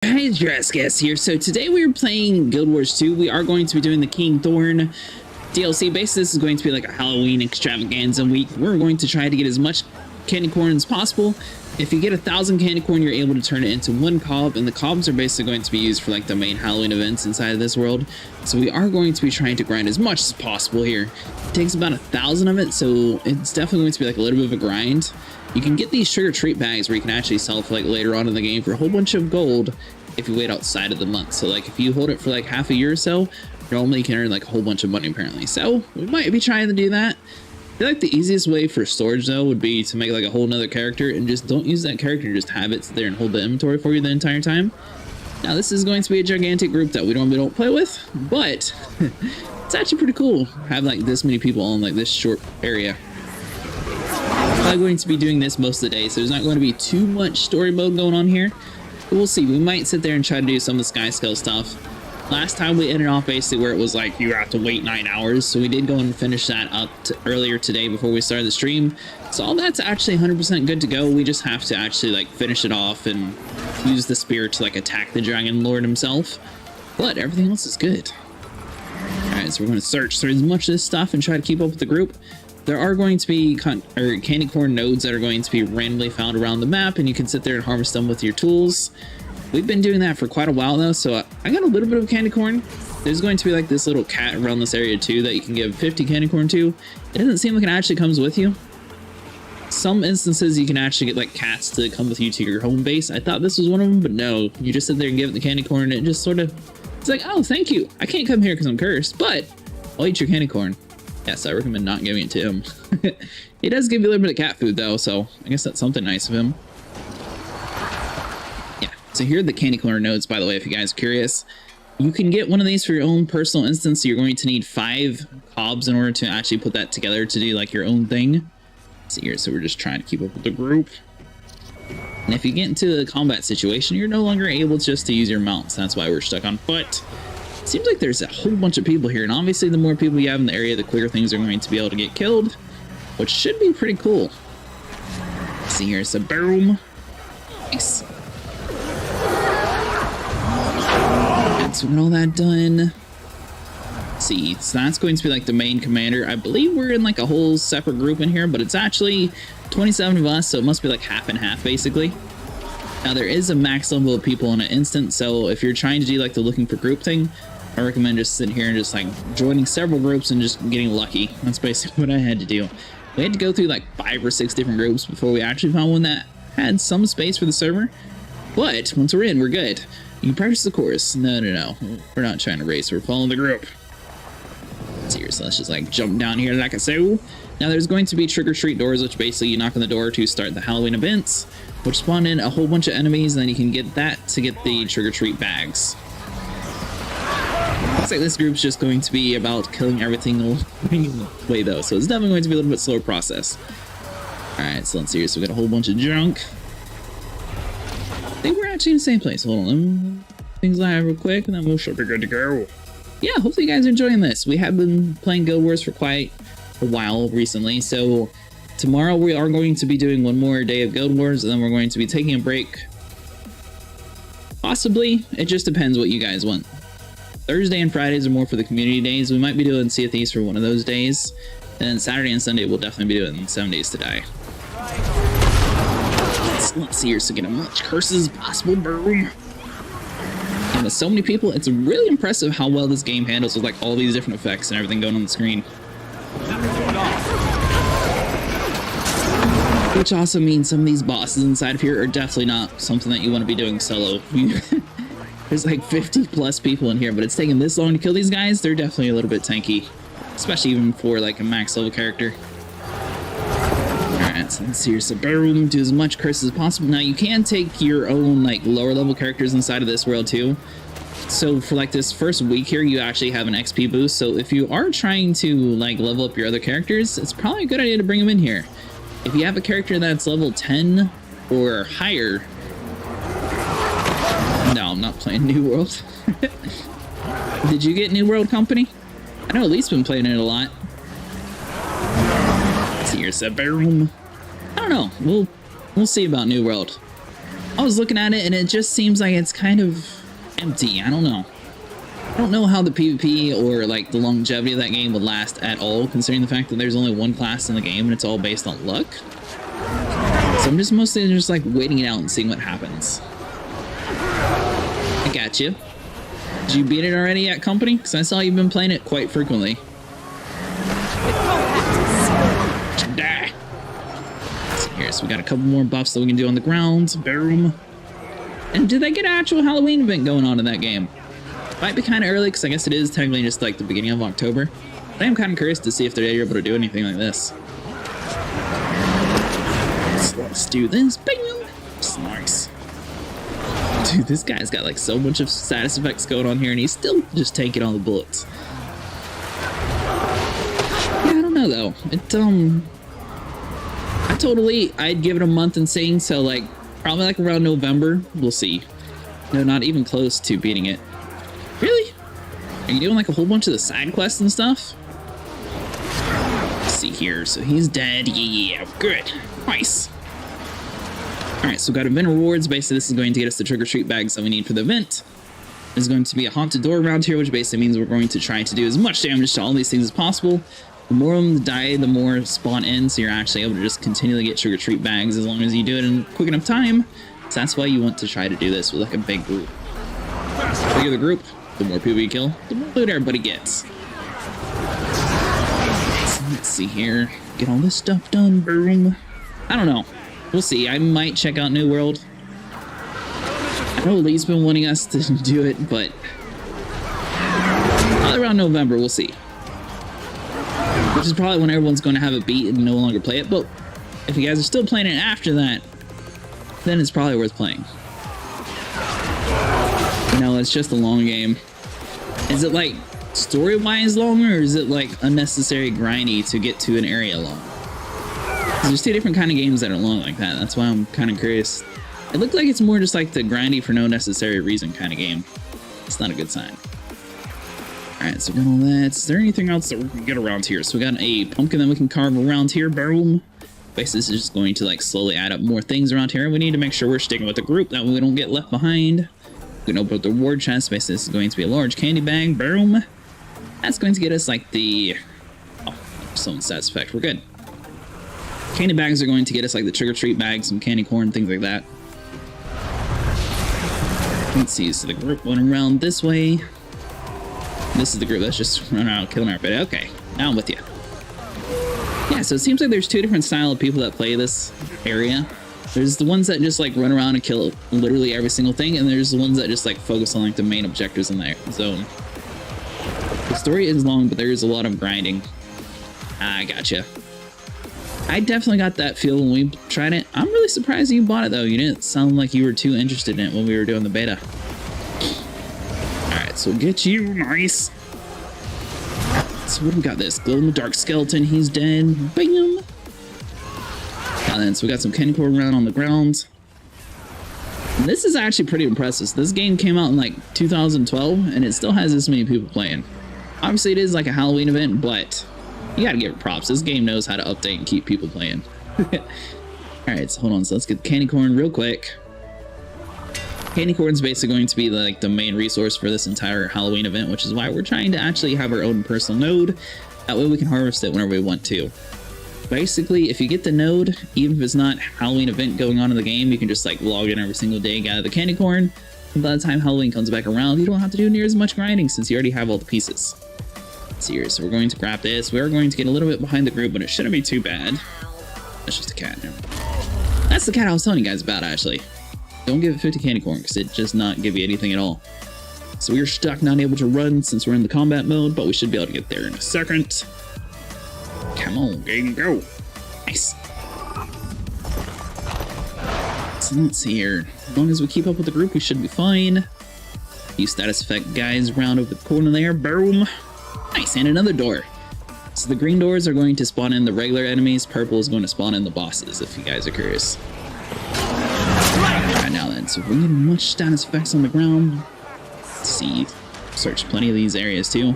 Hi, Dressguest here. So today we are playing Guild Wars 2. We are going to be doing the King Thorn DLC. Basically, this is going to be like a Halloween extravaganza week. We're going to try to get as much candy corn as possible. If you get 1,000 candy corn, you're able to turn it into one cob, and the cobs are basically going to be used for like the main Halloween events inside of this world. So we are going to be trying to grind as much as possible here. It takes about 1,000 of it, so it's definitely going to be like a little bit of a grind. You can get these trigger treat bags where you can actually sell for like later on in the game for a whole bunch of gold if you wait outside of the month. So like if you hold it for like half a year or so, normally you can earn like a whole bunch of money apparently. So we might be trying to do that. I feel like the easiest way for storage though would be to make like a whole nother character and just don't use that character, just have it sit there and hold the inventory for you the entire time. Now this is going to be a gigantic group that we normally don't play with, but it's actually pretty cool to have like this many people on like this short area. I'm probably going to be doing this most of the day, so there's not going to be too much story mode going on here. But we'll see. We might sit there and try to do some of the sky scale stuff. Last time we ended off basically where it was like you have to wait 9 hours, so we did go and finish that up earlier today before we started the stream. So all that's actually 100% good to go. We just have to actually like finish it off and use the spear to like attack the dragon lord himself. But everything else is good. Alright, so we're going to search through as much of this stuff and try to keep up with the group. There are going to be candy corn nodes that are going to be randomly found around the map, and you can sit there and harvest them with your tools. We've been doing that for quite a while now, so I got a little bit of candy corn. There's going to be like this little cat around this area too that you can give 50 candy corn to. It doesn't seem like it actually comes with you. Some instances you can actually get like cats to come with you to your home base. I thought this was one of them, but no. You just sit there and give it the candy corn, and it just sort of, it's like, oh, thank you. I can't come here because I'm cursed, but I'll eat your candy corn. Yes, I recommend not giving it to him. He does give you a little bit of cat food though, so I guess that's something nice of him. Yeah, so here are the candy corn nodes, by the way, if you guys are curious. You can get one of these for your own personal instance, so you're going to need 5 cobs in order to actually put that together to do like your own thing. So here, so we're just trying to keep up with the group. And if you get into a combat situation, you're no longer able just to use your mounts. That's why we're stuck on foot. Seems like there's a whole bunch of people here, and obviously the more people you have in the area, the quicker things are going to be able to get killed, which should be pretty cool. Let's see here, so boom. Nice. And so we got all that done. Let's see, so that's going to be like the main commander. I believe we're in like a whole separate group in here, but it's actually 27 of us, so it must be like half and half basically. Now there is a max level of people in an instant, so if you're trying to do like the looking for group thing, I recommend just sitting here and just like joining several groups and just getting lucky. That's basically what I had to do. We had to go through like 5 or 6 different groups before we actually found one that had some space for the server. But once we're in, we're good. You can practice the course. No. We're not trying to race. We're following the group. So let's just like jump down here like so. Now there's going to be trick-or-treat doors, which basically you knock on the door to start the Halloween events, which spawn in a whole bunch of enemies, and then you can get that to get the trick-or-treat bags. Looks like this group's just going to be about killing everything away though, so it's definitely going to be a little bit slower process. Alright, so let's see here. So we got a whole bunch of junk. I think we're actually in the same place. Hold on, things live real quick, and then we'll should be good to go. Yeah, hopefully you guys are enjoying this. We have been playing Guild Wars for quite a while recently, so tomorrow we are going to be doing one more day of Guild Wars, and then we're going to be taking a break. Possibly. It just depends what you guys want. Thursday and Fridays are more for the community days. We might be doing Sea of Thieves for one of those days. And then Saturday and Sunday we'll definitely be doing 7 Days to Die. Let's see here, so get as much curses as possible. Boom. And with so many people, it's really impressive how well this game handles with like all these different effects and everything going on the screen. Which also means some of these bosses inside of here are definitely not something that you want to be doing solo. There's like 50 plus people in here, but it's taking this long to kill these guys. They're definitely a little bit tanky, especially even for like a max level character. Alright, so let's see here. So boom, do as much curses as possible. Now you can take your own like lower level characters inside of this world too. So for like this first week here, you actually have an XP boost. So if you are trying to like level up your other characters, it's probably a good idea to bring them in here. If you have a character that's level 10 or higher, no, I'm not playing New World. Did you get New World Company? I know Elite's been playing it a lot. Let's see here, so boom. I don't know. We'll see about New World. I was looking at it and it just seems like it's kind of empty. I don't know. I don't know how the PvP or like the longevity of that game would last at all, considering the fact that there's only one class in the game and it's all based on luck. So I'm just mostly just like waiting it out and seeing what happens. I got you. Did you beat it already at Company? Because I saw you've been playing it quite frequently. Die. So here, so we got a couple more buffs that we can do on the ground. Boom. And did they get an actual Halloween event going on in that game? Might be kind of early because I guess it is technically just like the beginning of October. But I am kind of curious to see if they're able to do anything like this. So let's do this. Bing! Nice. Dude, this guy's got like so much of status effects going on here and he's still just taking all the bullets. Yeah, I don't know though. I'd give it a month and seeing, so like probably like around November, we'll see. No, not even close to beating it. Really? Are you doing like a whole bunch of the side quests and stuff? Let's see here. So he's dead. Yeah, good. Nice. Alright, so we've got event rewards. Basically, this is going to get us the trick-or-treat bags that we need for the event. There's going to be a haunted door around here, which basically means we're going to try to do as much damage to all these things as possible. The more of them die, the more spawn in, so you're actually able to just continually get trick-or-treat bags as long as you do it in quick enough time. So that's why you want to try to do this with like a big group. The bigger the group, the more people you kill, the more loot everybody gets. So let's see here. Get all this stuff done. Boom. I don't know. We'll see. I might check out New World. I know Lee's been wanting us to do it, but probably around November, we'll see. Which is probably when everyone's going to have a beat and no longer play it. But if you guys are still playing it after that, then it's probably worth playing. No, it's just a long game. Is it like story-wise long, or is it like unnecessary grindy to get to an area long? There's two different kind of games that are long like that. That's why I'm kind of curious. It looked like it's more just like the grindy for no necessary reason kind of game. It's not a good sign. Alright, so we got all that. Is there anything else that we can get around here? So we got a pumpkin that we can carve around here. Boom. Basically, this is just going to like slowly add up more things around here. We need to make sure we're sticking with the group. That way we don't get left behind. We can open up the reward chest. Basically, this is going to be a large candy bag. Boom. That's going to get us like the... Oh, some stats effect. We're good. Candy bags are going to get us like the trick-or-treat bags, some candy corn, things like that. Let's see, so the group went around this way. This is the group that's just running around killing everybody. Okay, now I'm with you. Yeah, so it seems like there's two different style of people that play this area. There's the ones that just like run around and kill literally every single thing, and there's the ones that just like focus on like the main objectives in that zone. The story is long, but there is a lot of grinding. I gotcha. I definitely got that feel when we tried it. I'm really surprised you bought it though. You didn't sound like you were too interested in it when we were doing the beta. Alright, so get you. Nice. So what do we got this? Glow-in-the-dark skeleton. He's dead. Bam! And then, so we got some candy corn around on the ground. And this is actually pretty impressive. This game came out in like 2012 and it still has this many people playing. Obviously it is like a Halloween event, but you gotta give it props. This game knows how to update and keep people playing. Alright, so hold on. So let's get the candy corn real quick. Candy corn is basically going to be like the main resource for this entire Halloween event, which is why we're trying to actually have our own personal node. That way we can harvest it whenever we want to. Basically, if you get the node, even if it's not Halloween event going on in the game, you can just like log in every single day, gather the candy corn, and by the time Halloween comes back around, you don't have to do near as much grinding since you already have all the pieces. So here, so we're going to grab this. We are going to get a little bit behind the group, but it shouldn't be too bad. That's just a cat. That's the cat I was telling you guys about, actually. Don't give it 50 candy corn, because it does not give you anything at all. So we're stuck, not able to run since we're in the combat mode, but we should be able to get there in a second. Come on, game, go. Nice. So let's see here. As long as we keep up with the group, we should be fine. These status effect guys round over the corner there. Boom. Nice, and another door. So the green doors are going to spawn in the regular enemies. Purple is going to spawn in the bosses, if you guys are curious. Alright, now then. So we're getting much status effects on the ground. Let's see. Search plenty of these areas, too.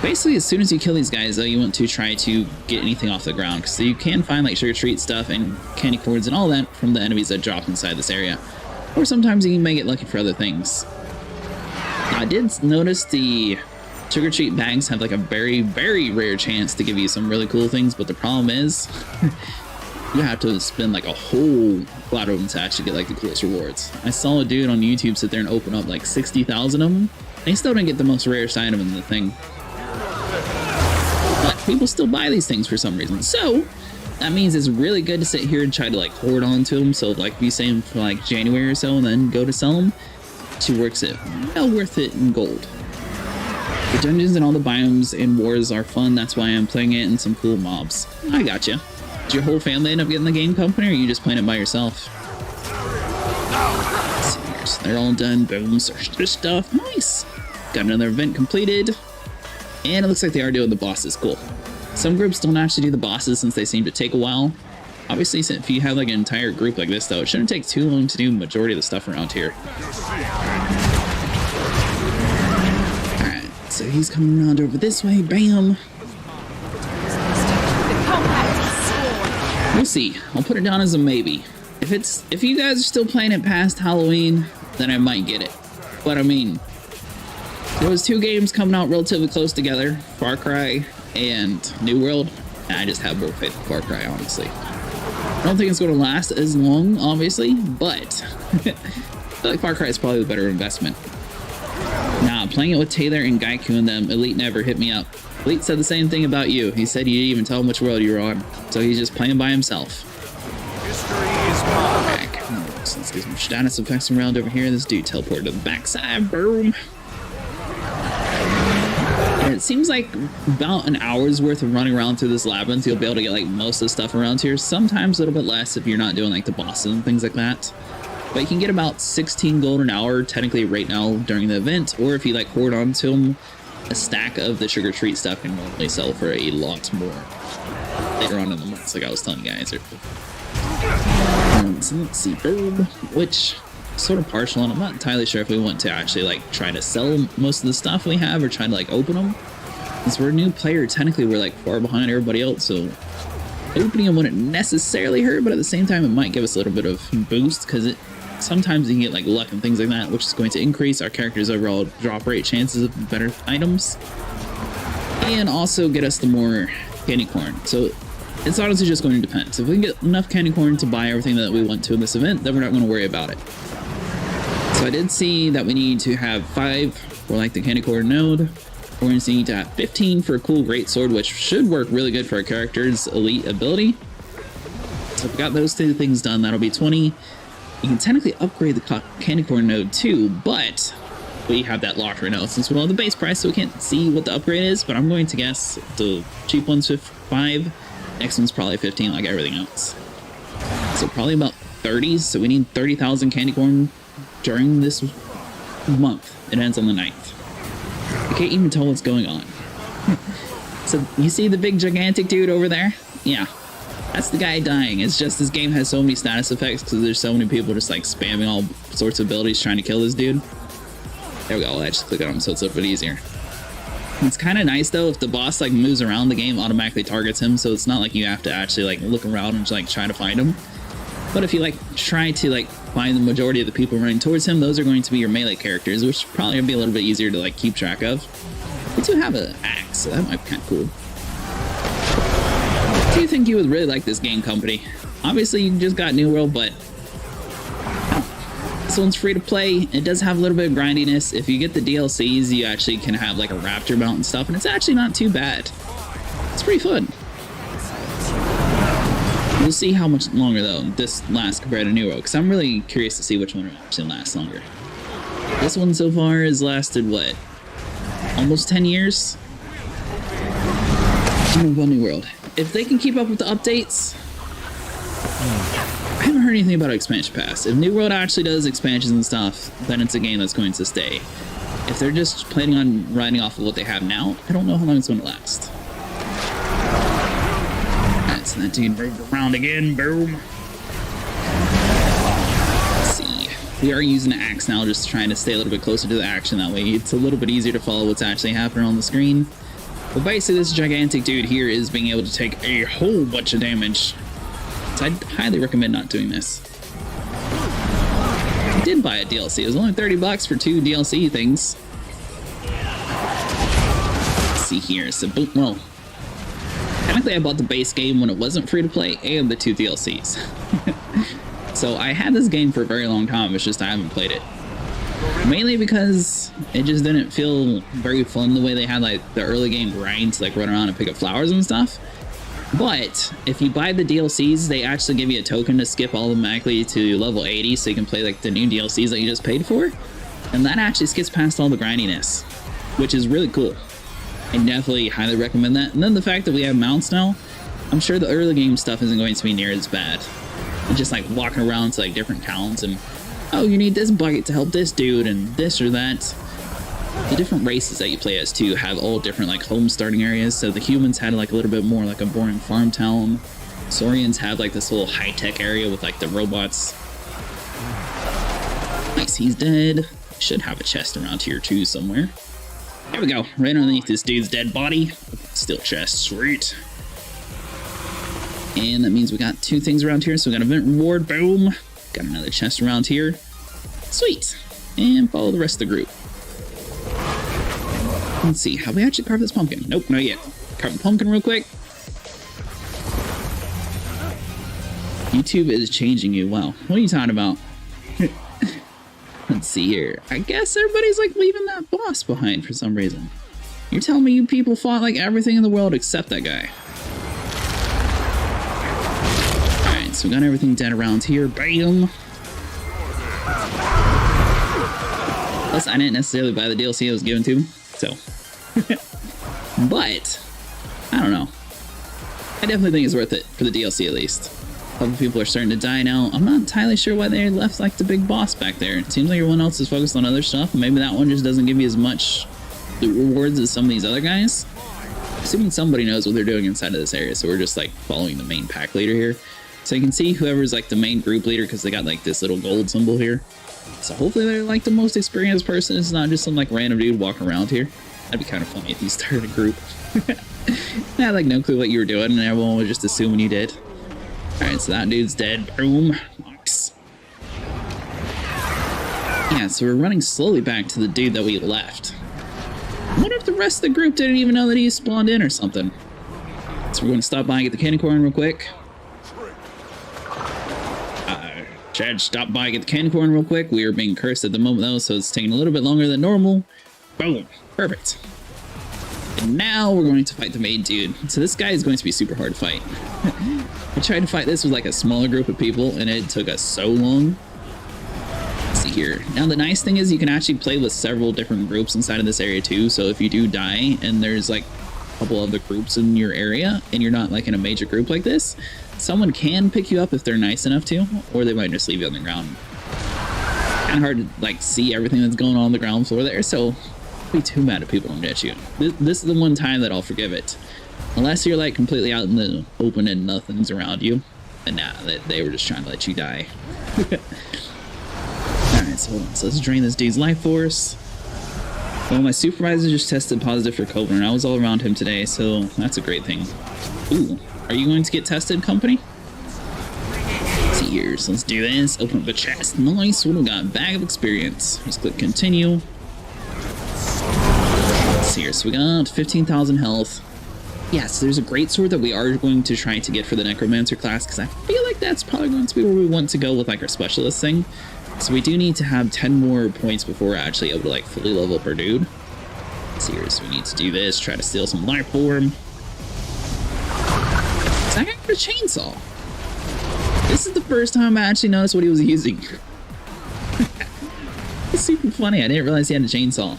Basically, as soon as you kill these guys, though, you want to try to get anything off the ground. So you can find, like, sugar treat stuff and candy corns and all that from the enemies that drop inside this area. or sometimes you may get lucky for other things. I did notice the sugar treat bags have like a very, very rare chance to give you some really cool things, but the problem is you have to spend like a whole lot of them to actually get like the coolest rewards. I saw a dude on YouTube sit there and open up like 60,000 of them, and he still didn't get the most rarest item in the thing. But people still buy these things for some reason, so that means it's really good to sit here and try to like hoard on to them. So like if you save them for like January or so and then go to sell them, she works it well worth it in gold. The dungeons and all the biomes and wars are fun. That's why I'm playing it, and some cool mobs. I gotcha. Did your whole family end up getting the game company, or are you just playing it by yourself? Let's see here. So they're all done. Boom. Search their stuff. Nice. Got another event completed. And it looks like they are doing the bosses. Cool. Some groups don't actually do the bosses since they seem to take a while. Obviously, if you have like an entire group like this, though, it shouldn't take too long to do the majority of the stuff around here. Alright, so he's coming around over this way. Bam! We'll see. I'll put it down as a maybe. If you guys are still playing it past Halloween, then I might get it. But I mean, there was 2 games coming out relatively close together, Far Cry and New World, and I just have more faith in Far Cry, honestly. I don't think it's going to last as long, obviously, but I feel like Far Cry is probably the better investment. Nah, playing it with Taylor and Gaiku and them, Elite never hit me up. Elite said the same thing about you. He said you didn't even tell him which world you were on, so he's just playing by himself. History is mine. Back. So let's get some status effects around over here. This dude teleported to the backside. Boom. And it seems like about an hour's worth of running around through this labyrinth, you'll be able to get like most of the stuff around here. Sometimes a little bit less if you're not doing like the bosses and things like that. But you can get about 16 gold an hour technically right now during the event, or if you like hoard onto them, a stack of the sugar treat stuff can normally sell for a lot more later on in the months, like I was telling you guys. So let's see, boom, which sort of partial, and I'm not entirely sure if we want to actually like try to sell most of the stuff we have or try to like open them. Since we're a new player, technically we're like far behind everybody else, so opening them wouldn't necessarily hurt, but at the same time it might give us a little bit of boost, because sometimes you can get like luck and things like that, which is going to increase our character's overall drop rate chances of better items, and also get us the more candy corn. So it's honestly just going to depend. So if we can get enough candy corn to buy everything that we want to in this event, then we're not going to worry about it. So I did see that we need to have 5 for like the candy corn node. We're going to need to have 15 for a cool great sword, which should work really good for our character's elite ability. So if we got those 2 things done, that'll be 20. You can technically upgrade the candy corn node too, but we have that locked right now since we don't have the base price, so we can't see what the upgrade is. But I'm going to guess the cheap one's 5, next one's probably 15, like everything else. So probably about 30. So we need 30,000 candy corn during this month. It ends on the 9th. I can't even tell what's going on. So you see the big gigantic dude over there? Yeah. That's the guy dying. It's just this game has so many status effects because there's so many people just like spamming all sorts of abilities trying to kill this dude. There we go. I just click on him so it's a little bit easier. It's kind of nice though if the boss like moves around, the game automatically targets him, so it's not like you have to actually like look around and just, like try to find him. But if you like try to like find the majority of the people running towards him, those are going to be your melee characters, which probably gonna be a little bit easier to like keep track of. We do have an axe, so that might be kind of cool. Do you think you would really like this game, company? Obviously, you just got New World, but this one's free to play. It does have a little bit of grindiness. If you get the DLCs, you actually can have like a raptor mount and stuff, and it's actually not too bad. It's pretty fun. We'll see how much longer though this lasts compared to New World, because I'm really curious to see which one will actually last longer. This one so far has lasted what? Almost 10 years? I don't know about New World. If they can keep up with the updates, I haven't heard anything about an expansion pass. If New World actually does expansions and stuff, then it's a game that's going to stay. If they're just planning on riding off of what they have now, I don't know how long it's going to last. Alright, so that dude moved around again. Boom. Let's see. We are using the axe now, just trying to stay a little bit closer to the action. That way it's a little bit easier to follow what's actually happening on the screen. But basically, this gigantic dude here is being able to take a whole bunch of damage. So I'd highly recommend not doing this. did buy a DLC. It was only 30 bucks for 2 DLC things. Let's see here. So, well, technically I bought the base game when it wasn't free to play and the 2 DLCs. So I had this game for a very long time. It's just I haven't played it. Mainly because it just didn't feel very fun the way they had like the early game grind to like run around and pick up flowers and stuff. But if you buy the DLCs, they actually give you a token to skip automatically to level 80 so you can play like the new DLCs that you just paid for. And that actually skips past all the grindiness, which is really cool. I definitely highly recommend that. And then the fact that we have mounts now, I'm sure the early game stuff isn't going to be near as bad. And just like walking around to like different towns and, oh, you need this bucket to help this dude and this or that. The different races that you play as too have all different like home starting areas. So the humans had like a little bit more like a boring farm town. Saurians have like this little high-tech area with like the robots. Nice, he's dead. Should have a chest around here too somewhere. There we go, right underneath this dude's dead body. Steel chest, sweet. And that means we got 2 things around here. So we got event reward, boom. Got another chest around here. Sweet. And follow the rest of the group. Let's see, have we actually carved this pumpkin? Nope, not yet. Carve the pumpkin real quick. YouTube is changing you. Wow, what are you talking about? Let's see here. I guess everybody's like leaving that boss behind for some reason. You're telling me you people fought like everything in the world except that guy. Alright, so we got everything dead around here. Bam! Plus, I didn't necessarily buy the DLC it was given to me. So, but I don't know. I definitely think it's worth it for the DLC at least. A couple people are starting to die now. I'm not entirely sure why they left like the big boss back there. It seems like everyone else is focused on other stuff. Maybe that one just doesn't give you as much loot rewards as some of these other guys. Assuming somebody knows what they're doing inside of this area, so we're just like following the main pack leader here. So you can see whoever's like the main group leader because they got like this little gold symbol here. So hopefully they're like the most experienced person. It's not just some like random dude walking around here. That'd be kind of funny if you started a group. I had like no clue what you were doing and everyone was just assuming you did. Alright, so that dude's dead. Boom. Nice. Yeah, so we're running slowly back to the dude that we left. I wonder if the rest of the group didn't even know that he spawned in or something. So we're going to stop by and get the candy corn real quick. Chad, stop by, get the candy corn real quick. We are being cursed at the moment though, so it's taking a little bit longer than normal. Boom. Perfect. And now we're going to fight the main dude. So this guy is going to be super hard to fight. I tried to fight this with like a smaller group of people and it took us so long. Let's see here. Now the nice thing is you can actually play with several different groups inside of this area too. So if you do die and there's like a couple other groups in your area and you're not like in a major group like this, someone can pick you up if they're nice enough to, or they might just leave you on the ground. Kind of hard to like see everything that's going on the ground floor there, so don't be too mad if people don't get you. This is the one time that I'll forgive it. Unless you're like completely out in the open and nothing's around you. And nah, they were just trying to let you die. Alright, so hold on. So let's drain this dude's life force. Well, my supervisor just tested positive for COVID and I was all around him today, so that's a great thing. Ooh. Are you going to get tested, company? Let's see here. So let's do this. Open up the chest. Nice. What do we got? Bag of experience. Just click continue. Let's see here. So we got 15,000 health. Yes, there's a great sword that we are going to try to get for the necromancer class because I feel like that's probably going to be where we want to go with like our specialist thing. So we do need to have 10 more points before we're actually able to like fully level up our dude. Let's see here. So we need to do this. Try to steal some life form. I got a chainsaw. This is the first time I actually noticed what he was using. It's super funny. I didn't realize he had a chainsaw.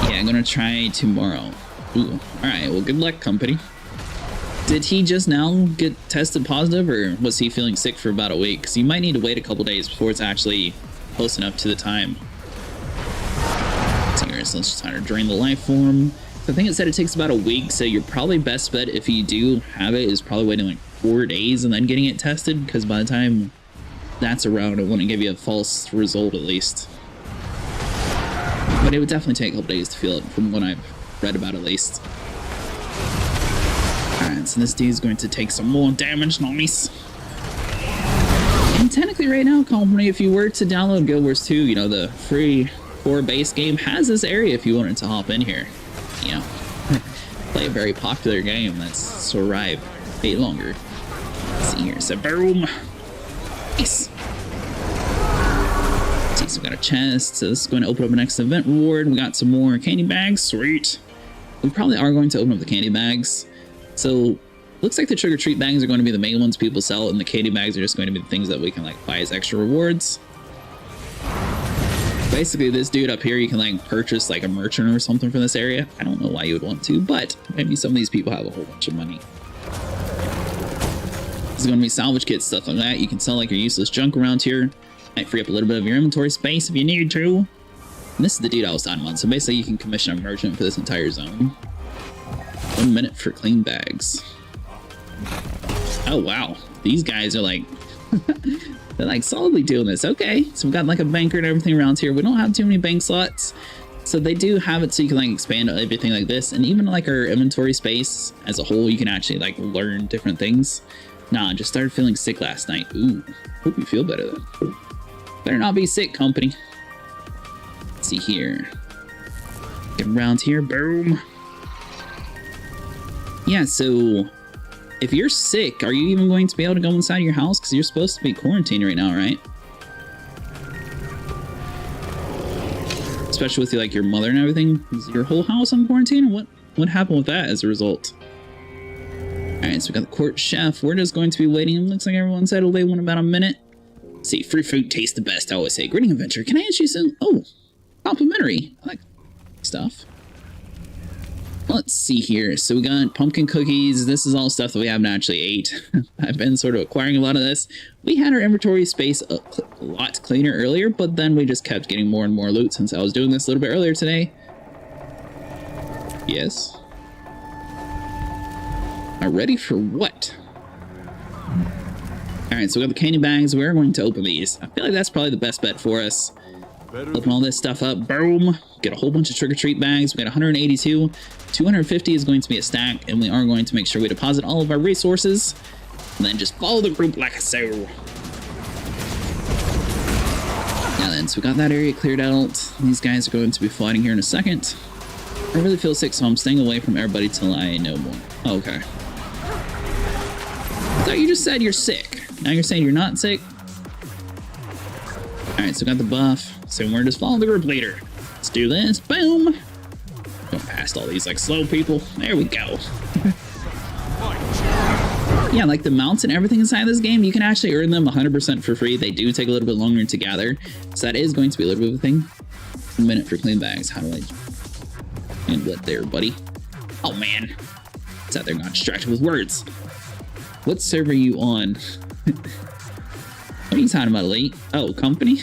Yeah, I'm gonna try tomorrow. Ooh. Alright, well, good luck, company. Did he just now get tested positive, or was he feeling sick for about a week? Because you might need to wait a couple days before it's actually close enough to the time. So let's just try to drain the life form. I think it said it takes about a week, so your probably best bet if you do have it is probably waiting like 4 days and then getting it tested, because by the time that's around, it wouldn't give you a false result at least. But it would definitely take a couple days to feel it from what I've read about at least. Alright, so this dude's going to take some more damage. Nice. And technically right now, company, if you were to download Guild Wars 2, you know, the free core base game has this area if you wanted to hop in here. You know, play a very popular game that's survived way longer. Let's see here, so boom. Nice. See, so we got a chest, so this is going to open up the next event reward. We got some more candy bags, sweet. We probably are going to open up the candy bags. So, looks like the trick-or-treat bags are going to be the main ones people sell, and the candy bags are just going to be the things that we can, like, buy as extra rewards. Basically, this dude up here, you can, like, purchase, like, a merchant or something from this area. I don't know why you would want to, but maybe some of these people have a whole bunch of money. There's going to be salvage kits, stuff like that. You can sell, like, your useless junk around here. Might free up a little bit of your inventory space if you need to. And this is the dude I was talking about. So basically, you can commission a merchant for this entire zone. 1 minute for clean bags. Oh, wow. These guys are, like... they're, like, solidly doing this. Okay, so we've got, like, a banker and everything around here. We don't have too many bank slots. So they do have it so you can, like, expand everything like this. And even, like, our inventory space as a whole, you can actually, like, learn different things. Nah, just started feeling sick last night. Ooh, hope you feel better, though. Better not be sick, company. Let's see here. Get around here. Boom. Yeah, so... if you're sick, are you even going to be able to go inside your house? Because you're supposed to be quarantined right now, right? Especially with like your mother and everything. Is your whole house on quarantine? What happened with that as a result? Alright, so we got the court chef. We're just going to be waiting. It looks like everyone settled. They want about a minute. Let's see, free food tastes the best, I always say. Greeting adventure. Can I ask you some? Oh, complimentary. I like stuff. Let's see here. So we got pumpkin cookies. This is all stuff that we haven't actually ate. I've been sort of acquiring a lot of this. We had our inventory space a lot cleaner earlier, but then we just kept getting more and more loot since I was doing this a little bit earlier today. Yes. Are ready for what? Alright, so we got the candy bags. We're going to open these. I feel like that's probably the best bet for us. Open all this stuff up. Boom. Get a whole bunch of trick-or-treat bags. We got 182. 250 is going to be a stack, and we are going to make sure we deposit all of our resources. And then just follow the group like so. Now then, so we got that area cleared out. These guys are going to be fighting here in a second. I really feel sick, so I'm staying away from everybody till I know more. Oh, okay. I thought you just said you're sick. Now you're saying you're not sick? Alright, so we got the buff. So we're just following the group leader. Let's do this. Boom. Go past all these like slow people. There we go. Yeah, like the mounts and everything inside this game, you can actually earn them 100% for free. They do take a little bit longer to gather. So that is going to be a little bit of a thing. 1 minute for clean bags. How do I... and what there, buddy? Oh, man. It's out there got distracted with words. What server are you on? What are you talking about, Elite? Oh, company?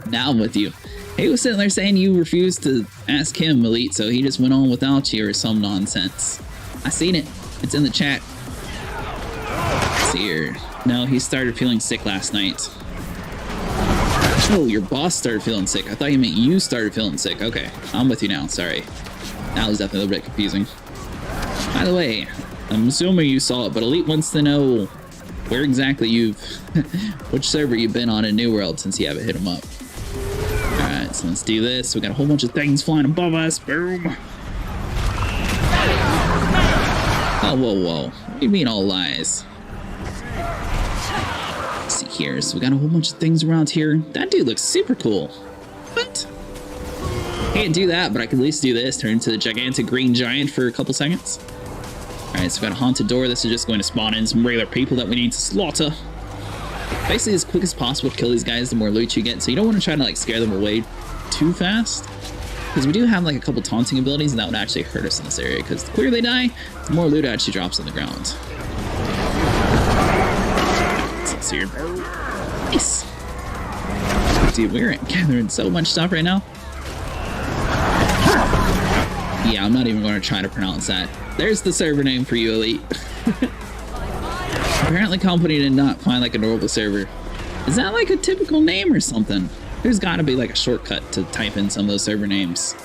Now I'm with you. He was sitting there saying you refused to ask him, Elite, so he just went on without you or some nonsense. I seen it. It's in the chat. Let's see here. No, he started feeling sick last night. Oh, your boss started feeling sick. I thought you meant you started feeling sick. Okay, I'm with you now. Sorry. That was definitely a little bit confusing. By the way, I'm assuming you saw it, but Elite wants to know where exactly you've... which server you've been on in New World since you haven't hit him up. Alright, so let's do this. We got a whole bunch of things flying above us. Boom. Oh, whoa, whoa. What do you mean all lies? Let's see here. So we got a whole bunch of things around here. That dude looks super cool. What? Can't do that, but I can at least do this. Turn into the gigantic green giant for a couple seconds. Alright, so we got a haunted door. This is just going to spawn in some regular people that we need to slaughter. Basically, as quick as possible to kill these guys, the more loot you get. So you don't want to try to like scare them away too fast. Because we do have like a couple taunting abilities, and that would actually hurt us in this area. Because the quicker they die, the more loot actually drops on the ground. Let's see here. Nice. Dude, we're gathering so much stuff right now. Yeah, I'm not even going to try to pronounce that. There's the server name for you, Elite. Apparently, company did not find like a normal server. Is that like a typical name or something? There's got to be like a shortcut to type in some of those server names.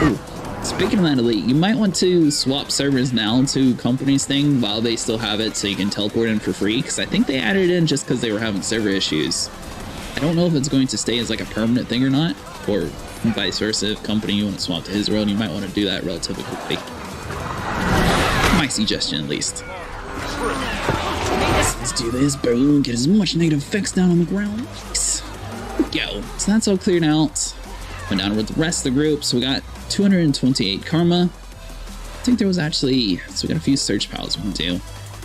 Ooh, Speaking of that, Elite, you might want to swap servers now to Company's thing while they still have it so you can teleport in for free, because I think they added it in just because they were having server issues. I don't know if it's going to stay as like a permanent thing or not, or vice versa. If Company you want to swap to his world, you might want to do that relatively quickly. My suggestion, at least. Let's do this. Boom. Get as much negative effects down on the ground. Nice. Go. So that's all cleared out. Went down with the rest of the group. So we got 228 karma. I think there was actually, so we got a few search pals we can do.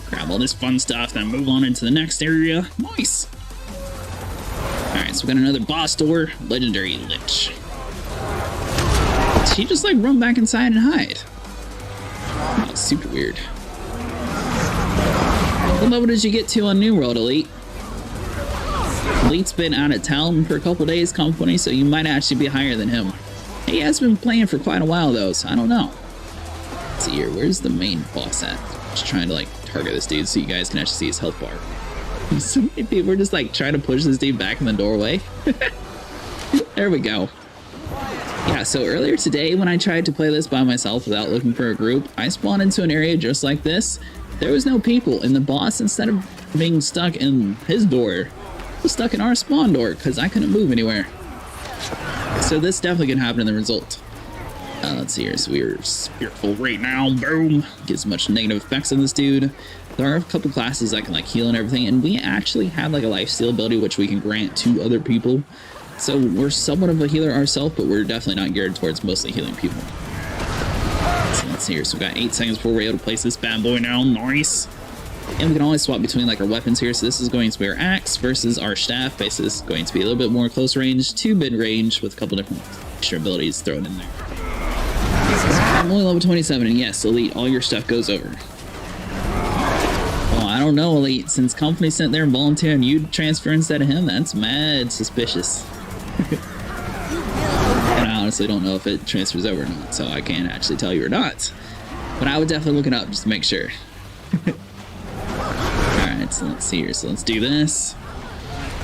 Grab all this fun stuff, then move on into the next area. Nice. Alright, so we got another boss door. Legendary Lich. Did he just like run back inside and hide? Oh, super weird. What level did you get to on New World, Elite? Elite's been out of town for a couple days, Company, so you might actually be higher than him. He has been playing for quite a while, though, so I don't know. Let's see here. Where's the main boss at? Just trying to, like, target this dude so you guys can actually see his health bar. So many people are just, like, trying to push this dude back in the doorway. There we go. Yeah, so earlier today, when I tried to play this by myself without looking for a group, I spawned into an area just like this. There was no people, and the boss, instead of being stuck in his door, was stuck in our spawn door because I couldn't move anywhere. So this definitely can happen in the result. Let's see here. So we're Spiritful right now. Boom. Get as much negative effects on this dude. There are a couple classes that can like heal and everything, and we actually have like a lifesteal ability which we can grant to other people. So we're somewhat of a healer ourselves, but we're definitely not geared towards mostly healing people. So let's see here. So we've got 8 seconds before we're able to place this bad boy now. Nice. And we can always swap between like our weapons here. So this is going to be our axe versus our staff. Basically, this is going to be a little bit more close range to mid range with a couple different extra abilities thrown in there. I'm only level 27, and yes, Elite, all your stuff goes over. Well, I don't know, Elite. Since Company sent there and volunteered and you transfer instead of him, that's mad suspicious. And I honestly don't know if it transfers over or not, so I can't actually tell you or not. But I would definitely look it up just to make sure. Alright, so let's see here. So let's do this.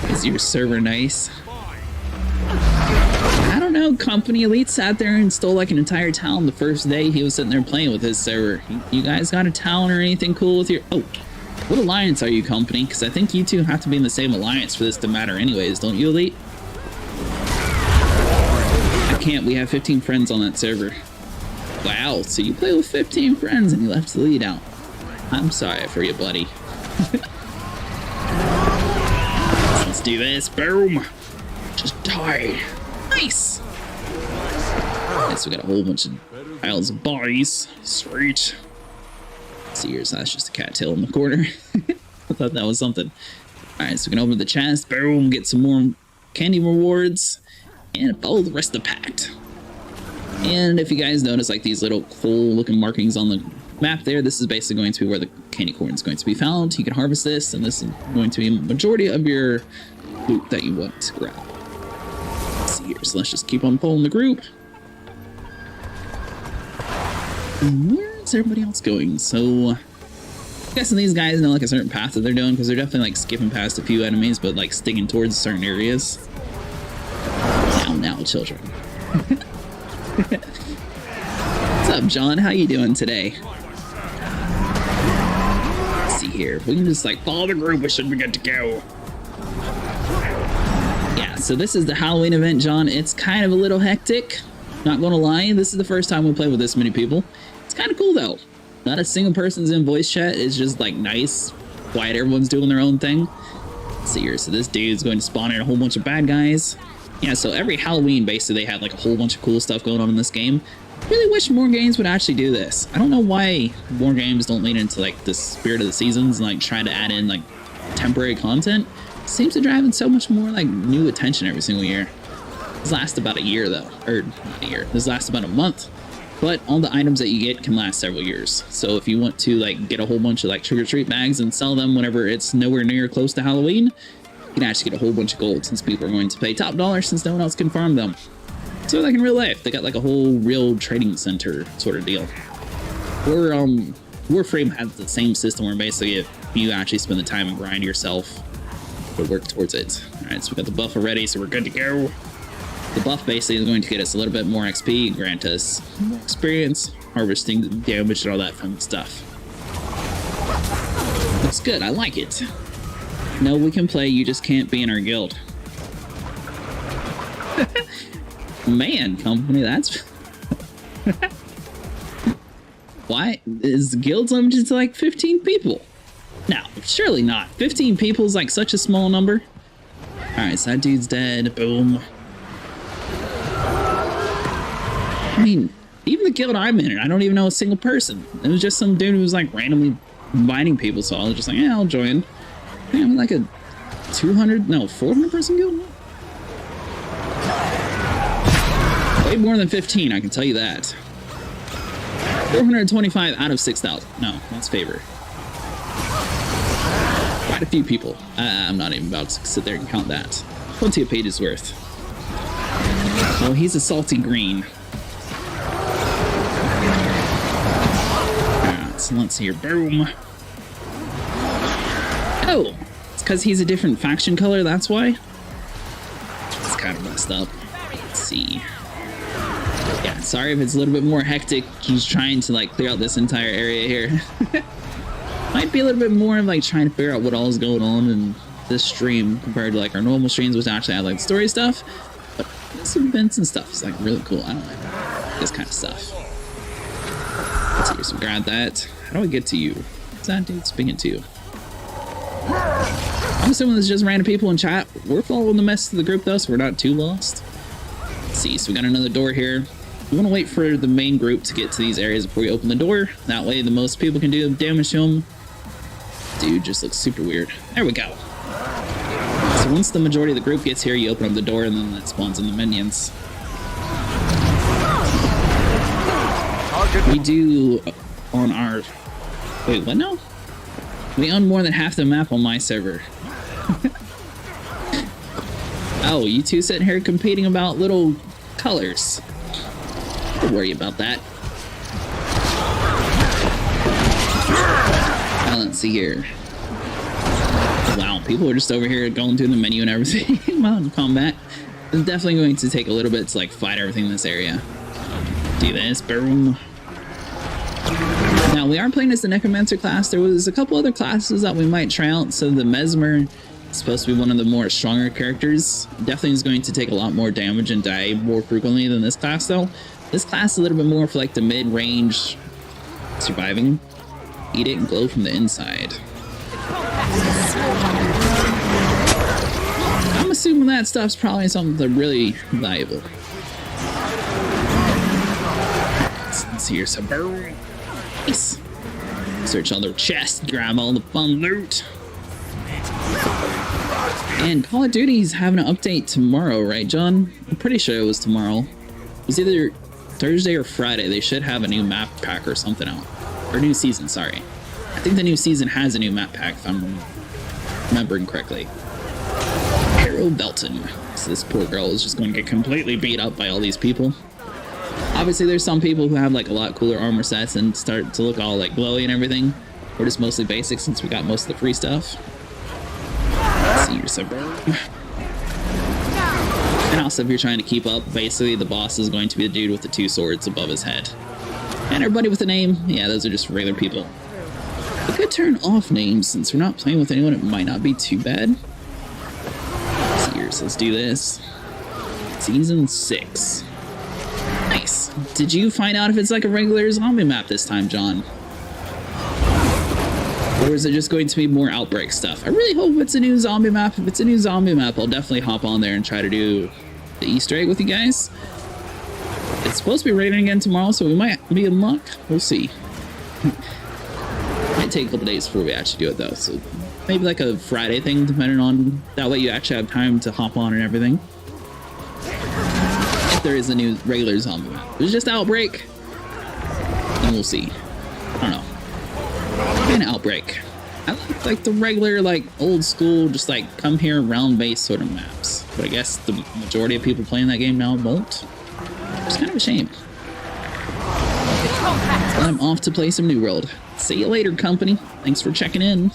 Is your server nice? I don't know, Company. Elite sat there and stole like an entire town the first day he was sitting there playing with his server. You guys got a town or anything cool with your... Oh, what alliance are you, Company? Because I think you two have to be in the same alliance for this to matter anyways, don't you, Elite? I can't. We have 15 friends on that server. Wow, so you play with 15 friends and you left the lead out. I'm sorry for you, buddy. Let's do this. Boom. Just die. Nice. Nice, we got a whole bunch of piles of bodies. Sweet. Let's see here, so that's just a cattail in the corner. I thought that was something. Alright, so we can open the chest. Boom. Get some more candy rewards. And follow the rest of the pact. And if you guys notice like these little cool looking markings on the map there, this is basically going to be where the candy corn is going to be found. You can harvest this, and this is going to be a majority of your loot that you want to grab. Let's see here, so let's just keep on pulling the group. And where's everybody else going? So I'm guessing these guys know like a certain path that they're doing, because they're definitely like skipping past a few enemies but like sticking towards certain areas. Now, children. What's up, John? How you doing today? Let's see here. If we can just like follow the group, we should be good to go. Yeah, so this is the Halloween event, John. It's kind of a little hectic. Not gonna lie, this is the first time we play with this many people. It's kind of cool though. Not a single person's in voice chat. It's just like nice, quiet. Everyone's doing their own thing. Let's see here. So this dude's going to spawn in a whole bunch of bad guys. Yeah, so every Halloween, basically, they have like a whole bunch of cool stuff going on in this game. Really wish more games would actually do this. I don't know why more games don't lean into like the spirit of the seasons and like try to add in like temporary content. It seems to drive in so much more like new attention every single year. This lasts about a year though, or not a year. This lasts about a month. But all the items that you get can last several years. So if you want to like get a whole bunch of like trick-or-treat bags and sell them whenever it's nowhere near close to Halloween, you can actually get a whole bunch of gold since people are going to pay top dollar since no one else can farm them. So like in real life, they got like a whole real trading center sort of deal. Or Warframe has the same system where basically if you actually spend the time and grind yourself to work towards it. Alright, so we got the buff already, so we're good to go. The buff basically is going to get us a little bit more XP, grant us more experience, harvesting damage, and all that fun stuff. Looks good. I like it. No, we can play. You just can't be in our guild. Man, company, that's... Why is the guild limited to like 15 people? No, surely not. 15 people is like such a small number. Alright, so that dude's dead. Boom. I mean, even the guild I'm in, I don't even know a single person. It was just some dude who was like randomly inviting people, so I was just like, yeah, I'll join. Man, I'm like a 400 person guild? Way more than 15, I can tell you that. 425 out of 6,000. No, that's favor. Quite a few people. I'm not even about to sit there and count that. Plenty of pages worth. Well, he's a salty green. Alright, so let's see here. Boom. Oh, it's because he's a different faction color, that's why? It's kind of messed up. Let's see. Yeah, sorry if it's a little bit more hectic, just trying to like clear out this entire area here. Might be a little bit more of like trying to figure out what all is going on in this stream compared to like our normal streams, which actually have like story stuff. But some events and stuff is like really cool. I don't like this kind of stuff. Let's see, so grab that. How do I get to you? What's that dude speaking to? I'm assuming there's just random people in chat. We're following the mess of the group though, so we're not too lost. Let's see, so we got another door here. We want to wait for the main group to get to these areas before we open the door. That way the most people can do damage to them. Dude just looks super weird. There we go. So once the majority of the group gets here, you open up the door and then that spawns in the minions. We do on our... Wait, what now? We own more than half the map on my server. Oh, you two sitting here competing about little colors. Don't worry about that. Now let's see here. Wow, people are just over here going through the menu and everything. Mountain combat. It's definitely going to take a little bit to like fight everything in this area. Do this, boom. Now we are playing as the Necromancer class. There was a couple other classes that we might try out. So the Mesmer is supposed to be one of the more stronger characters. Definitely is going to take a lot more damage and die more frequently than this class though. This class is a little bit more for like the mid-range surviving. Eat it and glow from the inside. I'm assuming that stuff's probably something really valuable. Let's see here, some nice. Search all their chests, grab all the fun loot. And Call of Duty's having an update tomorrow, right, John? I'm pretty sure it was tomorrow. It was either Thursday or Friday. They should have a new map pack or something out. Or new season, sorry. I think the new season has a new map pack, if I'm remembering correctly. Harold Belton. So this poor girl is just going to get completely beat up by all these people. Obviously, there's some people who have like a lot cooler armor sets and start to look all like glowy and everything. We're just mostly basic since we got most of the free stuff. Let's see your suburb. And also, if you're trying to keep up, basically the boss is going to be the dude with the two swords above his head. And everybody with a name, yeah, those are just regular people. We could turn off names since we're not playing with anyone. It might not be too bad. So let's do this. Season 6. Nice. Did you find out if it's like a regular zombie map this time, John? Or is it just going to be more outbreak stuff? I really hope it's a new zombie map. If it's a new zombie map, I'll definitely hop on there and try to do the Easter egg with you guys. It's supposed to be raining again tomorrow, so we might be in luck. We'll see. Might take a couple days before we actually do it, though. So maybe like a Friday thing, depending on... That way you actually have time to hop on and everything. If there is a new regular zombie map. If it's just Outbreak, then we'll see. I don't know. An Outbreak. I like the regular, like, old school, just like come here round base sort of maps. But I guess the majority of people playing that game now won't. It's kind of a shame. But I'm off to play some New World. See you later, company. Thanks for checking in.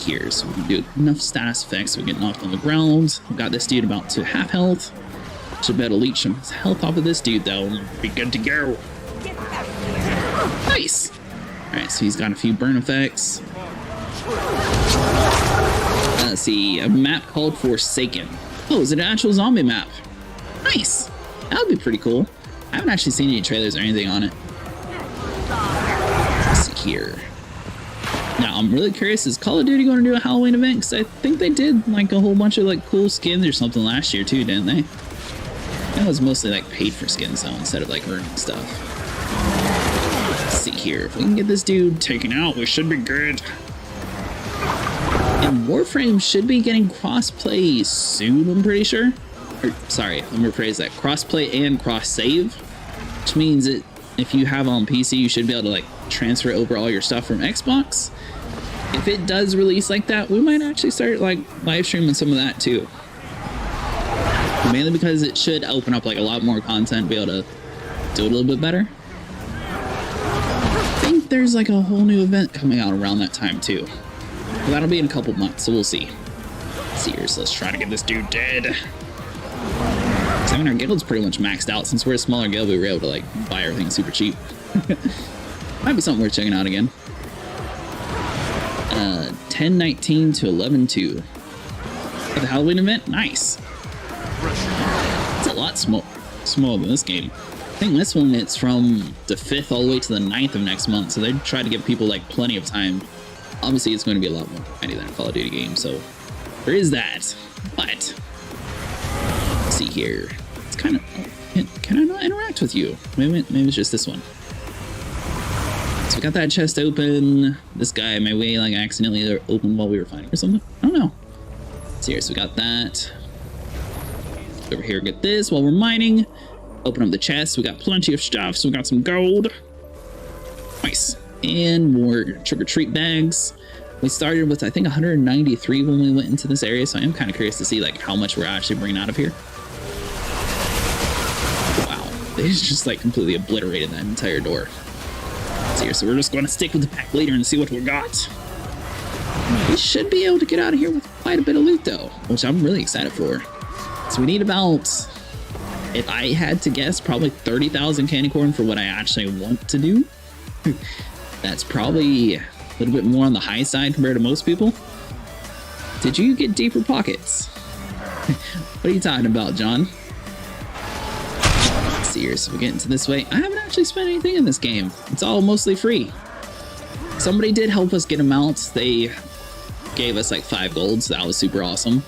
here. So we can do enough status effects. We get knocked on the ground. We got this dude about to half health. Should be able to leech some health off of this dude though. Be good to go. Nice. All right, so he's got a few burn effects. Let's see, a map called Forsaken. Oh, is it an actual zombie map? Nice. That would be pretty cool. I haven't actually seen any trailers or anything on it. Let's see here. Now, I'm really curious, is Call of Duty going to do a Halloween event? Because I think they did like a whole bunch of like cool skins or something last year too, didn't they? That was mostly like paid for skins though, instead of like earning stuff. Let's see here. If we can get this dude taken out, we should be good. And Warframe should be getting crossplay soon, I'm pretty sure. Or, sorry, let me rephrase that. Crossplay and cross-save, which means that if you have it on PC, you should be able to like transfer over all your stuff from Xbox. If it does release like that, we might actually start like live streaming some of that too. Mainly because it should open up like a lot more content, be able to do it a little bit better. I think there's like a whole new event coming out around that time too. Well, that'll be in a couple months, so we'll see. Let's see here, so let's try to get this dude dead. I mean, our guild's pretty much maxed out. Since we're a smaller guild, we were able to like buy everything super cheap. Might be something worth checking out again. 10:19 to 11:2. For the Halloween event, nice. It's a lot smaller than this game. I think this one, it's from the 5th all the way to the 9th of next month, so they try to give people like plenty of time. Obviously, it's going to be a lot more grindy than a Call of Duty game, so there is that. But let's see here. It's kind of, can I not interact with you? Maybe it's just this one. So we got that chest open. This guy, my way, like accidentally opened while we were fighting or something. I don't know. Let's see here. So we got that. Over here, get this while we're mining. Open up the chest. We got plenty of stuff. So we got some gold. Nice. And more trick-or-treat bags. We started with, I think, 193 when we went into this area, so I am kind of curious to see like how much we're actually bringing out of here. Wow, they just like completely obliterated that entire door. So we're just going to stick with the pack later and see what we got. We should be able to get out of here with quite a bit of loot though, which I'm really excited for. So we need about, if I had to guess, probably 30,000 candy corn for what I actually want to do. That's probably a little bit more on the high side compared to most people. Did you get deeper pockets? What are you talking about, John? Let's see here, so we get into this way. I haven't actually spent anything in this game. It's all mostly free. Somebody did help us get them out. They gave us like 5 gold, so that was super awesome.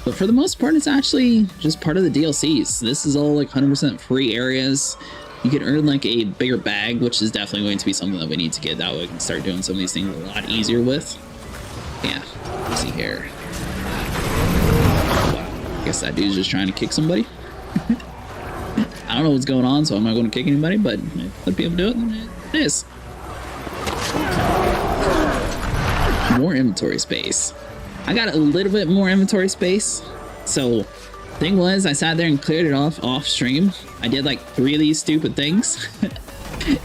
But for the most part, it's actually just part of the DLCs. This is all like 100% free areas. You can earn like a bigger bag, which is definitely going to be something that we need to get. That way we can start doing some of these things a lot easier with. Yeah, let's see here. Wow, I guess that dude's just trying to kick somebody. I don't know what's going on, so I'm not going to kick anybody, but if other people do it, then it is. More inventory space. I got a little bit more inventory space. So thing was, I sat there and cleared it off stream. I did like 3 of these stupid things.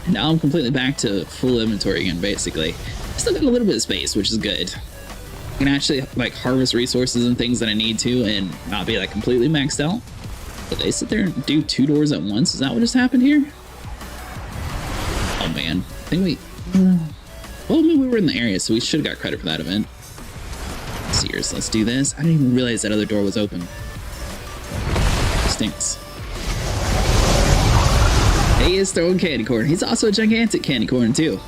Now I'm completely back to full inventory again, basically. Still got a little bit of space, which is good. I can actually like harvest resources and things that I need to and not be like completely maxed out. But they sit there and do 2 doors at once. Is that what just happened here? Oh man, I think we, well, I mean, we were in the area, so we should have got credit for that event. Let's see here, so let's do this. I didn't even realize that other door was open. Stinks. He is throwing candy corn. He's also a gigantic candy corn too.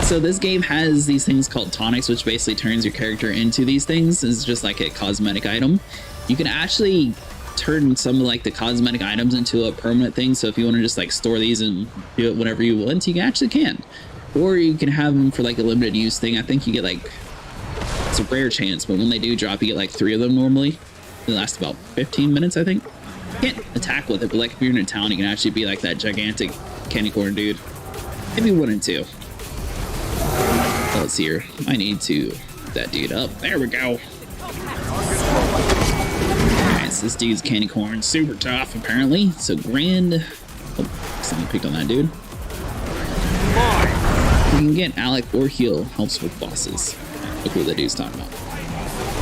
So this game has these things called tonics, which basically turns your character into these things. It's just like a cosmetic item. You can actually turn some of like the cosmetic items into a permanent thing. So if you want to just like store these and do it whenever you want, you actually can. Or you can have them for like a limited use thing. I think you get like, it's a rare chance, but when they do drop, you get like 3 of them normally. They last about 15 minutes, I think. You can't attack with it, but like if you're in a town, you can actually be like that gigantic candy corn dude. If you wanted to. Let's see here. I need to put that dude up. There we go. Alright, so this dude's candy corn. Super tough, apparently. So grand. Oh, something picked on that dude. You can get Alec or heal. Helps with bosses. Look who the dude's talking about.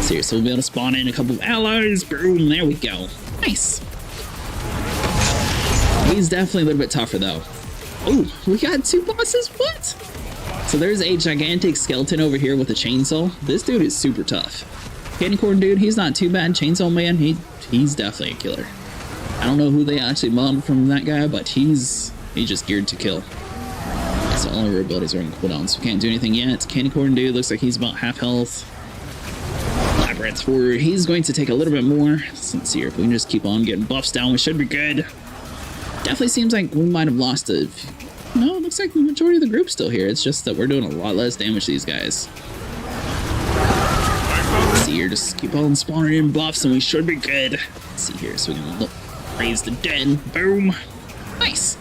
Seriously, we'll be able to spawn in a couple of allies. Boom, there we go. Nice. He's definitely a little bit tougher though. Oh, we got 2 bosses, what? So there's a gigantic skeleton over here with a chainsaw. This dude is super tough. Candy corn dude, he's not too bad. Chainsaw man, he's definitely a killer. I don't know who they actually modded from that guy, but he's just geared to kill. So all of our abilities are on cooldown, so we can't do anything yet. Candy corn dude looks like he's about half health. Labyrinth forward, he's going to take a little bit more. Let's see here, if we can just keep on getting buffs down, we should be good. Definitely seems like we might have lost a... No, it looks like the majority of the group's still here. It's just that we're doing a lot less damage to these guys. Let's see here, just keep on spawning in buffs and we should be good. Let's see here, so we can raise the dead. Boom. Nice.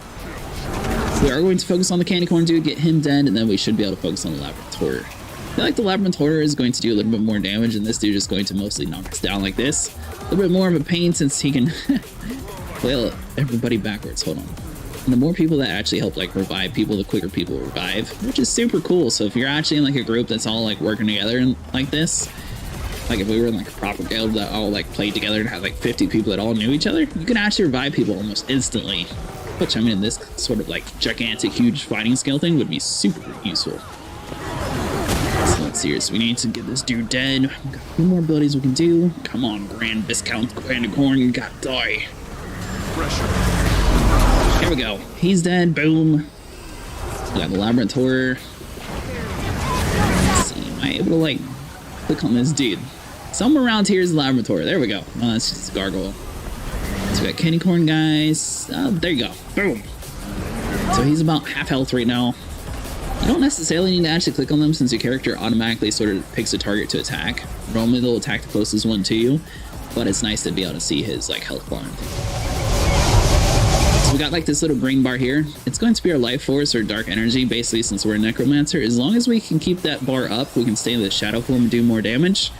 We are going to focus on the candy corn dude, get him dead, and then we should be able to focus on the labyrinth horror. I feel like the labyrinth horror is going to do a little bit more damage, and this dude is going to mostly knock us down like this. A little bit more of a pain since he can flail everybody backwards. Hold on. And the more people that actually help like revive people, the quicker people revive, which is super cool. So if you're actually in like a group that's all like working together and like this, like if we were in like a proper guild that all like played together and had like 50 people that all knew each other, you can actually revive people almost instantly. Which I mean, this sort of like gigantic, huge fighting skill thing would be super useful. So let's see here. So we need to get this dude dead. We've got a few more abilities we can do. Come on, Grand Viscount Candy Corn, you gotta die. There we go. He's dead. Boom. We got the labyrinth horror. Let's see. Am I able to like click on this dude? Somewhere around here is the labyrinth horror. There we go. Oh, that's just a gargoyle. So we got candy corn guys. Oh, there you go. Boom. So he's about half health right now. You don't necessarily need to actually click on them since your character automatically sort of picks a target to attack. Normally they'll attack the closest one to you, but it's nice to be able to see his like health bar and things. We got like this little green bar here. It's going to be our life force or dark energy, basically, since we're a necromancer. As long as we can keep that bar up, we can stay in the shadow form and do more damage.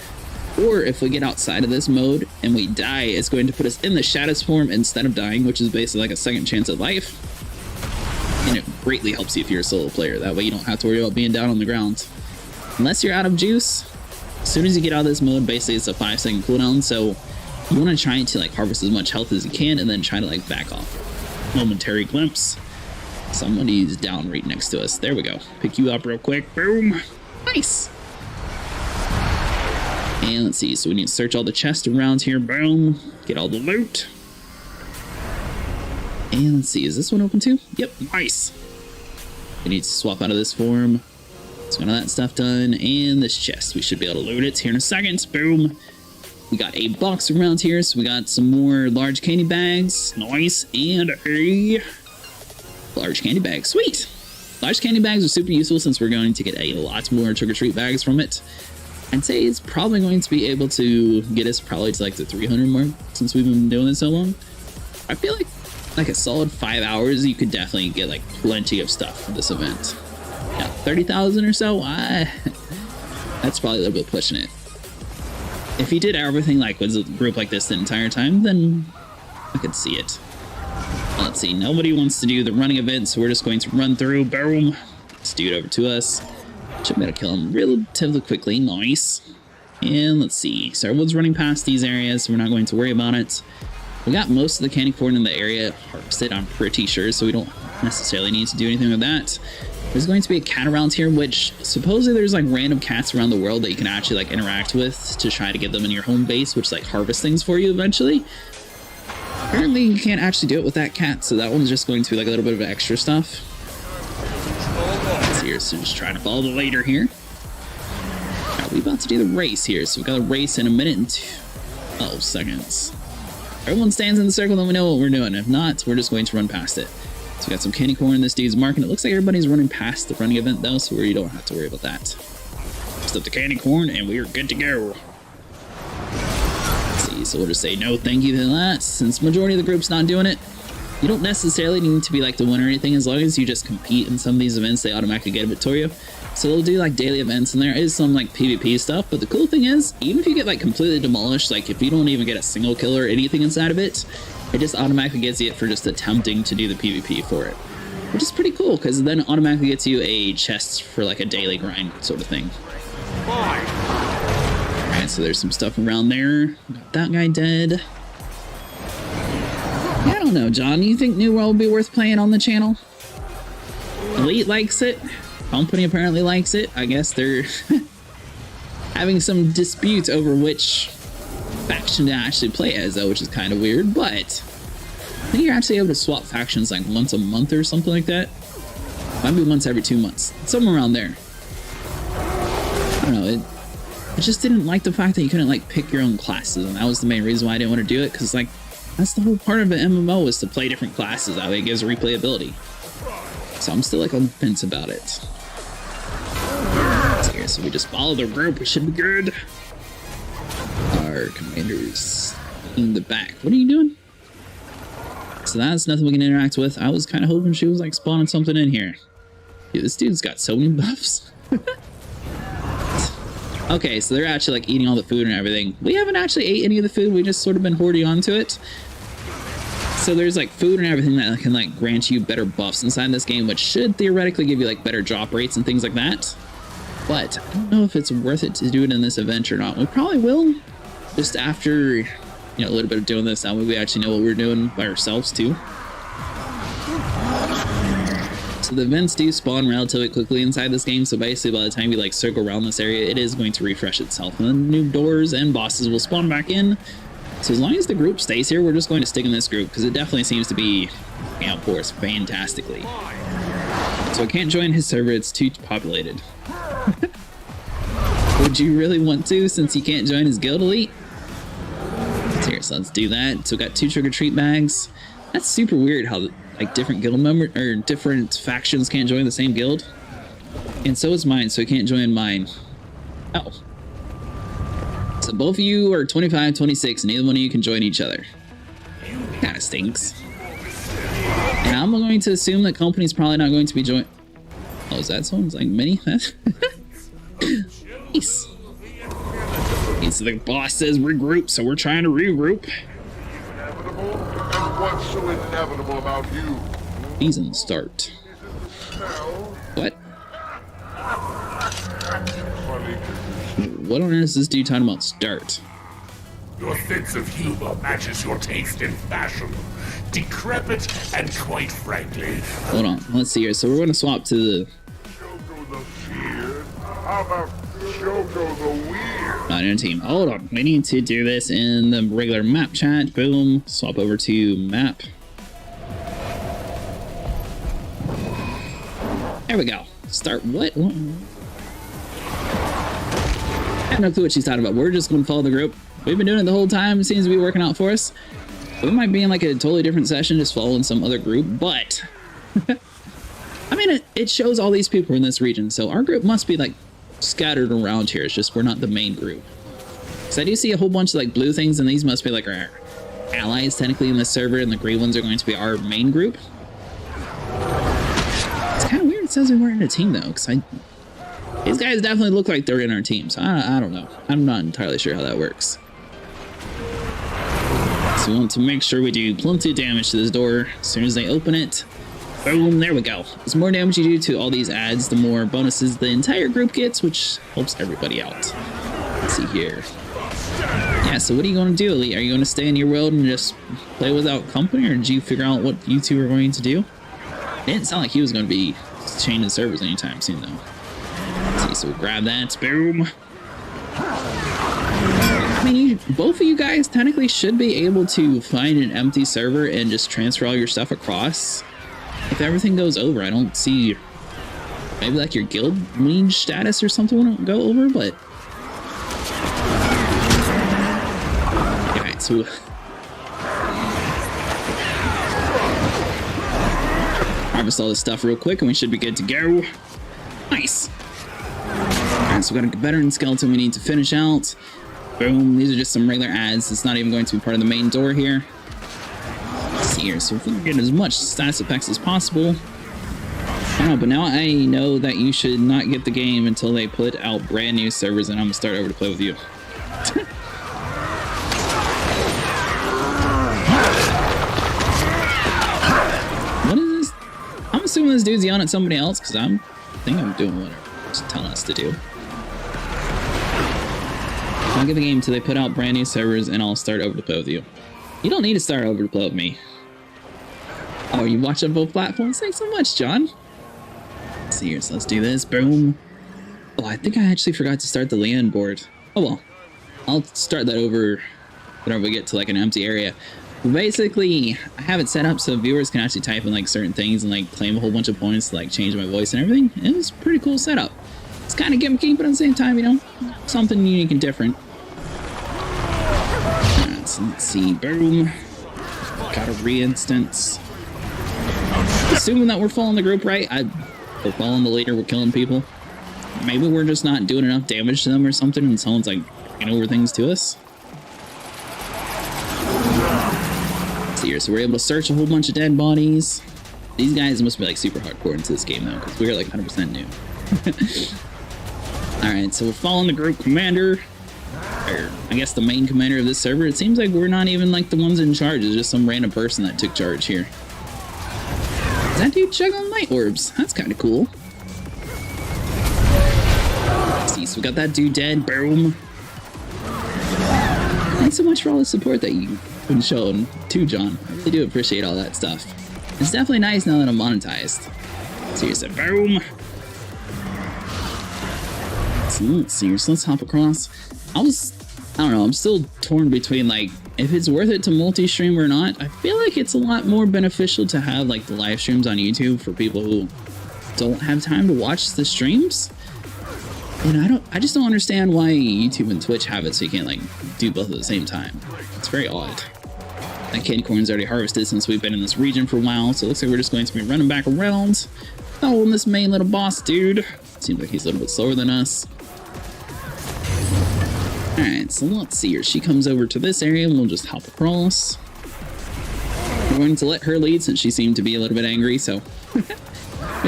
Or if we get outside of this mode and we die, it's going to put us in the shadows form instead of dying, which is basically like a second chance at life. And it greatly helps you if you're a solo player. That way you don't have to worry about being down on the ground. Unless you're out of juice, as soon as you get out of this mode, basically it's a 5-second cooldown. So you want to try to like harvest as much health as you can and then try to like back off. Momentary glimpse. Somebody's down right next to us. There we go. Pick you up real quick. Boom. Nice. And let's see. So we need to search all the chests around here. Boom. Get all the loot. And let's see. Is this one open too? Yep. Nice. We need to swap out of this form. Let's get all that stuff done. And this chest. We should be able to loot it here in a second. Boom. We got a box around here, so we got some more large candy bags. Nice. And a large candy bag. Sweet. Large candy bags are super useful since we're going to get a lot more trick-or-treat bags from it. I'd say it's probably going to be able to get us probably to like the 300 mark since we've been doing this so long. I feel like a solid 5 hours, you could definitely get like plenty of stuff for this event. Yeah, 30,000 or so. That's probably a little bit pushing it. If he did everything like was a group like this the entire time, then I could see it. Let's see, nobody wants to do the running event, so we're just going to run through. Boom. This dude over to us. Should be able to kill him relatively quickly. Nice. And let's see. So everyone's running past these areas, so we're not going to worry about it. We got most of the candy corn in the area harvested, I'm pretty sure, so we don't necessarily need to do anything with that. There's going to be a cat around here, which supposedly there's like random cats around the world that you can actually like interact with to try to get them in your home base, which like harvest things for you eventually. Apparently you can't actually do it with that cat, so that one's just going to be like a little bit of extra stuff. Let's see here, so just trying to follow the leader here. Alright, we're about to do the race here, so we've got a race in a minute and 12 seconds. Everyone stands in the circle, then we know what we're doing. If not, we're just going to run past it. So we got some candy corn this dude's marking. It looks like everybody's running past the running event though, so you don't have to worry about that. Just up the candy corn and we are good to go. Let's see, so we'll just say no thank you to that, since majority of the group's not doing it. You don't necessarily need to be like the winner or anything. As long as you just compete in some of these events, they automatically get it to you. So they'll do like daily events, and there is some like PvP stuff, but the cool thing is, even if you get like completely demolished, like if you don't even get a single kill or anything inside of it, it just automatically gets you it for just attempting to do the PvP for it. Which is pretty cool, because then it automatically gets you a chest for like a daily grind sort of thing. So there's some stuff around there. Got that guy dead. Yeah, I don't know, John. You think New World will be worth playing on the channel? Elite likes it. Company apparently likes it. I guess they're having some disputes over which faction to actually play as, though, which is kind of weird. But I think you're actually able to swap factions like once a month or something like that. Might be once every 2 months. Somewhere around there. I don't know. I just didn't like the fact that you couldn't like pick your own classes, and that was the main reason why I didn't want to do it, because like that's the whole part of an MMO, is to play different classes. That way it gives replayability. So I'm still like on the fence about it. So we just follow the group. We should be good. Our commanders in the back. What are you doing? So that's nothing we can interact with. I was kind of hoping she was like spawning something in here. Dude, this dude's got so many buffs. Okay, so they're actually like eating all the food and everything. We haven't actually ate any of the food. We've just sort of been hoarding onto it. So there's like food and everything that can like grant you better buffs inside this game, which should theoretically give you like better drop rates and things like that. But I don't know if it's worth it to do it in this event or not. We probably will, just after, you know, a little bit of doing this. That way we actually know what we're doing by ourselves too. So the events do spawn relatively quickly inside this game, so basically by the time you like circle around this area, it is going to refresh itself, and then new doors and bosses will spawn back in. So as long as the group stays here, we're just going to stick in this group, because it definitely seems to be working out for us fantastically. So I can't join his server, it's too populated. Would you really want to, since you can't join his guild elite? So let's do that. So we got 2 trick-or-treat bags. That's super weird how like different guild members or different factions can't join the same guild. And so is mine, so he can't join mine. Oh. So both of you are 25, 26, and neither one of you can join each other. Kinda stinks. And I'm going to assume that company's probably not going to be joined. Oh, is that someone's like mini? Nice. So the boss says regroup, so we're trying to regroup. Inevitable? And what's so inevitable about you? He's in the start. What? What on earth is this dude talking about start? Your sense of humor matches your taste in fashion. Decrepit and quite frankly... Hold on, let's see here. So we're going to swap to the... Shoko the Feared? How about Shoko the Weird? Not in a team. Hold on. We need to do this in the regular map chat. Boom. Swap over to map. There we go. Start what? I have no clue what she's talking about. We're just going to follow the group. We've been doing it the whole time. It seems to be working out for us. We might be in like a totally different session, just following some other group, but I mean, it shows all these people in this region, so our group must be like scattered around here. It's just we're not the main group. So I do see a whole bunch of like blue things, and these must be like our allies technically in the server, and the gray ones are going to be our main group. It's kind of weird. It says we weren't in a team though, because these guys definitely look like they're in our team, so I don't know. I'm not entirely sure how that works. So we want to make sure we do plenty of damage to this door as soon as they open it. Boom, there we go. The more damage you do to all these ads, the more bonuses the entire group gets, which helps everybody out. Let's see here. Yeah, so what are you going to do, Elite? Are you going to stay in your world and just play without company, or did you figure out what you two are going to do? It didn't sound like he was going to be changing servers anytime soon, though. Let's see, so we'll grab that. Boom. I mean, both of you guys technically should be able to find an empty server and just transfer all your stuff across. If everything goes over, I don't see maybe like your guild liege status or something wouldn't go over, but alright, so harvest all this stuff real quick and we should be good to go. Nice. Alright, so we got a veteran skeleton we need to finish out. Boom, these are just some regular ads. It's not even going to be part of the main door here. Let's see here, so if we can get as much status effects as possible. I don't know, but now I know that you should not get the game until they put out brand new servers, and I'm gonna start over to play with you. What is this? I'm assuming this dude's yelling at somebody else, because I think I'm doing whatever it's telling us to do. I'll get the game till they put out brand new servers and I'll start over to play with you. You don't need to start over to play with me. Oh, you watch on both platforms? Thanks so much, John. Let's see here, so let's do this. Boom. Oh, I think I actually forgot to start the land board. Oh well. I'll start that over whenever we get to like an empty area. Basically, I have it set up so viewers can actually type in like certain things and like claim a whole bunch of points to like change my voice and everything. It was a pretty cool setup. It's kind of gimmicky, but at the same time, you know, something unique and different. Alright, so let's see. Boom. Got a re-instance. Assuming that we're following the group right, we're following the leader, we're killing people. Maybe we're just not doing enough damage to them or something and someone's like getting over things to us. Let's see here, so we're able to search a whole bunch of dead bodies. These guys must be like super hardcore into this game though, because we're like 100% new. Alright, so we're following the group commander. Or I guess the main commander of this server. It seems like we're not even like the ones in charge. It's just some random person that took charge here. Is that dude chugging on light orbs? That's kind of cool. Let's see, so we got that dude dead. Boom. Thanks so much for all the support that you've been showing too, John. I really do appreciate all that stuff. It's definitely nice now that I'm monetized. Seriously, boom. So let's see here, so let's hop across. I don't know, I'm still torn between like, if it's worth it to multi-stream or not. I feel like it's a lot more beneficial to have like the live streams on YouTube for people who don't have time to watch the streams. And I just don't understand why YouTube and Twitch have it so you can't like do both at the same time. It's very odd. That candy corn's already harvested since we've been in this region for a while, so it looks like we're just going to be running back around, following this main little boss dude. Seems like he's a little bit slower than us. Alright, so let's see here. She comes over to this area and we'll just hop across. We're going to let her lead since she seemed to be a little bit angry, so we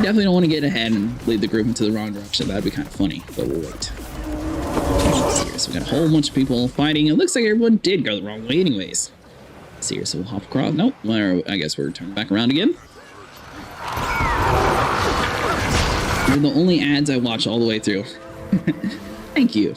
definitely don't want to get ahead and lead the group into the wrong direction. That'd be kind of funny, but we'll wait. Let's see here. So we got a whole bunch of people fighting. It looks like everyone did go the wrong way anyways. Let's see here, so we'll hop across. Nope, well, I guess we're turning back around again. You're the only ads I watch all the way through. Thank you.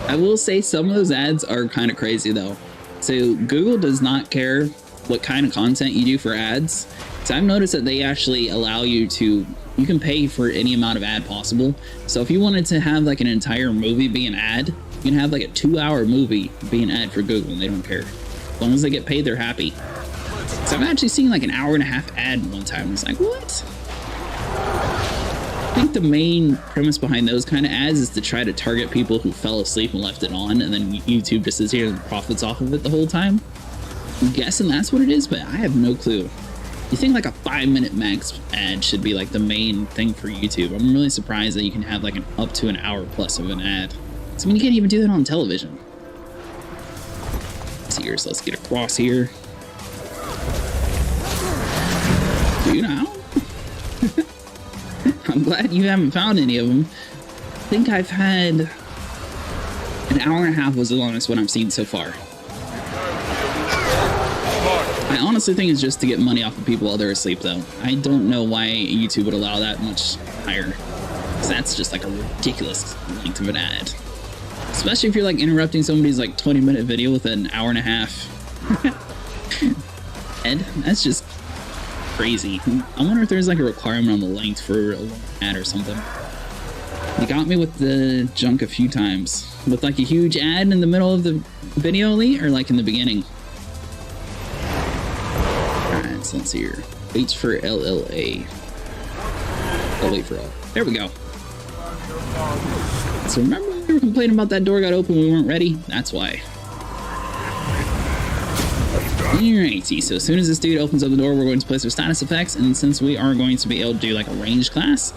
I will say some of those ads are kind of crazy though. So Google does not care what kind of content you do for ads. So I've noticed that they actually allow you you can pay for any amount of ad possible. So if you wanted to have like an entire movie be an ad, you can have like a 2-hour movie be an ad for Google and they don't care. As long as they get paid, they're happy. So I've actually seen like an 1.5-hour ad one time. It's like, what? I think the main premise behind those kind of ads is to try to target people who fell asleep and left it on, and then YouTube just sits here and profits off of it the whole time. I'm guessing that's what it is, but I have no clue. You think like a 5-minute max ad should be like the main thing for YouTube. I'm really surprised that you can have like up to an hour plus of an ad. I mean, you can't even do that on television. Let's see here, so let's get across here. Dude, now. I'm glad you haven't found any of them. I think I've had an 1.5 hours was the longest one I've seen so far. I honestly think it's just to get money off of people while they're asleep though. I don't know why YouTube would allow that much higher. Because that's just like a ridiculous length of an ad. Especially if you're like interrupting somebody's like 20-minute video with an 1.5 hours. Ed, that's just crazy. I wonder if there's like a requirement on the length for a long ad or something. You got me with the junk a few times. With like a huge ad in the middle of the video, Lee, or like in the beginning? Alright, so let's see here. H for LLA. I'll wait for all. There we go. So remember when we were complaining about that door got open when we weren't ready? That's why. Alrighty, so as soon as this dude opens up the door, we're going to place our status effects, and since we are going to be able to do like a ranged class,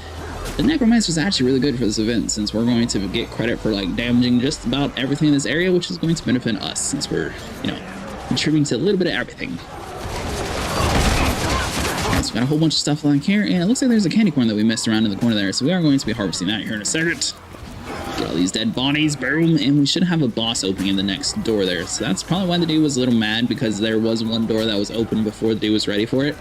the Necromancer is actually really good for this event, since we're going to get credit for like damaging just about everything in this area, which is going to benefit us, since we're, you know, contributing to a little bit of everything. Right, so we got a whole bunch of stuff like here, and it looks like there's a candy corn that we missed around in the corner there, so we are going to be harvesting that here in a second. Get all these dead bodies, boom, and we should have a boss opening in the next door there. So that's probably why the dude was a little mad, because there was one door that was open before the dude was ready for it.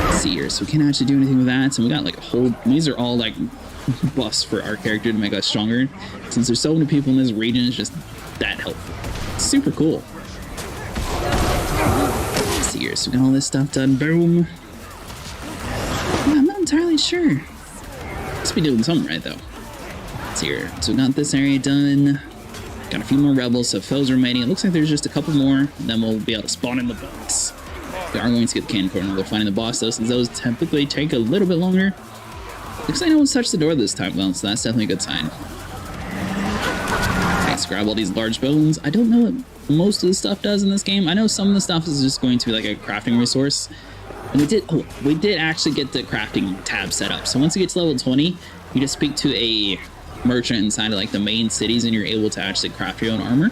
Let's see here, so we can't actually do anything with that. So we got like a whole, these are all like buffs for our character to make us stronger. Since there's so many people in this region, it's just that helpful. It's super cool. Let's see here. So we got all this stuff done. Boom. Yeah, I'm not entirely sure. Must be doing something right though. Let's see here. So we got this area done. Got a few more rebels, so foes remaining. It looks like there's just a couple more, and then we'll be able to spawn in the boss. We are going to get the cannon corn while they're finding the boss, though, since those typically take a little bit longer. Looks like no one's touched the door this time, though, so that's definitely a good sign. Let's grab all these large bones. I don't know what most of the stuff does in this game. I know some of the stuff is just going to be like a crafting resource. And we did actually get the crafting tab set up. So once you get to level 20, you just speak to a merchant inside of like the main cities and you're able to actually craft your own armor.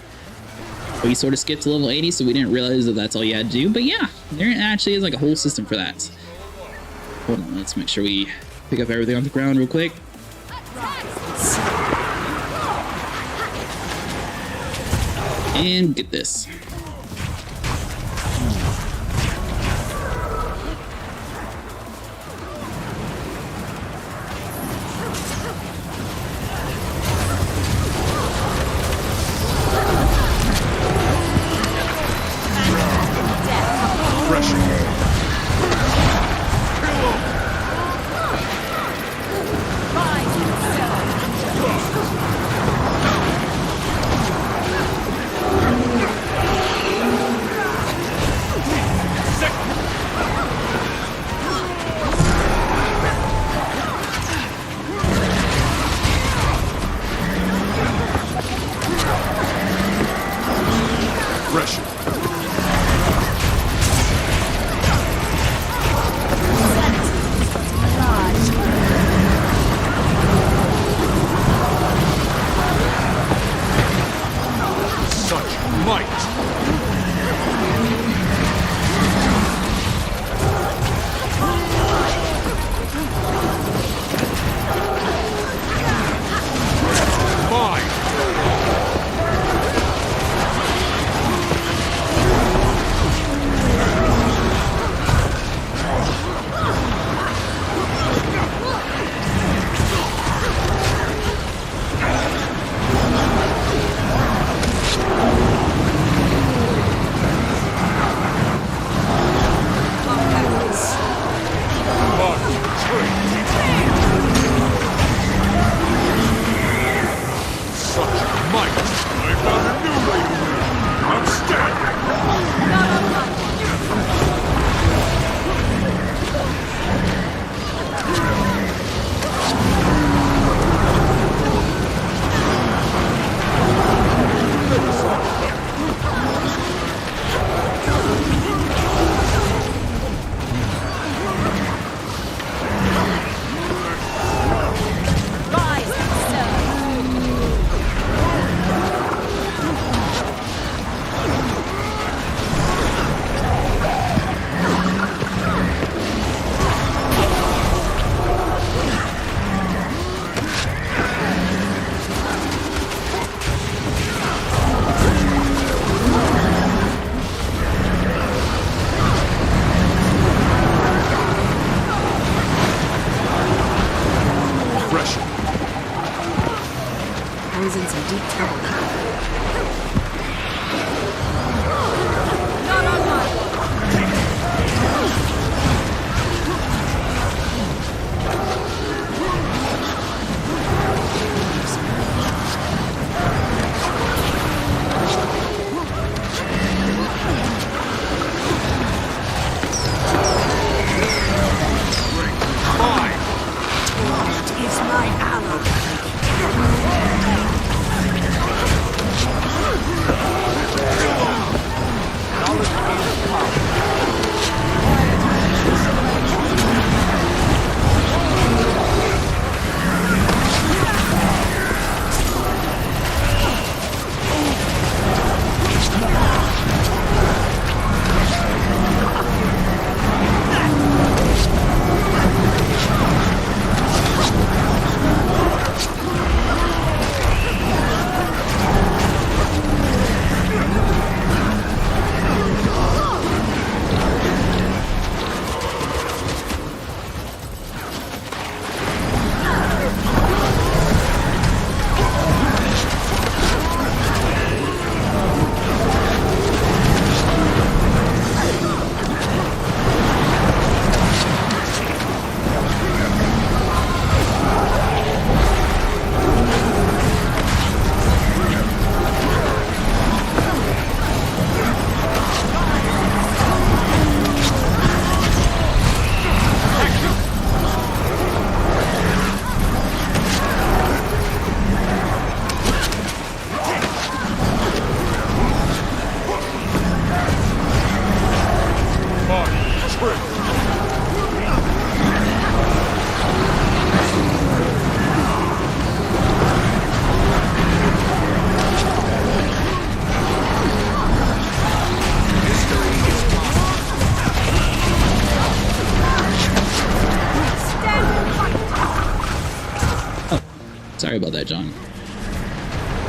We sort of skipped to level 80, so we didn't realize that that's all you had to do. But yeah, there actually is like a whole system for that. Hold on, let's make sure we pick up everything on the ground real quick. And get this.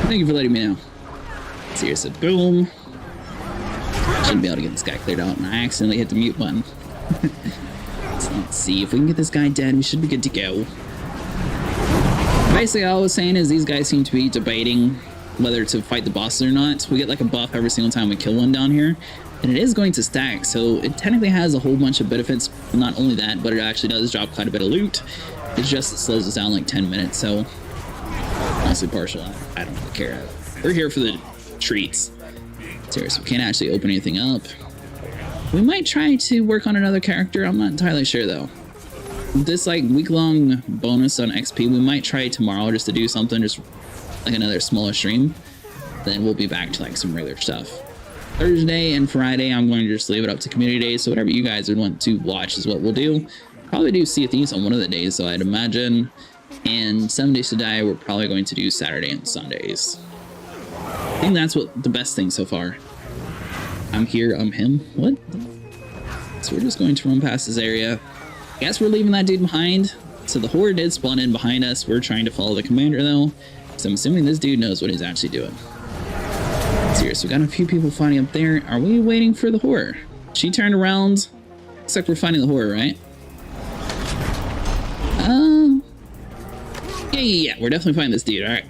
Thank you for letting me know. Seriously, boom. Shouldn't be able to get this guy cleared out, and I accidentally hit the mute button. So let's see if we can get this guy dead. We should be good to go. Basically, all I was saying is these guys seem to be debating whether to fight the bosses or not. We get like a buff every single time we kill one down here, and it is going to stack, so it technically has a whole bunch of benefits. Not only that, but it actually does drop quite a bit of loot. It's just it slows us down like 10 minutes, so honestly partial. I don't really care. We're here for the treats. Seriously, we can't actually open anything up. We might try to work on another character. I'm not entirely sure though. This like week-long bonus on XP, we might try tomorrow just to do something, just like another smaller stream. Then we'll be back to like some regular stuff. Thursday and Friday, I'm going to just leave it up to community days. So whatever you guys would want to watch is what we'll do. Probably do Sea of Thieves on one of the days, so I'd imagine. And 7 Days to Die, we're probably going to do Saturday and Sundays. I think that's what the best thing so far. I'm here, I'm him. What? So we're just going to run past this area. I guess we're leaving that dude behind. So the horde did spawn in behind us. We're trying to follow the commander though. So I'm assuming this dude knows what he's actually doing. Seriously, we got a few people fighting up there. Are we waiting for the horde? She turned around. Looks like we're fighting the horde, right? Yeah, we're definitely fighting this dude, alright.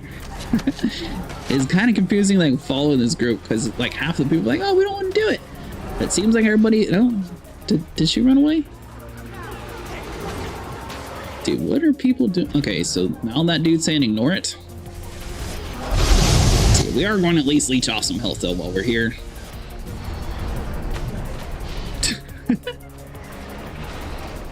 It's kind of confusing, like, following this group, because, like, half the people are like, oh, we don't want to do it. But it seems like everybody, oh, did she run away? Dude, what are people doing? Okay, so now that dude's saying ignore it. So we are going to at least leech off some health, though, while we're here.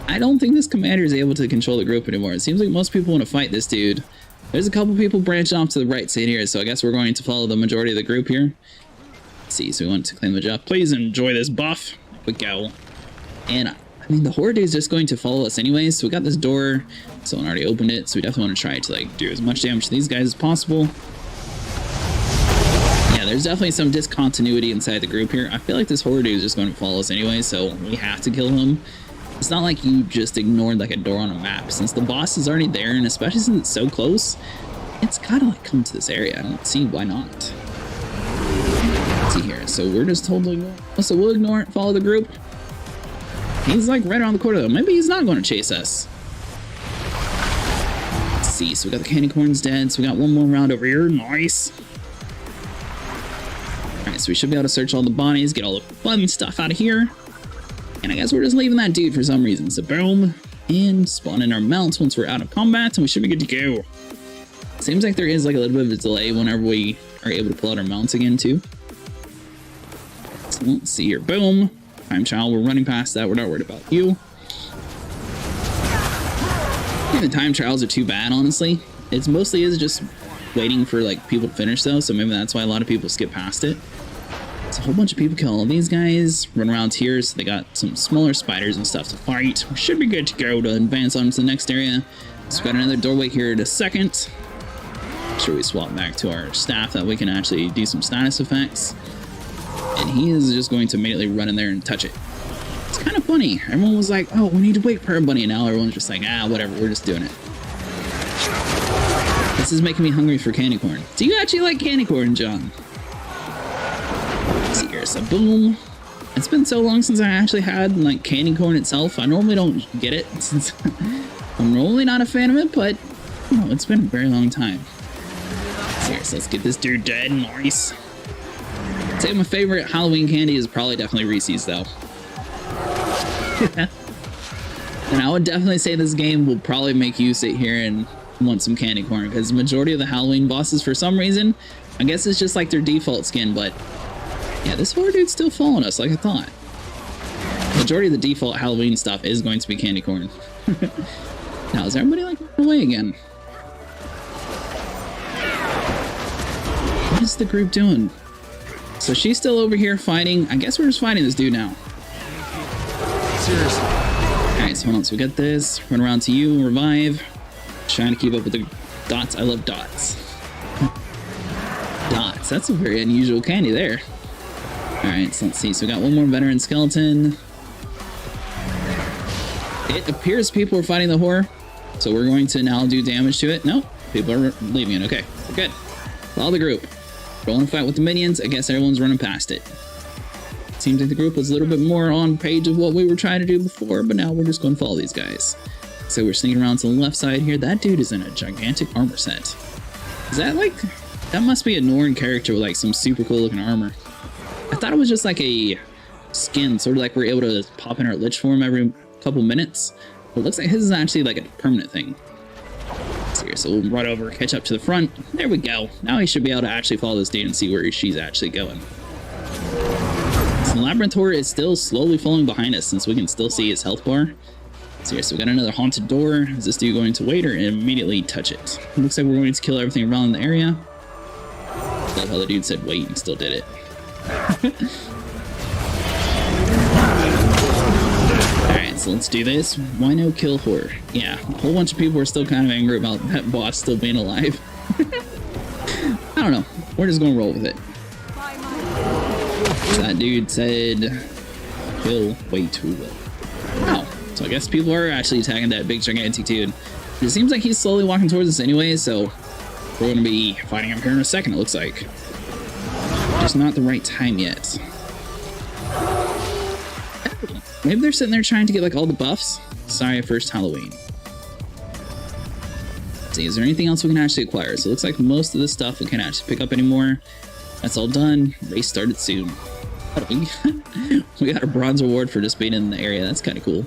I don't think this commander is able to control the group anymore. It seems like most people want to fight this dude. There's a couple people branching off to the right side here, so I guess we're going to follow the majority of the group here. Let's see, so we want to claim the job. Please enjoy this buff. Here we go. And I mean, the horde is just going to follow us anyways, so we got this door. Someone already opened it, so we definitely want to try to like do as much damage to these guys as possible. Yeah, there's definitely some discontinuity inside the group here. I feel like this horde is just going to follow us anyway, so we have to kill him. It's not like you just ignored like a door on a map. Since the boss is already there, and especially since it's so close, it's gotta like come to this area. I don't see why not. Let's see here. So we're just told to ignore. So we'll ignore it, follow the group. He's like right around the corner though. Maybe he's not going to chase us. Let's see. So we got the candy corns dead. So we got one more round over here. Nice. Alright, so we should be able to search all the bodies, get all the fun stuff out of here. And I guess we're just leaving that dude for some reason. So boom, and spawn in our mounts once we're out of combat, and we should be good to go. Seems like there is like a little bit of a delay whenever we are able to pull out our mounts again too. So let's see here. Boom. Time trial, we're running past that. We're not worried about you. I think the time trials are too bad, honestly. It's mostly is just waiting for like people to finish though, so maybe that's why a lot of people skip past it. It's a whole bunch of people kill all these guys, run around here, so they got some smaller spiders and stuff to fight. We should be good to go to advance on to the next area. So we got another doorway here in a second. Make sure we swap back to our staff that we can actually do some status effects. And he is just going to immediately run in there and touch it. It's kind of funny. Everyone was like, oh, we need to wait for everybody, and now everyone's just like, ah, whatever, we're just doing it. This is making me hungry for candy corn. Do you actually like candy corn, John? See here, so boom. It's been so long since I actually had like candy corn itself. I normally don't get it since I'm normally not a fan of it, but you know, it's been a very long time. So here, so let's get this dude dead. Nice. I'd say my favorite Halloween candy is probably definitely Reese's though. And I would definitely say this game will probably make you sit here and want some candy corn, because the majority of the Halloween bosses, for some reason, I guess it's just like their default skin, but yeah, this horde dude's still following us like I thought. Majority of the default Halloween stuff is going to be candy corn. Now, is everybody like running away again? What is the group doing? So she's still over here fighting. I guess we're just fighting this dude now. Seriously. Alright, so hold on. So we got this. Run around to you, revive. Trying to keep up with the dots. I love dots. Dots. That's a very unusual candy there. Alright, so let's see. So we got one more veteran skeleton. It appears people are fighting the horror, so we're going to now do damage to it. Nope, people are leaving it. Okay, we're good. A Follow the group. Don't want to fight with the minions. I guess everyone's running past it. Seems like the group was a little bit more on page of what we were trying to do before, but now we're just going to follow these guys. So we're sneaking around to the left side here. That dude is in a gigantic armor set. Is that like... That must be a Norn character with like some super cool looking armor. I thought it was just like a skin, sort of like we're able to pop in our lich form every couple minutes. But it looks like his is actually like a permanent thing. So we'll run over, catch up to the front. There we go. Now he should be able to actually follow this dude and see where she's actually going. So the Labyrinthor is still slowly falling behind us since we can still see his health bar. So we got another haunted door. Is this dude going to wait or immediately touch it? It looks like we're going to kill everything around the area. I love how the dude said wait and still did it. Alright, so let's do this. Why no kill horror? Yeah, a whole bunch of people are still kind of angry about that boss still being alive. I don't know. We're just going to roll with it. So that dude said kill, wait, who will? Oh, so I guess people are actually attacking that big gigantic dude. It seems like he's slowly walking towards us anyway, so we're going to be fighting him here in a second, it looks like. Just not the right time yet. Maybe they're sitting there trying to get like all the buffs. Sorry, first Halloween. Let's see, is there anything else we can actually acquire? So it looks like most of this stuff we can't actually pick up anymore. That's all done. Race started soon. We got a bronze reward for just being in the area. That's kind of cool.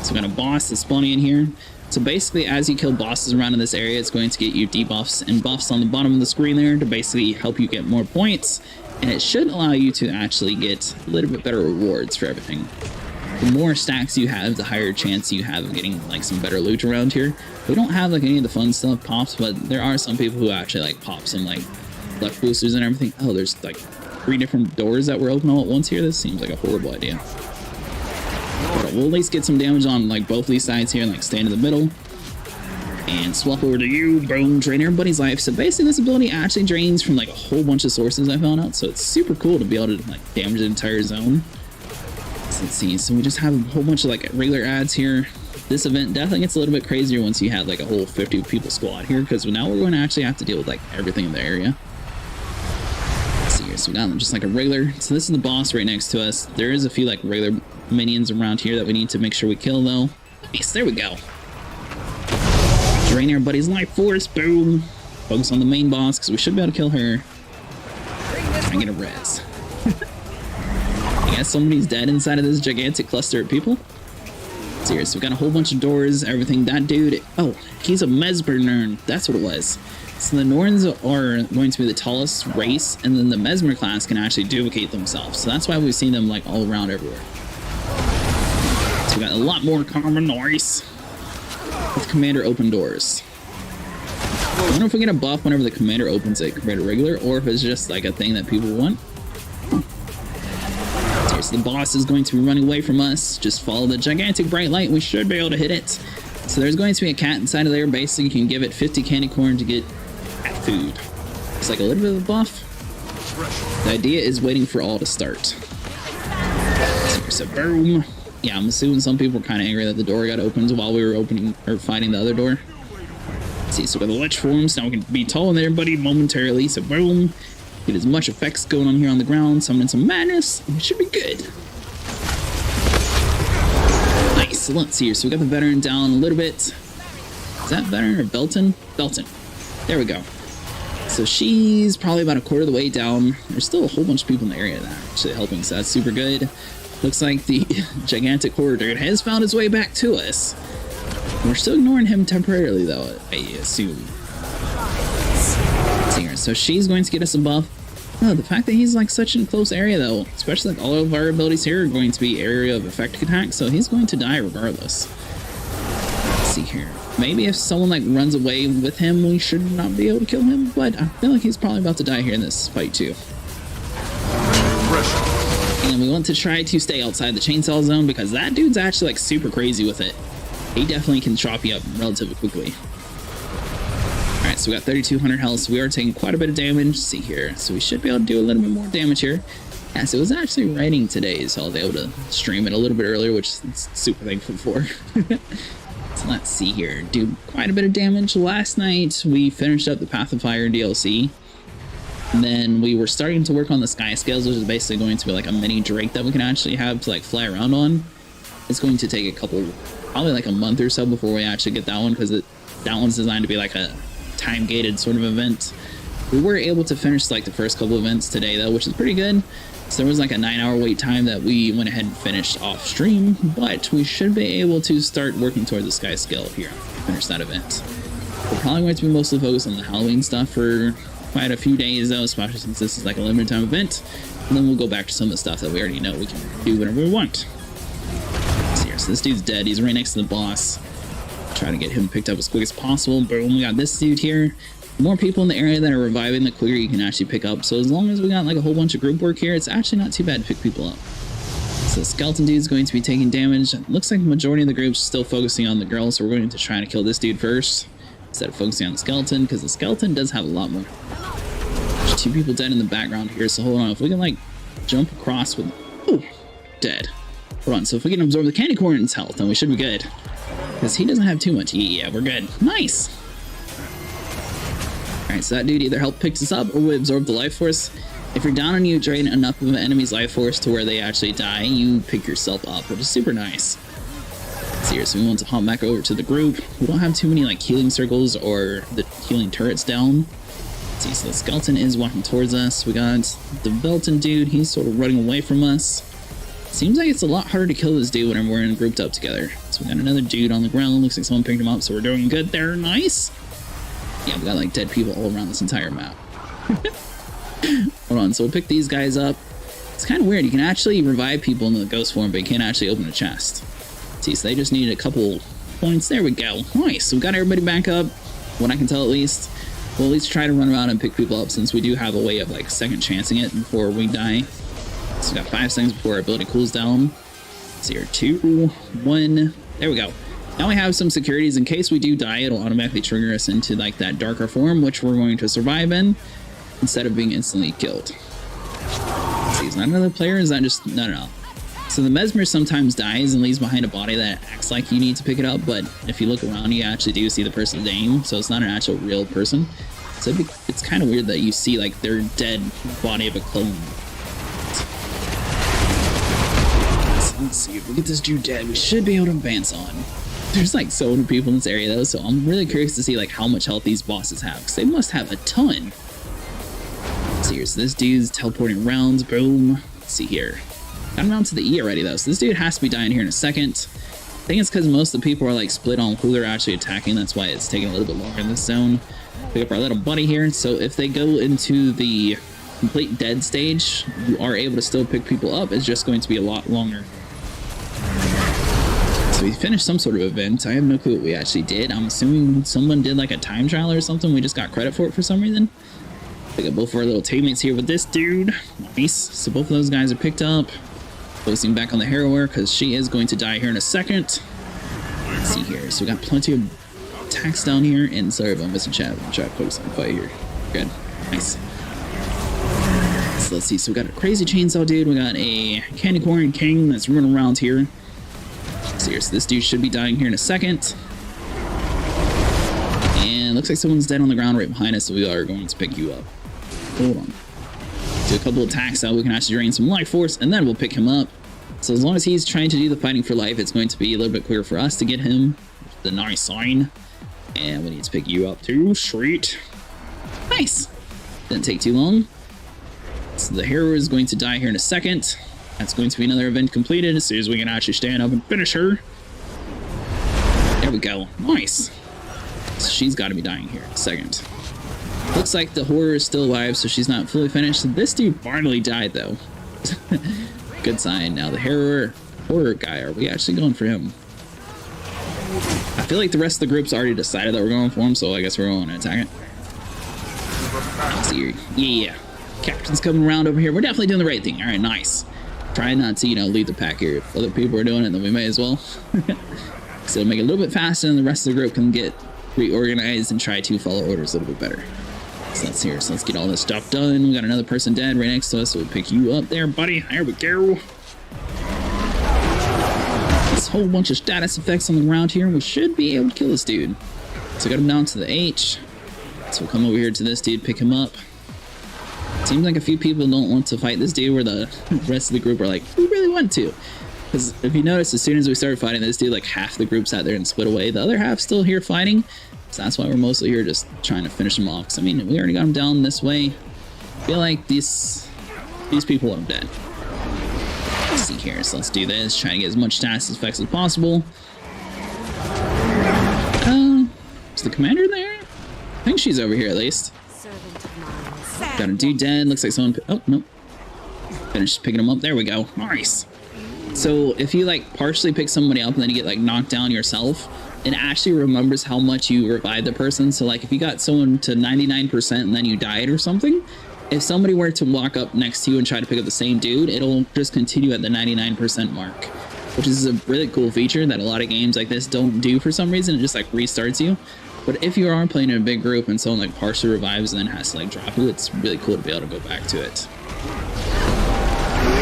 So we got a boss that's spawning in here. So basically, as you kill bosses around in this area, it's going to get you debuffs and buffs on the bottom of the screen there to basically help you get more points. And it should allow you to actually get a little bit better rewards for everything. The more stacks you have, the higher chance you have of getting like some better loot around here. We don't have like any of the fun stuff pops, but there are some people who actually like pop some like luck boosters and everything. Oh, there's like 3 different doors that were open all at once here. This seems like a horrible idea. But we'll at least get some damage on like both these sides here and like stand in the middle. And swap over to you, boom, drain everybody's life. So basically this ability actually drains from like a whole bunch of sources I found out. So it's super cool to be able to like damage the entire zone. So let's see, so we just have a whole bunch of like regular ads here. This event definitely gets a little bit crazier once you have like a whole 50 people squad here, because now we're going to actually have to deal with like everything in the area. Let's see here, so we got just like a regular, so this is the boss right next to us. There is a few like regular minions around here that we need to make sure we kill though. Yes, there we go. Drain everybody's life force, boom. Focus on the main boss because we should be able to kill her. Try and get a res. I guess somebody's dead inside of this gigantic cluster of people. Serious, so we got a whole bunch of doors, everything. That dude, oh, he's a Mesmer Norn. That's what it was. So the Norns are going to be the tallest race, and then the Mesmer class can actually duplicate themselves. So that's why we've seen them like all around everywhere. So we got a lot more common noise with Commander open doors. I wonder if we get a buff whenever the Commander opens it compared to regular, or if it's just like a thing that people want. So the boss is going to be running away from us. Just follow the gigantic bright light. We should be able to hit it. So there's going to be a cat inside of there. Basically, you can give it 50 candy corn to get cat food. It's like a little bit of a buff. The idea is waiting for all to start. So boom. Yeah, I'm assuming some people were kind of angry that the door got opened while we were opening or fighting the other door. Let's see, so we got the lich forms. Now we can be tolling everybody momentarily. So boom. Get as much effects going on here on the ground, summon some madness. It should be good. Nice. So let's see here. So we got the veteran down a little bit. Is that veteran or Belton? Belton. There we go. So she's probably about a quarter of the way down. There's still a whole bunch of people in the area that are actually helping, so that's super good. Looks like the gigantic horror dude has found his way back to us. We're still ignoring him temporarily, though, I assume. So she's going to get us a buff. Oh, the fact that he's like such in a close area though, especially like all of our abilities here are going to be area of effect attack, so he's going to die regardless. Let's see here. Maybe if someone like runs away with him, we should not be able to kill him, but I feel like he's probably about to die here in this fight too. And we want to try to stay outside the chainsaw zone because that dude's actually like super crazy with it. He definitely can chop you up relatively quickly. Alright, so we got 3,200 health, so we are taking quite a bit of damage. Let's see here, so we should be able to do a little bit more damage here. Yeah, so it was actually raining today, so I'll be able to stream it a little bit earlier, which I'm super thankful for. So let's see here, do quite a bit of damage. Last night, we finished up the Path of Fire DLC. And then we were starting to work on the sky scales, which is basically going to be like a mini Drake that we can actually have to like fly around on. It's going to take a couple, probably like a month or so before we actually get that one, because that one's designed to be like a time gated sort of event. We were able to finish like the first couple events today though, which is pretty good. So there was like a 9-hour wait time that we went ahead and finished off stream, but we should be able to start working towards the sky scale here, finish that event. We're probably going to be mostly focused on the Halloween stuff for quite a few days though, especially since this is like a limited time event. And then we'll go back to some of the stuff that we already know we can do whenever we want. So this dude's dead. He's right next to the boss. Try to get him picked up as quick as possible. Boom, we got this dude here. The more people in the area that are reviving, the quicker you can actually pick up. So as long as we got like a whole bunch of group work here, it's actually not too bad to pick people up. So the skeleton dude's going to be taking damage. It looks like the majority of the group's still focusing on the girl, so we're going to try to kill this dude first instead of focusing on the skeleton, because the skeleton does have a lot more. There's 2 people dead in the background here, so hold on. If we can like jump across with... Oh, dead. Hold on, so if we can absorb the candy corn's health, then we should be good. Because he doesn't have too much. Yeah, we're good. Nice! Alright, so that dude either help picks us up or we absorb the life force. If you're down and you drain enough of an enemy's life force to where they actually die, you pick yourself up, which is super nice. So here, so we want to hop back over to the group. We don't have too many like healing circles or the healing turrets down. Let's see, so the skeleton is walking towards us. We got the Velton dude, he's sort of running away from us. Seems like it's a lot harder to kill this dude whenever we're grouped up together. So we got another dude on the ground. Looks like someone picked him up, so we're doing good there. Nice. Yeah, we got like dead people all around this entire map. Hold on, so we'll pick these guys up. It's kind of weird. You can actually revive people in the ghost form, but you can't actually open a chest. See, so they just needed a couple points. There we go. Nice. So we got everybody back up. What I can tell at least. We'll at least try to run around and pick people up, since we do have a way of like second chancing it before we die. So we got 5 seconds before our ability cools down. So here, 2, 1. There we go. Now we have some securities. In case we do die, it'll automatically trigger us into like that darker form, which we're going to survive in, instead of being instantly killed. Let's see, is that another player? Is that just... No. So the Mesmer sometimes dies and leaves behind a body that acts like you need to pick it up, but if you look around, you actually do see the person's name, so it's not an actual real person. So it's kind of weird that you see like their dead body of a clone. So let's see, if we get this dude dead, we should be able to advance on. There's like so many people in this area though, so I'm really curious to see like how much health these bosses have, because they must have a ton. Let's see here, so this dude's teleporting around, boom. Let's see here. Got him around to the E already though, so this dude has to be dying here in a second. I think it's because most of the people are like split on who they're actually attacking, that's why it's taking a little bit longer in this zone. Pick up our little buddy here, so if they go into the complete dead stage, you are able to still pick people up, it's just going to be a lot longer. So we finished some sort of event. I have no clue what we actually did. I'm assuming someone did like a time trial or something. We just got credit for it for some reason. Pick up both of our little teammates here with this dude. Nice. So both of those guys are picked up. Focusing back on the Harrower because she is going to die here in a second. Let's see here. So we got plenty of attacks down here. And sorry if I'm missing chat. I'm trying to focus on the fight here. Good. Nice. So let's see. So we got a crazy chainsaw dude. We got a candy corn king that's running around here. So this dude should be dying here in a second. And looks like someone's dead on the ground right behind us, so we are going to pick you up. Hold on. Do a couple attacks out, we can actually drain some life force, and then we'll pick him up. So as long as he's trying to do the fighting for life, it's going to be a little bit quicker for us to get him. The nice sign. And we need to pick you up too. Sweet. Nice. Didn't take too long. So the hero is going to die here in a second. That's going to be another event completed as soon as we can actually stand up and finish her. There we go. Nice. So she's got to be dying here in a second. Looks like the horror is still alive, so she's not fully finished. This dude finally died, though. Good sign. Now the horror guy, are we actually going for him? I feel like the rest of the group's already decided that we're going for him, so I guess we're going to attack it. Let's see here. Yeah. Captain's coming around over here. We're definitely doing the right thing. All right, nice. Try not to, lead the pack here. If other people are doing it, then we may as well. So make it a little bit faster, and the rest of the group can get reorganized and try to follow orders a little bit better. So let's here. So let's get all this stuff done. We got another person dead right next to us, so we'll pick you up there, buddy. There we go. This whole bunch of status effects on the ground here, and we should be able to kill this dude. So got him down to the H. So we'll come over here to this dude, pick him up. Seems like a few people don't want to fight this dude, where the rest of the group are like, we really want to. Because if you notice, as soon as we started fighting this dude, like half the group sat there and split away. The other half still here fighting. So that's why we're mostly here just trying to finish him off. Because I mean, we already got him down this way. I feel like these people are dead. Let's see here. So let's do this. Try to get as much status effects as possible. Is the commander there? I think she's over here at least. Got a dude dead. Looks like someone. Oh, no. Finished picking him up. There we go. Nice. So if you like partially pick somebody up and then you get like knocked down yourself, it actually remembers how much you revived the person. So like if you got someone to 99% and then you died or something, if somebody were to walk up next to you and try to pick up the same dude, it'll just continue at the 99% mark, which is a really cool feature that a lot of games like this don't do for some reason. It just like restarts you. But if you are playing in a big group and someone like partially revives and then has to like drop you, it's really cool to be able to go back to it.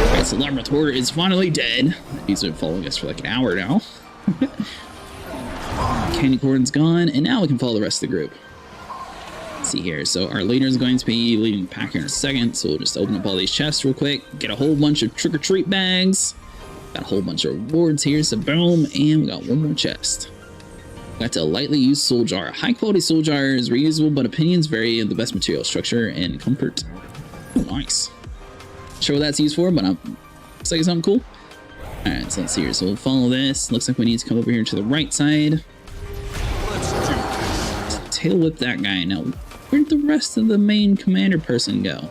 Alright, so Laboratory is finally dead. He's been following us for like an hour now. Candy corn's gone, and now we can follow the rest of the group. Let's see here. So our leader is going to be leaving the pack here in a second, so we'll just open up all these chests real quick, get a whole bunch of trick-or-treat bags. Got a whole bunch of rewards here, so boom, and we got one more chest. Got a lightly used soul jar. High quality soul jar is reusable, but opinions vary in the best material structure and comfort. Oh, nice. Sure what that's used for, but looks like it's something cool. Alright, so let's see here. So we'll follow this. Looks like we need to come over here to the right side. Tail whip that guy. Now, where'd the rest of the main commander person go?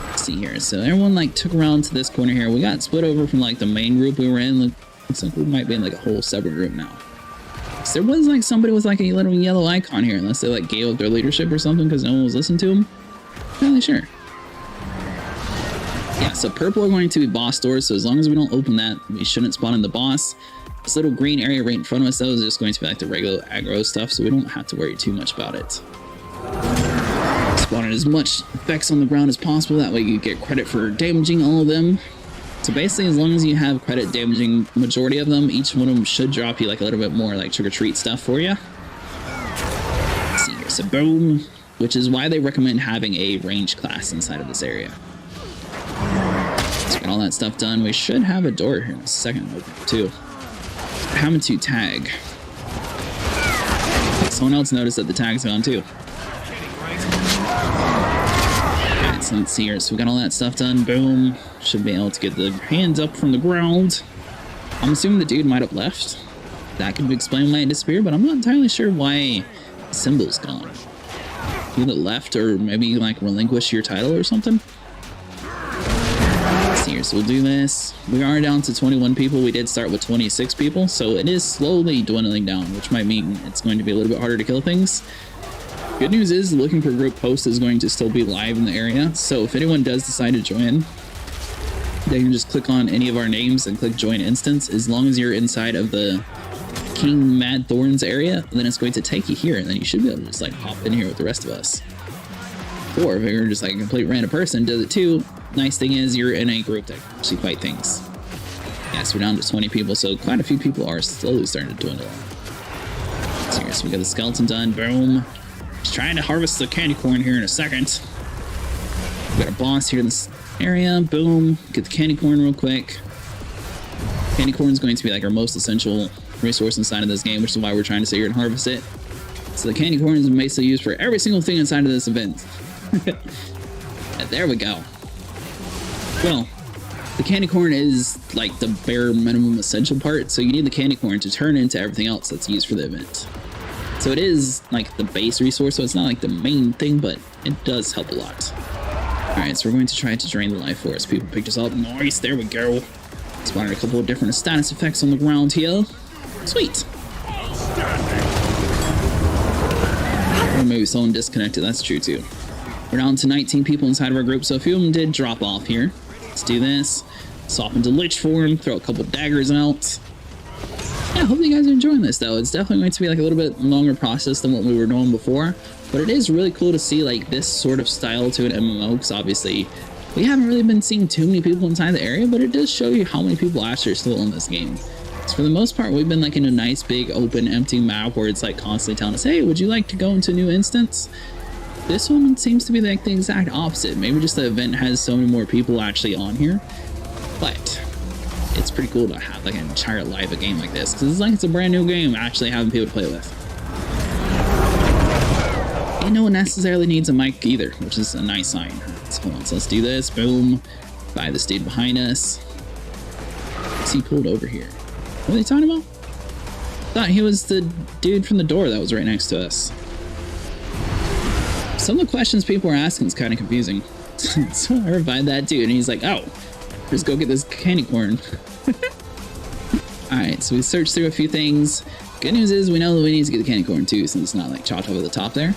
Let's see here. So everyone like took around to this corner here. We got split over from like the main group we were in. Looks like we might be in like a whole separate group now. So there was like somebody with like a little yellow icon here, unless they like gave up their leadership or something because no one was listening to them. Not really sure. Yeah, so purple are going to be boss doors, so as long as we don't open that, we shouldn't spawn in the boss. This little green area right in front of us, though, is just going to be like the regular aggro stuff, so we don't have to worry too much about it. Spawn in as much effects on the ground as possible, that way you get credit for damaging all of them. So basically, as long as you have credit damaging majority of them, each one of them should drop you like a little bit more like trick-or-treat stuff for you. Let's see here, so boom, which is why they recommend having a range class inside of this area. So got all that stuff done. We should have a door here in a second open too. Having to tag. Someone else noticed that the tag's gone too. Alright, so let's see here. So we got all that stuff done. Boom. Should be able to get the hands up from the ground. I'm assuming the dude might have left. That could explain why it disappeared, but I'm not entirely sure why the symbol's gone. Either left or maybe like relinquish your title or something. Here, so we'll do this. We are down to 21 people. We did start with 26 people, so it is slowly dwindling down, which might mean it's going to be a little bit harder to kill things. Good news is looking for group post is going to still be live in the area, so if anyone does decide to join, they can just click on any of our names and click join instance. As long as you're inside of the King Mad Thorns area, then it's going to take you here, and then you should be able to just like hop in here with the rest of us. Or if you're just like a complete random person does it too, nice thing is you're in a group that can actually fight things. Yeah, so we're down to 20 people, so quite a few people are slowly starting to dwindle. So here, so we got the skeleton done, boom. Just trying to harvest the candy corn here in a second. We got a boss here in this area, boom. Get the candy corn real quick. Candy corn is going to be like our most essential resource inside of this game, which is why we're trying to sit here and harvest it. So the candy corn is basically used for every single thing inside of this event. There we go. Well, the candy corn is like the bare minimum essential part, so you need the candy corn to turn into everything else that's used for the event. So it is like the base resource, so it's not like the main thing, but it does help a lot. Alright, so we're going to try to drain the life force. People picked us up. Nice, there we go. Spotted a couple of different status effects on the ground here. Sweet. Or maybe someone disconnected, that's true too. We're down to 19 people inside of our group, so a few of them did drop off here. Let's do this. Swap into Lich form, throw a couple daggers out. Yeah, I hope you guys are enjoying this though. It's definitely going to be like a little bit longer process than what we were doing before, but it is really cool to see like this sort of style to an MMO, because obviously we haven't really been seeing too many people inside the area, but it does show you how many people actually are still in this game. So for the most part, we've been like in a nice big open empty map where it's like constantly telling us, hey, would you like to go into a new instance? This one seems to be like the exact opposite. Maybe just the event has so many more people actually on here, but it's pretty cool to have like an entire live game like this, because it's like it's a brand new game actually having people to play with. And no one necessarily needs a mic either, which is a nice sign. So hold on, so let's do this. Boom. By this dude behind us. What's he pulled over here? What are they talking about? Thought he was the dude from the door that was right next to us. Some of the questions people are asking is kind of confusing. So I revived that dude, and he's like, oh, just go get this candy corn. Alright, so we searched through a few things. Good news is we know that we need to get the candy corn too, since it's not like chopped over the top there.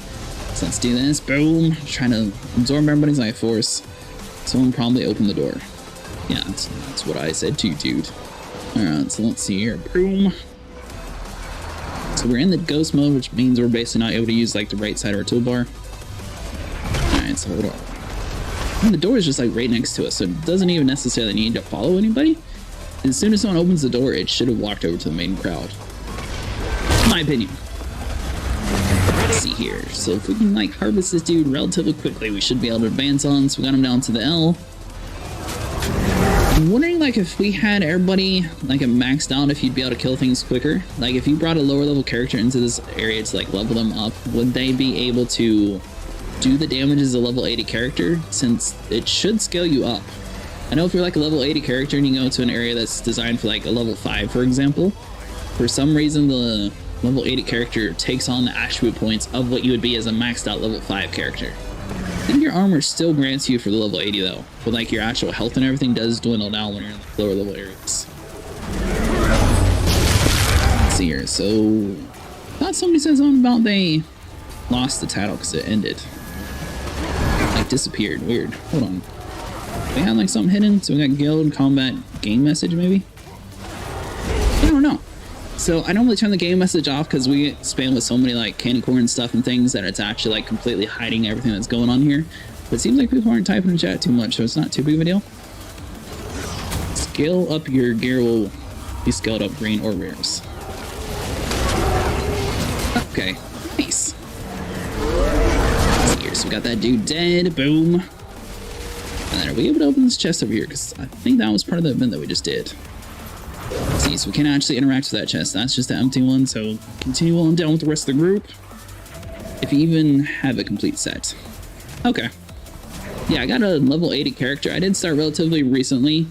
So let's do this. Boom. Trying to absorb everybody's life force. Someone probably opened the door. Yeah, that's what I said too, dude. Alright, so let's see here. Boom. So we're in the ghost mode, which means we're basically not able to use like the right side of our toolbar. Alright, so hold on. And the door is just like right next to us, so it doesn't even necessarily need to follow anybody. And as soon as someone opens the door, it should have walked over to the main crowd. My opinion. Let's see here. So if we can like harvest this dude relatively quickly, we should be able to advance on. So we got him down to the L. I'm wondering like if we had everybody like maxed out, if you'd be able to kill things quicker. Like if you brought a lower level character into this area to like level them up, would they be able to do the damage as a level 80 character, since it should scale you up? I know if you're like a level 80 character and you go to an area that's designed for like a level 5, for example, for some reason the level 80 character takes on the attribute points of what you would be as a maxed out level 5 character. I think your armor still grants you for the level 80 though, but like your actual health and everything does dwindle down when you're in the lower level areas. Let's see here, so I thought somebody said something about they lost the title because it ended. Like disappeared, weird. Hold on. We had like something hidden, so we got guild, combat, game message maybe? I don't know. So I normally turn the game message off because we get spammed with so many like candy corn stuff and things that it's actually like completely hiding everything that's going on here. But it seems like people aren't typing in chat too much, so it's not too big of a deal. Scale up your gear will be scaled up green or rares. Okay, nice. Let's see here, so we got that dude dead, boom. And then are we able to open this chest over here? Because I think that was part of the event that we just did. Let's see, so we can't actually interact with that chest. That's just the empty one, so continue on down with the rest of the group. If you even have a complete set. Okay. Yeah, I got a level 80 character. I did start relatively recently,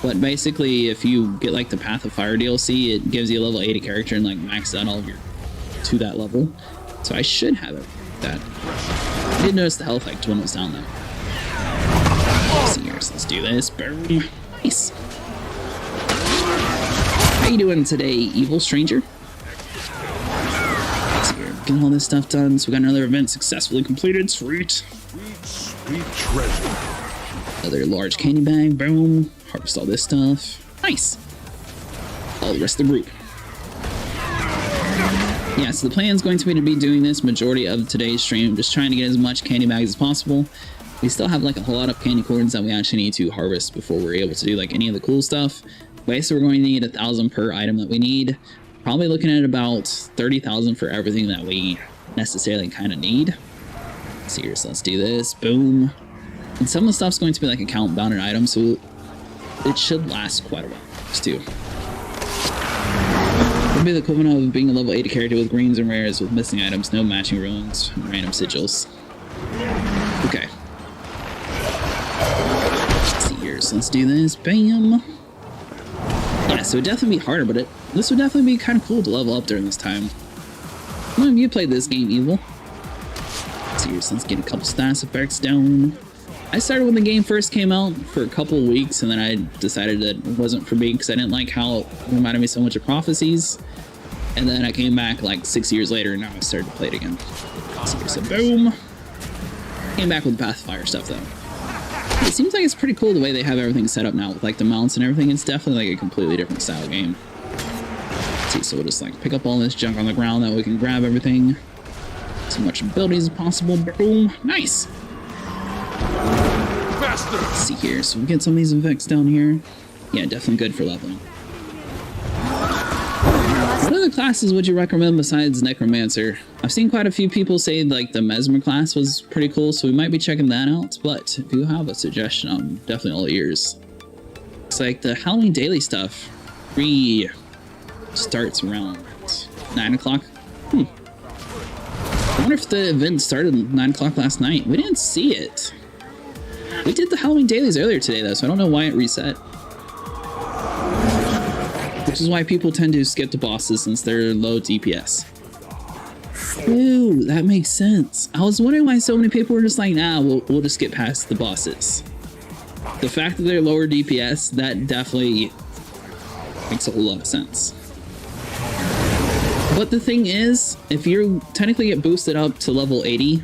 but basically if you get like the Path of Fire DLC, it gives you a level 80 character and like max out all of your to that level. So I should have it like that. I did notice the health like dwindles down though. Let's see here, so let's do this. Boom. Nice. How you doing today, evil stranger? So we're getting all this stuff done. So we got another event successfully completed. Sweet. Sweet treasure. Another large candy bag. Boom. Harvest all this stuff. Nice. All the rest of the group. Yeah, so the plan is going to be doing this majority of today's stream, just trying to get as much candy bags as possible. We still have like a whole lot of candy corns that we actually need to harvest before we're able to do like any of the cool stuff. Basically, we're going to need 1,000 per item that we need. Probably looking at about 30,000 for everything that we necessarily kind of need. Let's see here, so let's do this. Boom. And some of the stuff's going to be like account bounded items, so it should last quite a while. Just too. It'll be the equivalent of being a level 80 character with greens and rares with missing items, no matching runes, and random sigils. Okay. Let's see here, so let's do this. Bam. Yeah, so it'd definitely be harder, but this would definitely be kind of cool to level up during this time. How long have you played this game, Evil? Let's see here, so let's get a couple stats effects down. I started when the game first came out for a couple of weeks, and then I decided that it wasn't for me because I didn't like how it reminded me so much of Prophecies. And then I came back like 6 years later, and now I started to play it again. Let's see here, so boom. Came back with the Path of Fire stuff, though. It seems like it's pretty cool the way they have everything set up now with like the mounts and everything. It's definitely like a completely different style game. Let's see, so we'll just like pick up all this junk on the ground that we can grab everything. As much abilities as possible. Boom. Nice. Faster. Let's see here. So we get some of these effects down here. Yeah, definitely good for leveling. What other classes would you recommend besides Necromancer? I've seen quite a few people say like the Mesmer class was pretty cool, so we might be checking that out. But if you have a suggestion, I'm definitely all ears. It's like the Halloween daily stuff starts around 9 o'clock. I wonder if the event started at 9 o'clock last night. We didn't see it. We did the Halloween dailies earlier today though, so I don't know why it reset. Which is why people tend to skip the bosses since they're low DPS. Ooh, that makes sense. I was wondering why so many people were just like, nah, we'll just skip past the bosses. The fact that they're lower DPS, that definitely makes a whole lot of sense. But the thing is, if you technically get boosted up to level 80,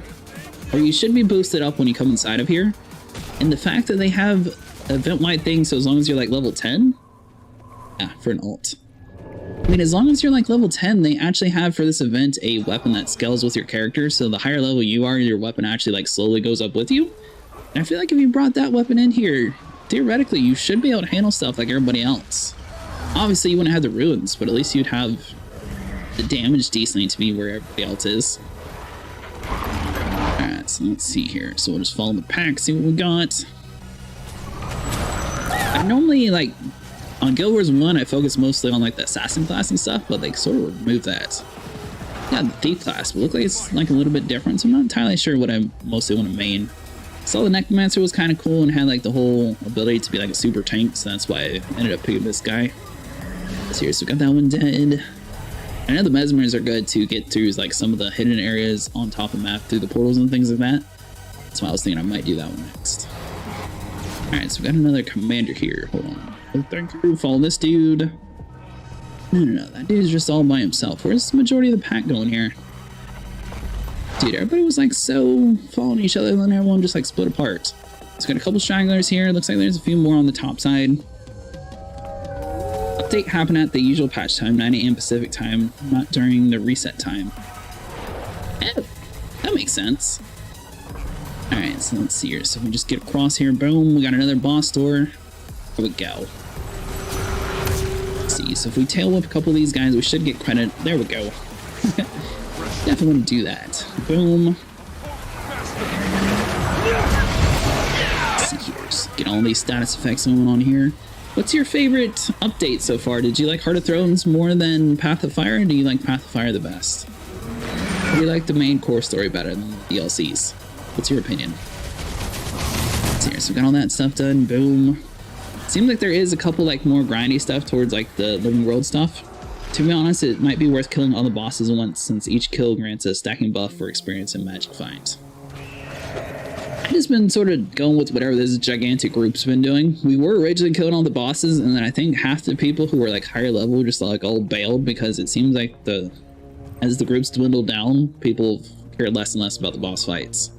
or you should be boosted up when you come inside of here, and the fact that they have event-wide things, so as long as you're like level 10, yeah, for an alt. I mean, as long as you're like level 10, they actually have for this event a weapon that scales with your character, so the higher level you are, your weapon actually like slowly goes up with you. And I feel like if you brought that weapon in here, theoretically you should be able to handle stuff like everybody else. Obviously you wouldn't have the ruins, but at least you'd have the damage decently to be where everybody else is. Alright, so let's see here. So we'll just follow the pack, see what we got. I normally like on Guild Wars 1, I focus mostly on like the assassin class and stuff, but they sort of removed that. Yeah, the thief class, but look like it's like a little bit different, so I'm not entirely sure what I mostly want to main. Saw the Necromancer was kind of cool and had like the whole ability to be like a super tank, so that's why I ended up picking this guy. So here, so we got that one dead. I know the Mesmers are good to get through like some of the hidden areas on top of the map through the portals and things like that. That's why I was thinking I might do that one next. Alright, so we got another commander here. Hold on. Oh, thank you. Follow this dude. No, that dude's just all by himself. Where's the majority of the pack going here? Dude, everybody was like so following each other, and then everyone just like split apart. So got a couple stragglers here. Looks like there's a few more on the top side. Update happened at the usual patch time, 9 AM Pacific time, not during the reset time. Oh, that makes sense. Alright, so let's see here. So we just get across here. Boom, we got another boss door. Here we go. Let's see, so if we tail whip a couple of these guys, we should get credit. There we go. Definitely want to do that. Boom. Let's see here. Just get all these status effects going on here. What's your favorite update so far? Did you like Heart of Thrones more than Path of Fire, or do you like Path of Fire the best? Or do you like the main core story better than the DLCs? What's your opinion? Let's see here. So we got all that stuff done. Boom. Seems like there is a couple like more grindy stuff towards like the living world stuff. To be honest, it might be worth killing all the bosses once, since each kill grants a stacking buff for experience and magic finds. I've just been sort of going with whatever this gigantic group's been doing. We were originally killing all the bosses, and then I think half the people who were like higher level just like all bailed, because it seems like as the groups dwindled down, people care less and less about the boss fights.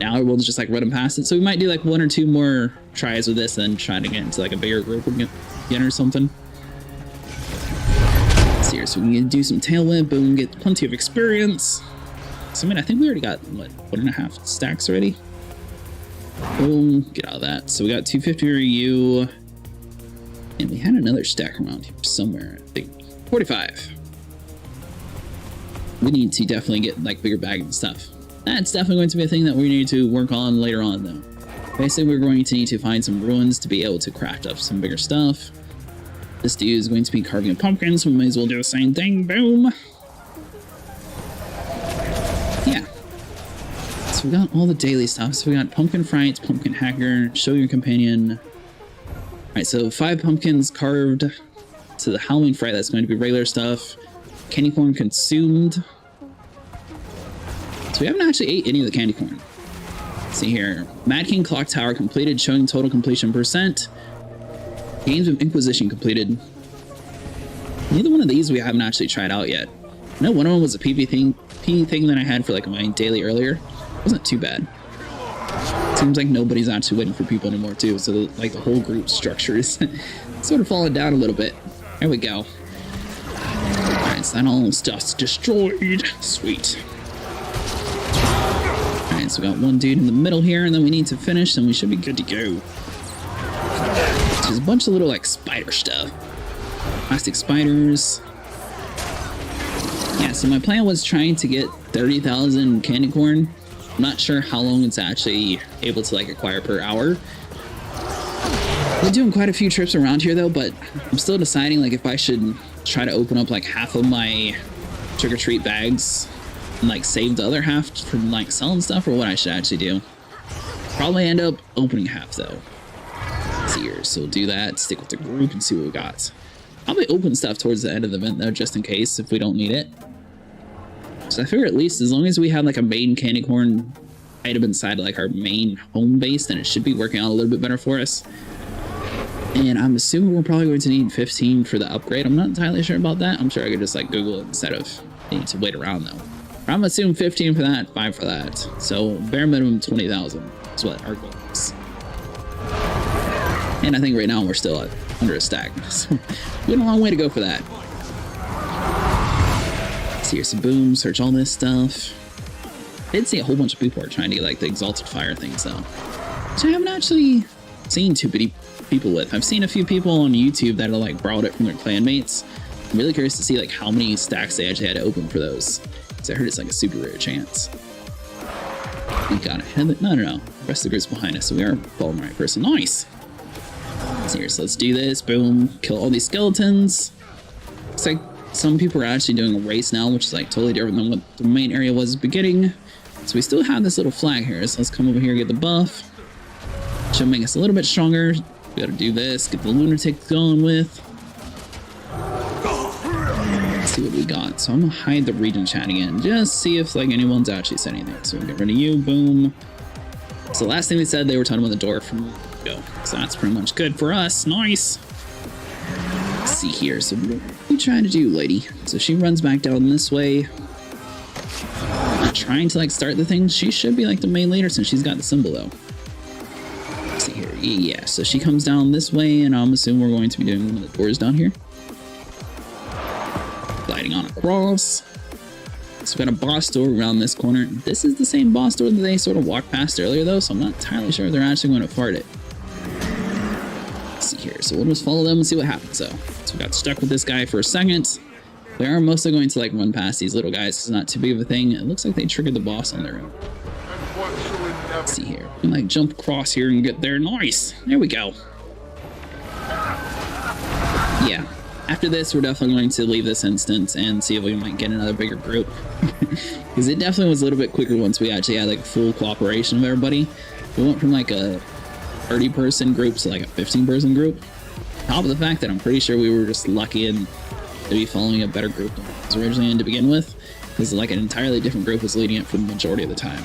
Now everyone's just like running past it, so we might do like 1 or 2 more tries with this, and then try to get into like a bigger group again or something. Here, so we can do some tail whip, boom, get plenty of experience. So I mean, I think we already got what, 1.5 stacks already. Boom, get out of that. So we got 250 RU, and we had another stack around here somewhere. I think 45. We need to definitely get like bigger bags and stuff. That's definitely going to be a thing that we need to work on later on, though. Basically, we're going to need to find some ruins to be able to craft up some bigger stuff. This dude is going to be carving a pumpkin, so we might as well do the same thing. Boom. Yeah. So we got all the daily stuff. So we got pumpkin fright, pumpkin hacker, show your companion. Alright, so 5 pumpkins carved to the Halloween fright. That's going to be regular stuff. Candy corn consumed. So we haven't actually ate any of the candy corn. Let's see here. Mad King Clock Tower completed, showing total completion %. Games of Inquisition completed. Neither one of these we haven't actually tried out yet. I know one of them was a PvP thing that I had for like my daily earlier. It wasn't too bad. Seems like nobody's actually waiting for people anymore too, so like the whole group structure is sort of falling down a little bit. There we go. Alright, so that all stuff's destroyed. Sweet. Alright, so we got one dude in the middle here, and then we need to finish, and we should be good to go. There's a bunch of little like spider stuff. Plastic spiders. Yeah, so my plan was trying to get 30,000 candy corn. I'm not sure how long it's actually able to like acquire per hour. We're doing quite a few trips around here though, but I'm still deciding like if I should try to open up like half of my trick-or-treat bags and like save the other half from like selling stuff, or what I should actually do. Probably end up opening half though. Let's see here, so we'll do that, stick with the group and see what we got. Probably open stuff towards the end of the event though, just in case if we don't need it. So I figure at least as long as we have like a main candy corn item inside like our main home base, then it should be working out a little bit better for us. And I'm assuming we're probably going to need 15 for the upgrade. I'm not entirely sure about that. I'm sure I could just like Google it instead of needing to wait around though. I'm assuming 15 for that, 5 for that. So bare minimum 20,000 is what our goal is. And I think right now we're still at under a stack. So we got a long way to go for that. So here's some boom, search all this stuff. I did see a whole bunch of people are trying to get like the exalted fire things though, which I haven't actually seen too many people with. I've seen a few people on YouTube that are like borrowed it from their clanmates. I'm really curious to see like how many stacks they actually had to open for those, because I heard it's like a super rare chance. We got ahead. No. The rest of the group's behind us, so we are following the right person. Nice. So here, so let's do this. Boom. Kill all these skeletons. Looks like some people are actually doing a race now, which is like totally different than what the main area was at the beginning. So we still have this little flag here. So let's come over here and get the buff. Should make us a little bit stronger. We gotta do this. Get the lunatic going with. Let's see what we got. So I'm gonna hide the region chat again. Just see if like anyone's actually said anything. So we'll get rid of you. Boom. So the last thing they said, they were talking about the door from go. So that's pretty much good for us. Nice. Let's see here. So what are you trying to do, lady? So she runs back down this way. Not trying to like start the thing. She should be like the main leader since she's got the symbol though. Let's see here. Yeah, so she comes down this way, and I'm assuming we're going to be doing one of the doors down here. Gliding on across. So we got a boss door around this corner. This is the same boss door that they sort of walked past earlier though, so I'm not entirely sure if they're actually going to fart it. Let's see here. So we'll just follow them and see what happens though. So we got stuck with this guy for a second. We are mostly going to like run past these little guys. It's not too big of a thing. It looks like they triggered the boss on their own. Let's see here. We can like jump across here and get there. Nice. There we go. Yeah. After this, we're definitely going to leave this instance and see if we might get another bigger group. Because it definitely was a little bit quicker once we actually had like full cooperation of everybody. We went from like a 30-person group to like a 15-person group. Top of the fact that I'm pretty sure we were just lucky and to be following a better group than it was originally in to begin with. Because like an entirely different group was leading it for the majority of the time.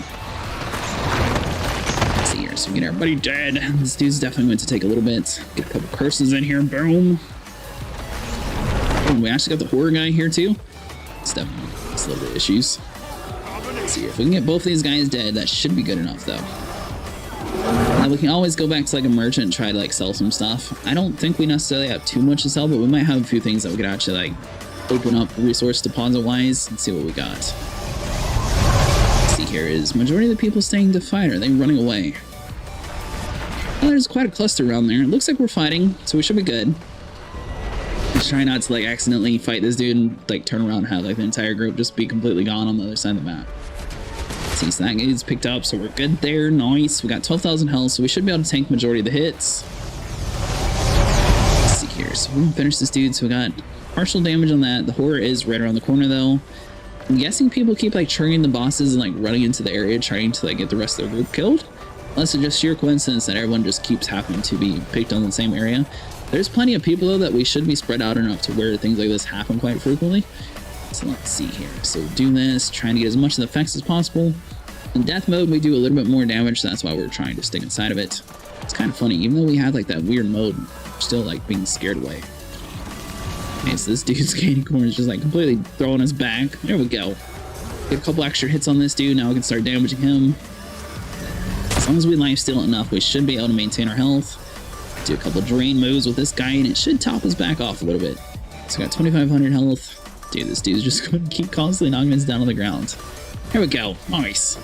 Let's see here. So we get everybody dead. This dude's definitely going to take a little bit. Get a couple curses in here. Boom. We actually got the horror guy here too. It's definitely a little bit of issues. Let's see if we can get both these guys dead. That should be good enough though. Now we can always go back to like a merchant and try to like sell some stuff. I don't think we necessarily have too much to sell, but we might have a few things that we could actually like open up resource deposit wise and see what we got. Let's see here, is majority of the people staying to fight, or are they running away? Well, there's quite a cluster around there. It looks like we're fighting, so we should be good. Just try not to like accidentally fight this dude and like turn around and have like the entire group just be completely gone on the other side of the map. See, so that guy's picked up, so we're good there. Nice. We got 12,000 health, so we should be able to tank the majority of the hits. Let's see here. So we can finish this dude. So we got partial damage on that. The horror is right around the corner though. I'm guessing people keep like triggering the bosses and like running into the area trying to like get the rest of their group killed. Unless it's just sheer coincidence that everyone just keeps happening to be picked on the same area. There's plenty of people though that we should be spread out enough to where things like this happen quite frequently. So let's see here. So do this, trying to get as much of the effects as possible. In death mode, we do a little bit more damage, so that's why we're trying to stick inside of it. It's kind of funny, even though we had like that weird mode, we're still like being scared away. Okay, so this dude's candy corn is just like completely throwing us back. There we go. Get a couple extra hits on this dude, now we can start damaging him. As long as we lifesteal enough, we should be able to maintain our health. Do a couple drain moves with this guy, and it should top us back off a little bit. So we got 2,500 health. Dude, this dude's just going to keep constantly knocking us down on the ground. There we go. Nice.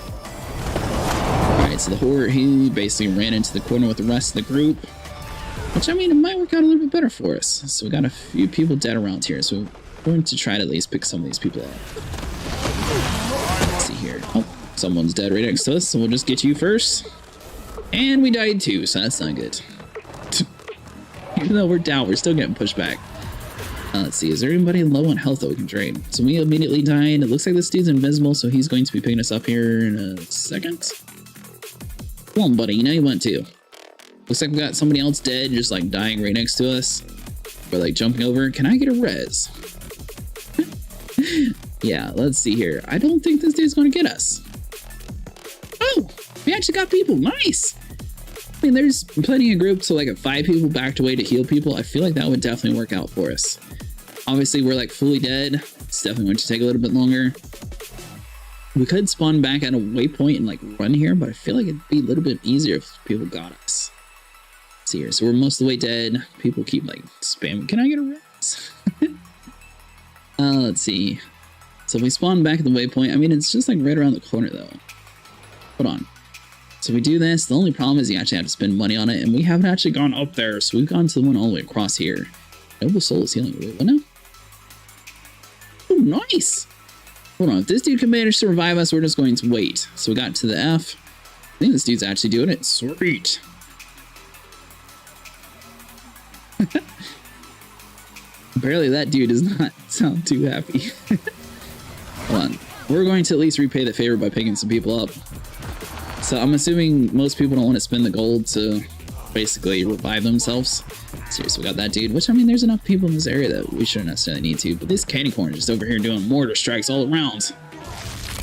Alright, so the horror, he basically ran into the corner with the rest of the group. Which, I mean, it might work out a little bit better for us. So we got a few people dead around here. So We're going to try to at least pick some of these people up. Let's see here. Oh, someone's dead right next to us, so we'll just get you first. And we died too, so that's not good. Even though we're down, we're still getting pushed back. Let's see, is there anybody low on health that we can drain? So we immediately died. It looks like this dude's invisible, so he's going to be picking us up here in a second. Come on, buddy, you know you want to. Looks like we got somebody else dead, just like dying right next to us. We're like jumping over. Can I get a res? Yeah, let's see here. I don't think this dude's going to get us. Oh, we actually got people. Nice. I mean, there's plenty of groups, so like if 5 people backed away to heal people, I feel like that would definitely work out for us. Obviously, we're like fully dead. It's definitely going to take a little bit longer. We could spawn back at a waypoint and like run here, but I feel like it'd be a little bit easier if people got us. Let's see here. So we're most of the way dead. People keep like spamming. Can I get a res? Let's see. So we spawn back at the waypoint. I mean, it's just like right around the corner though. Hold on. So we do this. The only problem is you actually have to spend money on it, and we haven't actually gone up there. So we've gone to the one all the way across here. Noble Soul is healing. Wait, what now? Oh, nice. Hold on. If this dude can manage to revive us, we're just going to wait. So we got to the F. I think this dude's actually doing it. Sweet. Apparently that dude does not sound too happy. Hold on. We're going to at least repay the favor by picking some people up. So I'm assuming most people don't want to spend the gold to basically revive themselves. Seriously, we got that dude, which I mean, there's enough people in this area that we shouldn't necessarily need to, but this candy corn is just over here doing mortar strikes all around.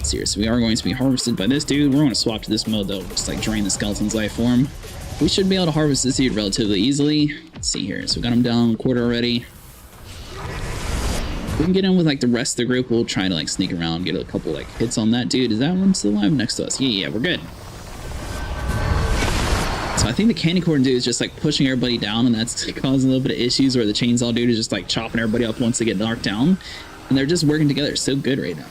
Seriously, we are going to be harvested by this dude. We're going to swap to this mode though, just like drain the skeleton's life form. We should be able to harvest this dude relatively easily. Let's see here. So we got him down a quarter already. We can get in with like the rest of the group. We'll try to like sneak around, get a couple like hits on that dude. Is that one still alive next to us? Yeah, we're good. So I think the candy corn dude is just like pushing everybody down, and that's causing a little bit of issues, where the chainsaw dude is just like chopping everybody up once they get knocked down, and they're just working together so good right now.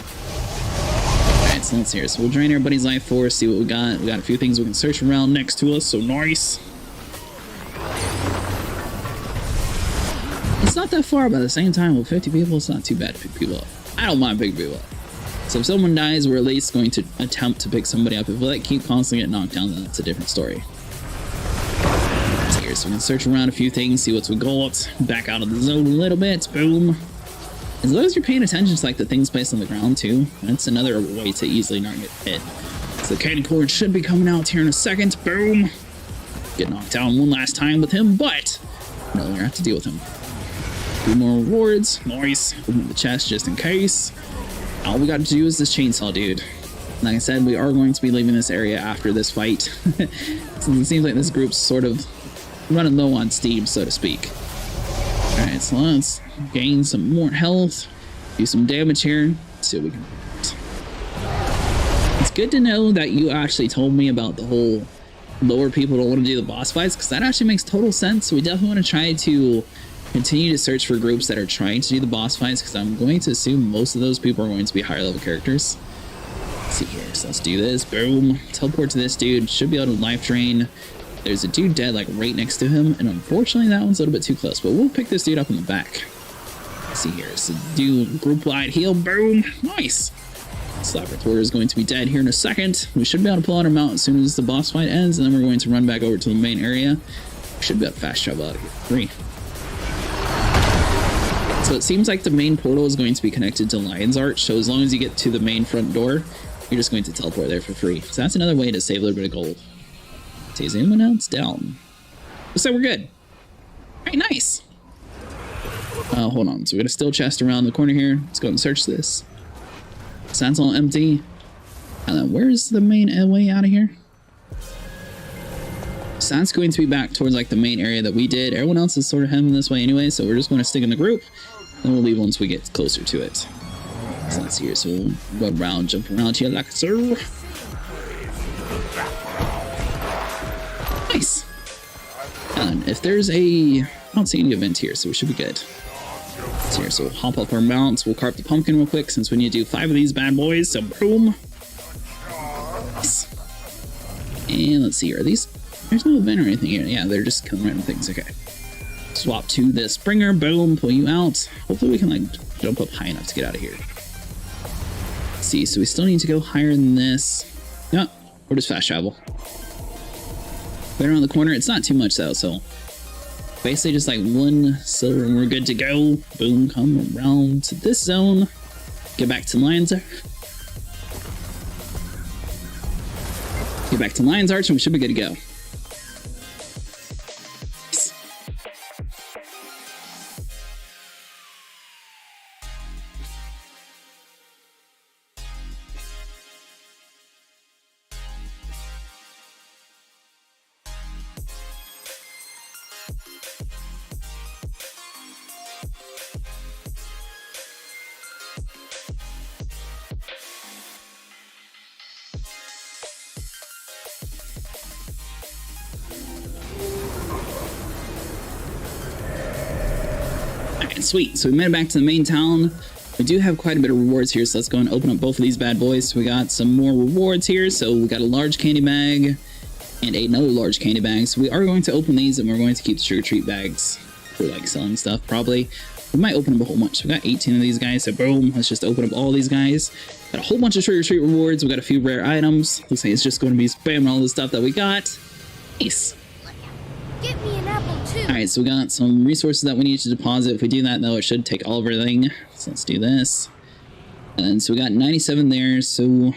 Alright, so let's hear. So we'll drain everybody's life force, see what we got. We got a few things we can search around next to us, so nice. It's not that far, but at the same time, with 50 people, it's not too bad to pick people up. I don't mind picking people up. So if someone dies, we're at least going to attempt to pick somebody up. If we like keep constantly getting knocked down, then that's a different story. Here, so we can search around a few things, see what's we got, back out of the zone a little bit. Boom. As long as you're paying attention to like the things placed on the ground too, that's another way to easily not get hit. So the candy corn should be coming out here in a second. Boom. Get knocked down one last time with him, but no longer have to deal with him. 2 more rewards. Nice. Open the chest just in case. All we got to do is this chainsaw dude. Like I said, we are going to be leaving this area after this fight. Since it seems like this group's sort of running low on steam, so to speak. Alright, so let's gain some more health, do some damage here, see what we can. It's good to know that you actually told me about the whole lower people don't want to do the boss fights, because that actually makes total sense. So we definitely want to try to continue to search for groups that are trying to do the boss fights, because I'm going to assume most of those people are going to be higher level characters. Let's see here, so let's do this. Boom. Teleport to this dude. Should be able to life drain. There's a dude dead like right next to him, and unfortunately that one's a little bit too close, but we'll pick this dude up in the back. Let's see here, so do group wide heal. Boom. Nice. Slapper is going to be dead here in a second. We should be able to pull out our mount as soon as the boss fight ends, and then we're going to run back over to the main area. We should be able to fast travel out of here. 3. So it seems like the main portal is going to be connected to Lion's Arch, so as long as you get to the main front door, you're just going to teleport there for free. So that's another way to save a little bit of gold. So is anyone else down? Looks like we're good. Alright, nice. Hold on. So we got a steel chest around the corner here. Let's go and search this. So that's all empty. And then where's the main way out of here? So that's going to be back towards like the main area that we did. Everyone else is sort of heading this way anyway, so we're just going to stick in the group, and we'll leave once we get closer to it. So let's see here. So we'll run around, jump around here like so. Nice. And if there's I don't see any event here, so we should be good. So here, so we'll hop up our mounts. We'll carve the pumpkin real quick, since we need to do 5 of these bad boys. So boom. Nice. And let's see here. Are these? There's no event or anything here. Yeah, they're just coming random things. Okay. Swap to the Springer. Boom. Pull you out. Hopefully we can like jump up high enough to get out of here. Let's see, so we still need to go higher than this. No, or just fast travel. Right around the corner, it's not too much though, so basically just like one silver and we're good to go. Boom, come around to this zone. Get back to Lion's Arch. Get back to Lion's Arch and we should be good to go. Sweet, so we made it back to the main town. We do have quite a bit of rewards here, so let's go and open up both of these bad boys. So we got some more rewards here. So we got a large candy bag and another large candy bag. So we are going to open these and we're going to keep the sugar treat bags for like selling stuff probably. We might open up a whole bunch. We got 18 of these guys, so boom, let's just open up all these guys. Got a whole bunch of sugar treat rewards. We got a few rare items. Looks like it's just going to be spamming all the stuff that we got. Nice. Get me an apple too. Alright, so we got some resources that we need to deposit. If we do that, though, it should take all of everything. So let's do this. And so we got 97 there, so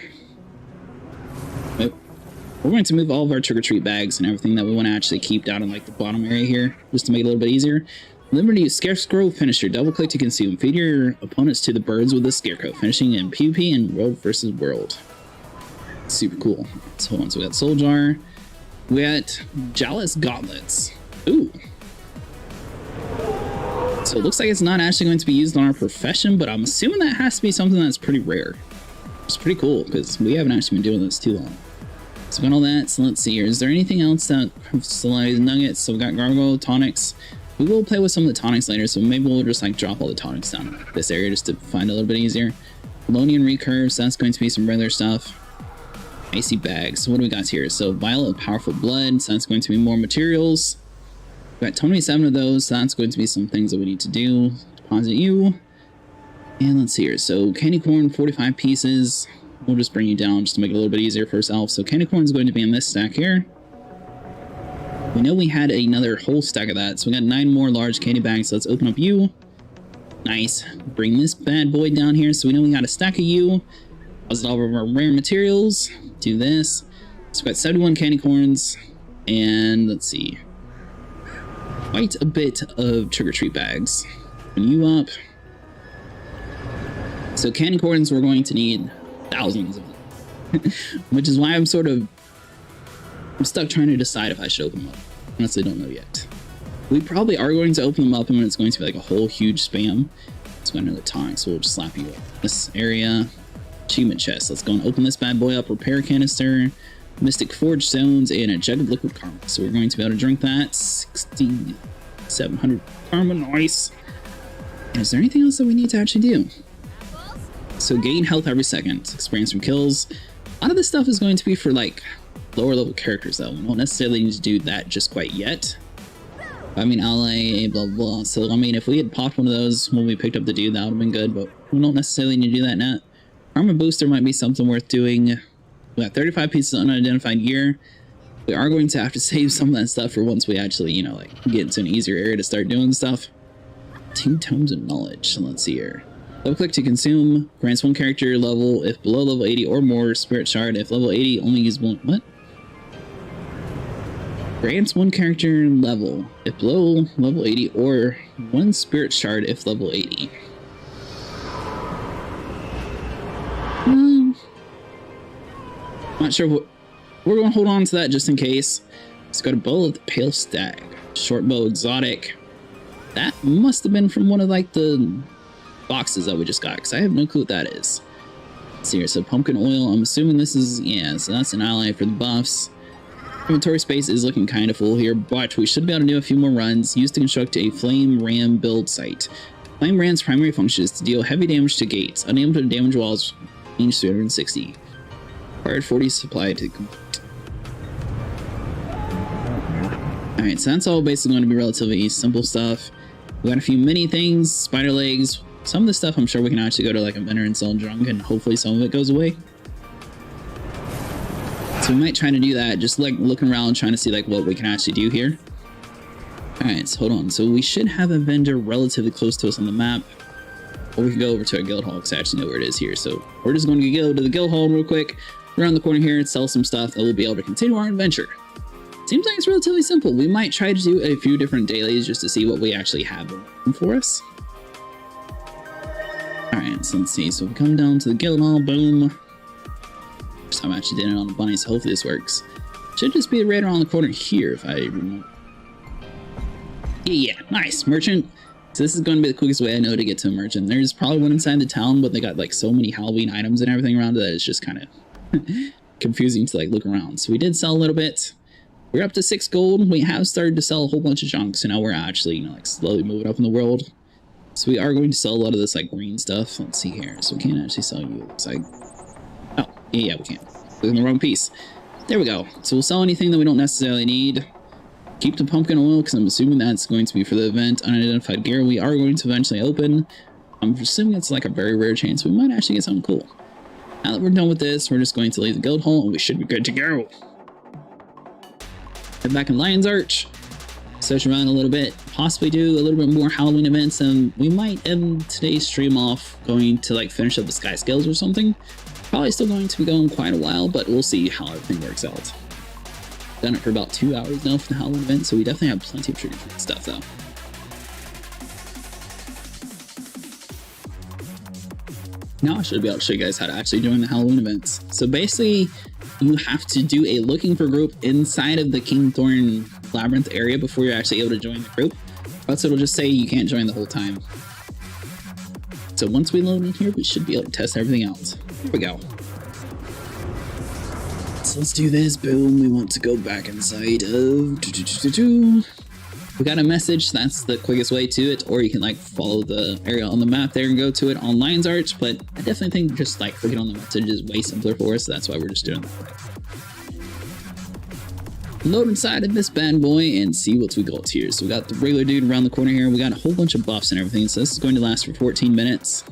we're going to move all of our trick-or-treat bags and everything that we want to actually keep down in like the bottom area here, just to make it a little bit easier. Remember to use Scarecrow Finisher. Double-click to consume. Feed your opponents to the birds with the Scarecrow, finishing in PvP and World versus World. Super cool. So hold on, so we got Soul Jar. We got Jealous Gauntlets. Ooh. So it looks like it's not actually going to be used on our profession, but I'm assuming that has to be something that's pretty rare. It's pretty cool, because we haven't actually been doing this too long. So we got all that, so let's see here. Is there anything else that still nuggets? So we got Gargoyle, Tonics. We will play with some of the Tonics later, so maybe we'll just like drop all the Tonics down in this area just to find it a little bit easier. Polonian Recurves, that's going to be some regular stuff. Icy bags. So what do we got here? So Violet of Powerful Blood. So that's going to be more materials. We got 27 of those. So that's going to be some things that we need to do. Deposit you. And let's see here. So candy corn, 45 pieces. We'll just bring you down just to make it a little bit easier for ourselves. So candy corn is going to be in this stack here. We know we had another whole stack of that. So we got 9 more large candy bags. So let's open up you. Nice. Bring this bad boy down here. So we know we got a stack of you. Deposit all of our rare materials. Do this. So we've got 71 candy corns, and let's see, quite a bit of trick-or-treat bags. Open you up. So candy corns, we're going to need thousands of them, which is why I'm stuck trying to decide if I should open them up. Honestly, don't know yet. We probably are going to open them up, and it's going to be like a whole huge spam. So we got another tonic, so we'll just slap you up this area. Achievement chest. Let's go and open this bad boy up. Repair canister, Mystic Forge Stones, and a jug of liquid karma. So we're going to be able to drink that. 6,700 karma. Nice. And is there anything else that we need to actually do? So gain health every second. Experience from kills. A lot of this stuff is going to be for like lower level characters though. We don't necessarily need to do that just quite yet. I mean, ally, blah, blah. So, I mean, if we had popped one of those when we picked up the dude, that would have been good, but we don't necessarily need to do that now. Armor booster might be something worth doing. We got 35 pieces of unidentified gear. We are going to have to save some of that stuff for once we actually, you know, like get into an easier area to start doing stuff. 2 tomes of knowledge. So let's see here. Double click to consume. Grants one character level if below level 80 or more. Spirit shard if level 80 only use one. What? Grants one character level if below level 80 or 1 spirit shard if level 80. Not sure what we're going to hold on to that just in case. Let's go to Bow of the Pale Stag. Short bow exotic. That must have been from one of like the boxes that we just got because I have no clue what that is. Let's see here. So pumpkin oil. I'm assuming this is, yeah, so that's an ally for the buffs. Inventory space is looking kind of full here, but we should be able to do a few more runs. Used to construct a flame ram build site. Flame ram's primary function is to deal heavy damage to gates. Unable to damage walls. Range 360. Required 40 supply to complete. Alright, so that's all basically going to be relatively simple stuff. We got a few mini things, spider legs, some of the stuff I'm sure we can actually go to like a vendor and sell junk, and hopefully some of it goes away. So we might try to do that, just like looking around trying to see like what we can actually do here. Alright, so hold on. So we should have a vendor relatively close to us on the map. Or we can go over to a guild hall because I actually know where it is here. So we're just going to go to the guild hall real quick, around the corner here, and sell some stuff that we'll be able to continue our adventure. Seems like it's relatively simple. We might try to do a few different dailies just to see what we actually have for us. Alright, so let's see. So we come down to the guild hall, boom. First time I actually did it on the bunny, so hopefully this works. Should just be right around the corner here if I remember. Yeah, nice. Merchant. So this is going to be the quickest way I know to get to a merchant. There's probably one inside the town, but they got like so many Halloween items and everything around it that it's just kind of confusing to like look around. So we did sell a little bit. We're up to 6 gold. We have started to sell a whole bunch of junk, so now we're actually, you know, like slowly moving up in the world. So we are going to sell a lot of this like green stuff. Let's see here. So we can't actually sell you. It looks like, oh yeah, we can. We're in the wrong piece. There we go. So we'll sell anything that we don't necessarily need. Keep the pumpkin oil because I'm assuming that's going to be for the event. Unidentified gear we are going to eventually open. I'm assuming it's like a very rare chance we might actually get something cool. Now that we're done with this, we're just going to leave the guild hall and we should be good to go. Head back in Lion's Arch, search around a little bit, possibly do a little bit more Halloween events, and we might end today's stream off going to like finish up the Sky Scales or something. Probably still going to be going quite a while, but we'll see how everything works out. Done it for about 2 hours now for the Halloween event, so we definitely have plenty of trick-or-treat stuff though. Now I should be able to show you guys how to actually join the Halloween events. So basically, you have to do a looking for group inside of the Kingthorn Labyrinth area before you're actually able to join the group. Or else it'll just say you can't join the whole time. So once we load in here, we should be able to test everything out. Here we go. So let's do this. Boom. We want to go back inside of... We got a message. That's the quickest way to it. Or you can like follow the area on the map there and go to it on Lion's Arch. But I definitely think just like clicking on the message is way simpler for us. So that's why we're just doing that. Load inside of this bad boy and see what we got here. So we got the regular dude around the corner here. We got a whole bunch of buffs and everything. So this is going to last for 14 minutes.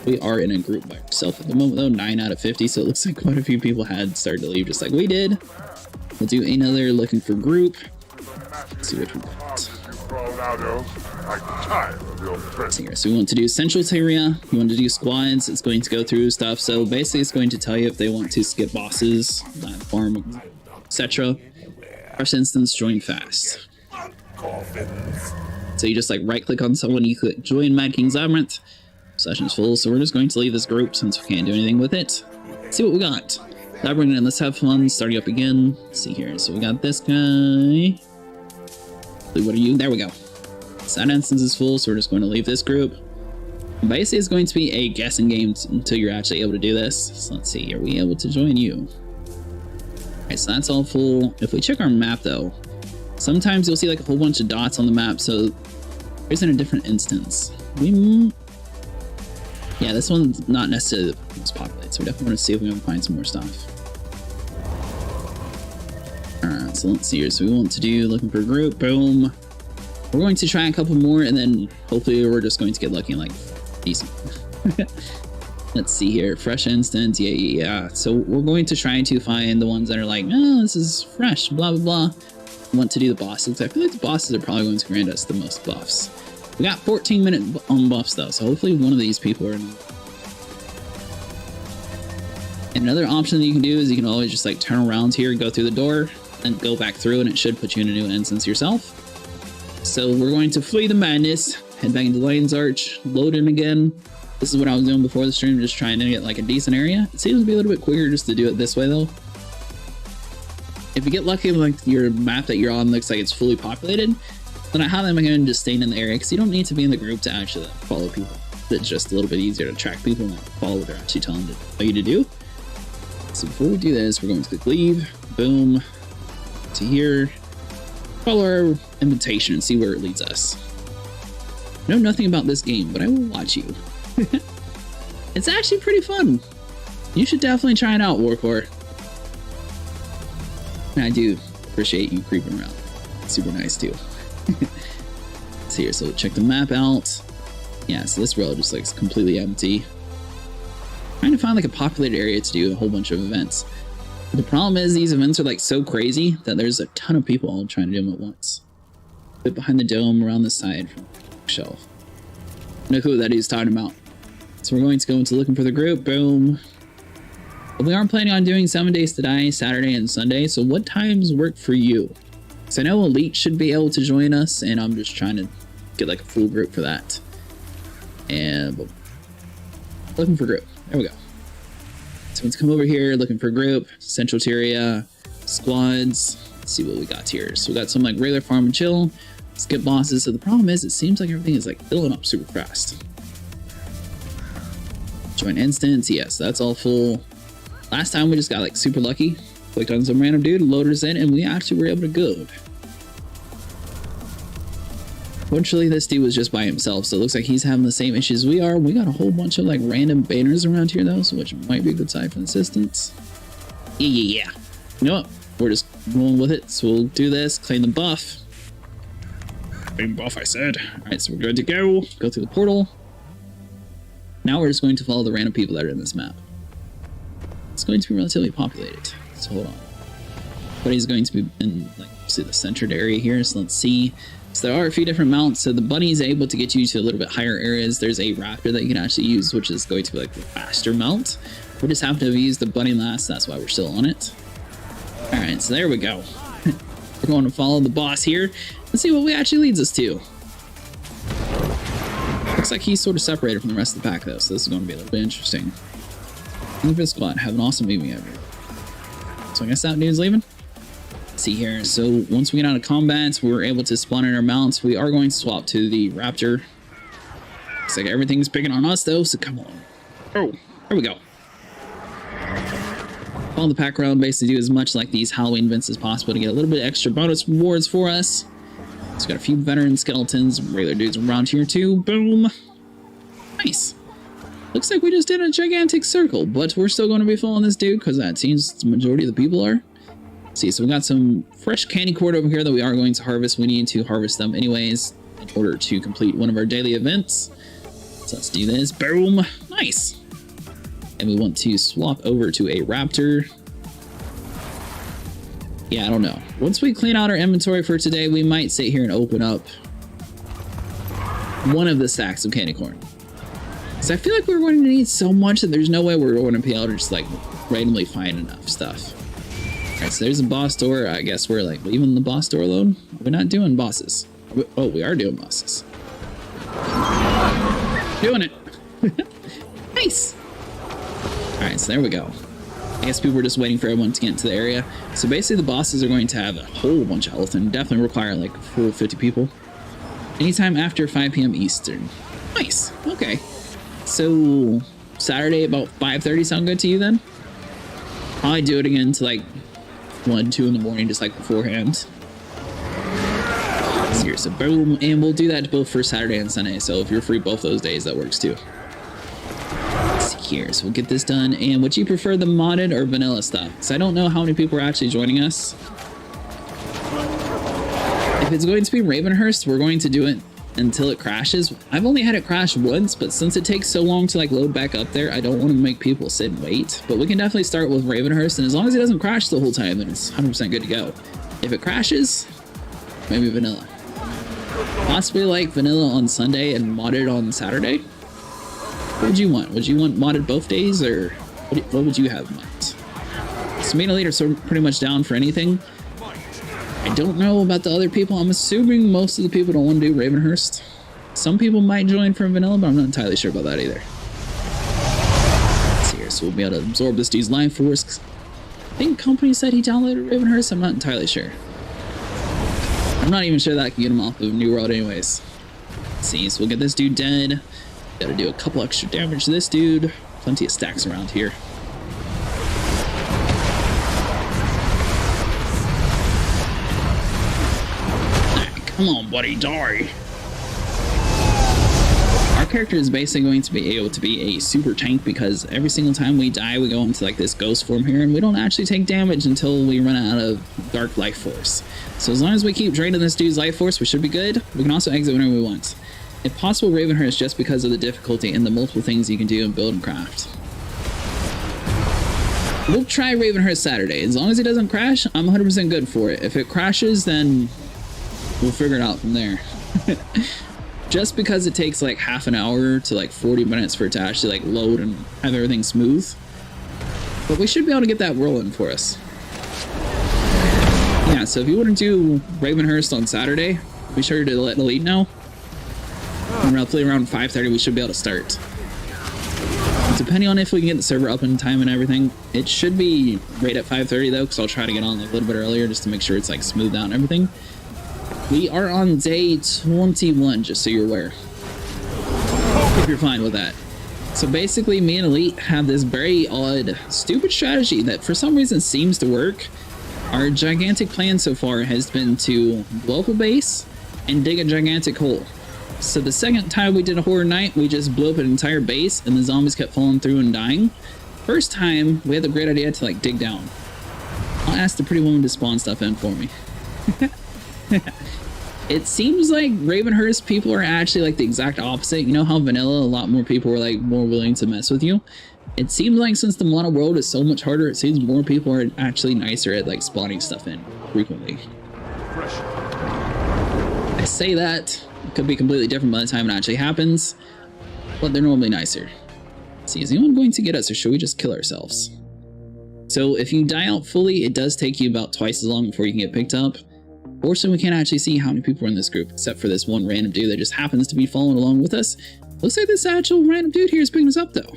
We are in a group by ourselves at the moment though, 9 out of 50. So it looks like quite a few people had started to leave just like we did. We'll do another looking for group. Let's see which one. So we want to do central area. You want to do squads. It's going to go through stuff. So basically it's going to tell you if they want to skip bosses, farm, etc. First instance, join fast. So you just like right click on someone, you click join Mad King's Labyrinth. Session's full, so we're just going to leave this group since we can't do anything with it. Let's see what we got. Labyrinth, and let's have fun. Starting up again. Let's see here. So we got this guy. What are you? There we go. So that instance is full, so we're just going to leave this group. Basically, it's going to be a guessing game until you're actually able to do this. So let's see. Are we able to join you? Alright, so that's all full. If we check our map though, sometimes you'll see like a whole bunch of dots on the map, so there's in a different instance. Yeah, this one's not necessarily the most populated, so we definitely want to see if we can find some more stuff. Alright, so let's see here. So we want to do looking for a group, boom. We're going to try a couple more, and then hopefully we're just going to get lucky and like decent. Let's see here, fresh instance, yeah. So we're going to try to find the ones that are like, oh, this is fresh, blah, blah, blah. We want to do the bosses. I feel like the bosses are probably going to grant us the most buffs. We got 14-minute on buffs though, so hopefully one of these people are in. And another option that you can do is you can always just like turn around here, go through the door, and go back through, and it should put you in a new instance yourself. So we're going to flee the madness, head back into Lion's Arch, load in again. This is what I was doing before the stream, just trying to get like a decent area. It seems to be a little bit quicker just to do it this way though. If you get lucky with like your map that you're on looks like it's fully populated, then I highly recommend just staying in the area because you don't need to be in the group to actually follow people. It's just a little bit easier to track people and follow what they're actually telling you to do. So before we do this, we're going to click leave, boom, to here, follow our invitation and see where it leads us. I know nothing about this game, but I will watch you. It's actually pretty fun. You should definitely try it out, Warcore. And I do appreciate you creeping around. It's super nice too. So here, so check the map out. Yeah, so this road just looks completely empty. Trying to find like a populated area to do a whole bunch of events. But the problem is these events are like so crazy that there's a ton of people all trying to do them at once. Bit behind the dome, around the side from the shelf. No clue what that he's talking about. So we're going to go into looking for the group. Boom. But we aren't planning on doing 7 Days to Die, Saturday and Sunday. So what times work for you? Because I know Elite should be able to join us, and I'm just trying to get like a full group for that. And boom. Looking for group. There we go. So let's come over here, looking for group, central area, squads. Let's see what we got here. So we got some like regular farm and chill, skip bosses. So the problem is it seems like everything is like filling up super fast. Join instance. Yes, that's all full. Last time we just got like super lucky. Clicked on some random dude, loaded us in, and we actually were able to go. Fortunately, this dude was just by himself, so it looks like he's having the same issues we are. We got a whole bunch of like random banners around here though, so which might be a good sign for assistance. Yeah. You know what? We're just rolling with it, so we'll do this, claim the buff. Claim buff, I said. Alright, so we're good to go. Go through the portal. Now we're just going to follow the random people that are in this map. It's going to be relatively populated, so hold on. But he's going to be in like see the centered area here, so let's see. So there are a few different mounts. So the bunny is able to get you to a little bit higher areas. There's a raptor that you can actually use, which is going to be like the faster mount. We just happen to have used the bunny last, that's why we're still on it. All right, so there we go. We're going to follow the boss here. Let's see what we actually leads us to. Looks like he's sort of separated from the rest of the pack though, so this is going to be a little bit interesting. Invis squad, have an awesome evening ever. So I guess that dude's leaving. See here, so once we get out of combat, we're able to spawn in our mounts. We are going to swap to the raptor. Looks like everything's picking on us though, so come on. Oh, there we go. Follow the pack around, basically do as much like these Halloween events as possible to get a little bit extra bonus rewards for us. So got a few veteran skeletons, regular dudes around here too. Boom. Nice. Looks like we just did a gigantic circle, but we're still going to be following this dude because that seems the majority of the people are. See, so we got some fresh candy corn over here that we are going to harvest. We need to harvest them anyways in order to complete one of our daily events. So let's do this. Boom. Nice. And we want to swap over to a raptor. Yeah, I don't know. Once we clean out our inventory for today, we might sit here and open up one of the stacks of candy corn. So I feel like we're going to need so much that there's no way we're going to be able to just like randomly find enough stuff. Alright, so there's a boss door. I guess we're like leaving the boss door alone. We're not doing bosses. Oh, we are doing bosses. Doing it. Nice. Alright, so there we go. I guess people were just waiting for everyone to get into the area. So basically the bosses are going to have a whole bunch of health and definitely require like full 50 people. Anytime after 5 p.m. Eastern. Nice. Okay. So Saturday about 5:30 sound good to you then? Probably do it again to like 1, 2 in the morning, just like beforehand. So boom, and we'll do that both for Saturday and Sunday. So if you're free both those days, that works too. Let's see here, so we'll get this done. And would you prefer the modded or vanilla stuff? Because I don't know how many people are actually joining us. If it's going to be Ravenhurst, we're going to do it until it crashes. I've only had it crash once, but since it takes so long to like load back up there, I don't want to make people sit and wait. But we can definitely start with Ravenhurst, and as long as it doesn't crash the whole time, then it's 100% good to go. If it crashes, maybe vanilla. Possibly like vanilla on Sunday and modded on Saturday. What would you want? Would you want modded both days, or what would you have in mind? So me and Elite are sort of pretty much down for anything. I don't know about the other people. I'm assuming most of the people don't want to do Ravenhurst. Some people might join from vanilla, but I'm not entirely sure about that either. Let's see here, so we'll be able to absorb this dude's life force. I think company said he downloaded Ravenhurst. I'm not entirely sure. I'm not even sure that I can get him off of New World anyways. Let's see, so we'll get this dude dead. Gotta do a couple extra damage to this dude. Plenty of stacks around here. Come on, buddy, die. Our character is basically going to be able to be a super tank because every single time we die, we go into like this ghost form here, and we don't actually take damage until we run out of dark life force. So as long as we keep draining this dude's life force, we should be good. We can also exit whenever we want. If possible, Ravenhurst, just because of the difficulty and the multiple things you can do and build and craft. We'll try Ravenhurst Saturday. As long as it doesn't crash, I'm 100% good for it. If it crashes, then we'll figure it out from there. Just because it takes like half an hour to like 40 minutes for it to actually like load and have everything smooth. But we should be able to get that rolling for us. Yeah, so if you want to do Ravenhurst on Saturday, be sure to let the lead know. And roughly around 5:30 we should be able to start. Depending on if we can get the server up in time and everything, it should be right at 5:30 though, because I'll try to get on like a little bit earlier just to make sure it's like smoothed out and everything. We are on day 21, just so you're aware. Hope you're fine with that. So basically, me and Elite have this very odd, stupid strategy that for some reason seems to work. Our gigantic plan so far has been to blow up a base and dig a gigantic hole. So the second time we did a horror night, we just blew up an entire base and the zombies kept falling through and dying. First time, we had the great idea to like dig down. I'll ask the pretty woman to spawn stuff in for me. It seems like Ravenhurst people are actually like the exact opposite. You know how vanilla, a lot more people are like more willing to mess with you. It seems like since the mono world is so much harder, it seems more people are actually nicer at like spawning stuff in frequently. I say that, it could be completely different by the time it actually happens, but they're normally nicer. Let's see, is anyone going to get us or should we just kill ourselves? So if you die out fully, it does take you about twice as long before you can get picked up. Fortunately, we can't actually see how many people are in this group, except for this one random dude that just happens to be following along with us. Looks like this actual random dude here is picking us up, though.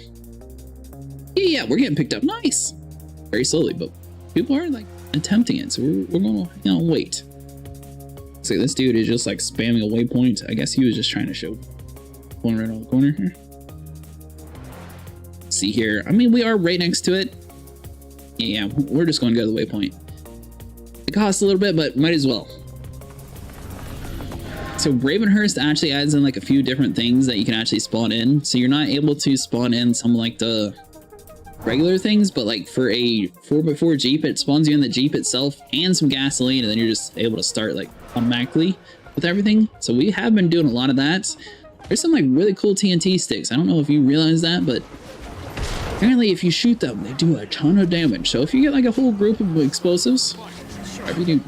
Yeah, we're getting picked up. Nice. Very slowly, but people are, like, attempting it, so we're going to, wait. So this dude is just, like, spamming a waypoint. I guess he was just trying to show one right on the corner here. See here. I mean, we are right next to it. Yeah, we're just going to go to the waypoint. It costs a little bit, but might as well. So Ravenhurst actually adds in like a few different things that you can actually spawn in. So you're not able to spawn in some like the regular things, but like for a 4x4 Jeep, it spawns you in the Jeep itself and some gasoline, and then you're just able to start like automatically with everything. So we have been doing a lot of that. There's some like really cool TNT sticks. I don't know if you realize that, but apparently if you shoot them, they do a ton of damage. So if you get like a whole group of explosives,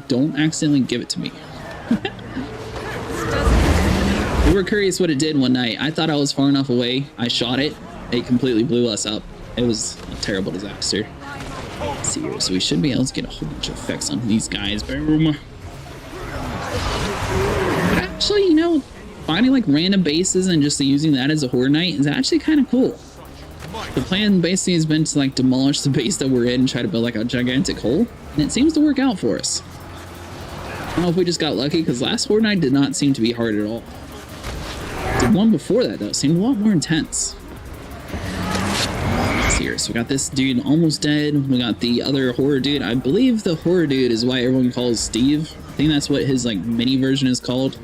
don't accidentally give it to me. We were curious what it did one night. I thought I was far enough away. I shot it. It completely blew us up. It was a terrible disaster. Let's see here. So we should be able to get a whole bunch of effects on these guys. Boom. But actually, finding like random bases and just using that as a horror night is actually kind of cool. The plan basically has been to like demolish the base that we're in and try to build like a gigantic hole. And it seems to work out for us. I don't know if we just got lucky, because last horror night did not seem to be hard at all. The one before that, though, seemed a lot more intense. Let's see here. So we got this dude almost dead. We got the other horror dude. I believe the horror dude is why everyone calls Steve. I think that's what his like mini version is called.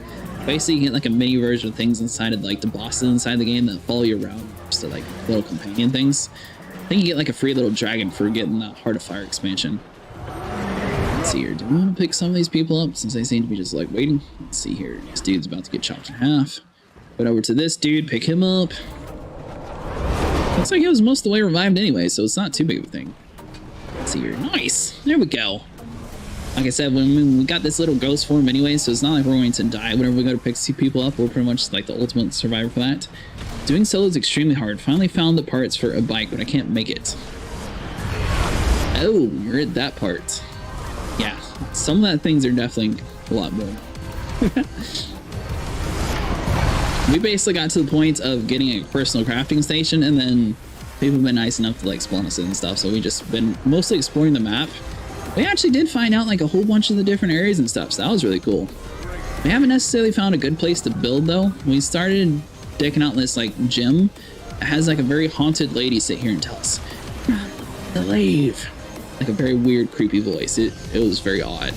Basically, you get like a mini version of things inside of like the bosses inside the game that follow you around. Just like little companion things. I think you get like a free little dragon for getting the Heart of Fire expansion. Let's see here. Do we want to pick some of these people up since they seem to be just like waiting? Let's see here. This dude's about to get chopped in half. Go over to this dude, pick him up. Looks like he was most of the way revived anyway, so it's not too big of a thing. Let's see here. Nice. There we go. Like I said, when we got this little ghost form anyway, so it's not like we're going to die whenever we go to pick people up. We're pretty much like the ultimate survivor for that. Doing solo is extremely hard. Finally found the parts for a bike, but I can't make it. Oh, you're at that part. Yeah, some of that things are definitely a lot more. We basically got to the point of getting a personal crafting station, and then people have been nice enough to like spawn us in and stuff, so we just been mostly exploring the map. We actually did find out like a whole bunch of the different areas and stuff, so that was really cool. We haven't necessarily found a good place to build though. We started decking out this like gym. It has like a very haunted lady sit here and tell us, "Believe." Like a very weird, creepy voice. It was very odd.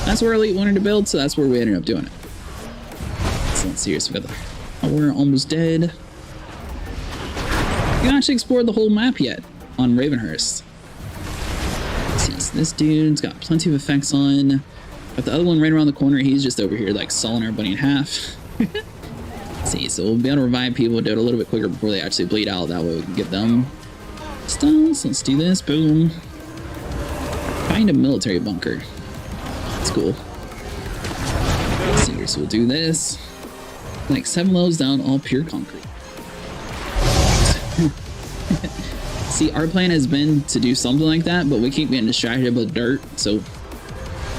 That's where Elite wanted to build, so that's where we ended up doing it. So let's see here. So we got we're almost dead. We haven't actually explored the whole map yet on Ravenhurst. Let's see, so this dude's got plenty of effects on. Got the other one right around the corner. He's just over here like sawing our bunny in half. See, so we'll be able to revive people, do it a little bit quicker before they actually bleed out. That way we can get them stuns. Let's do this. Boom. Find a military bunker. That's cool. Let's see here. So we'll do this. Like 7 levels down, all pure concrete. See, our plan has been to do something like that, but we keep getting distracted with dirt. So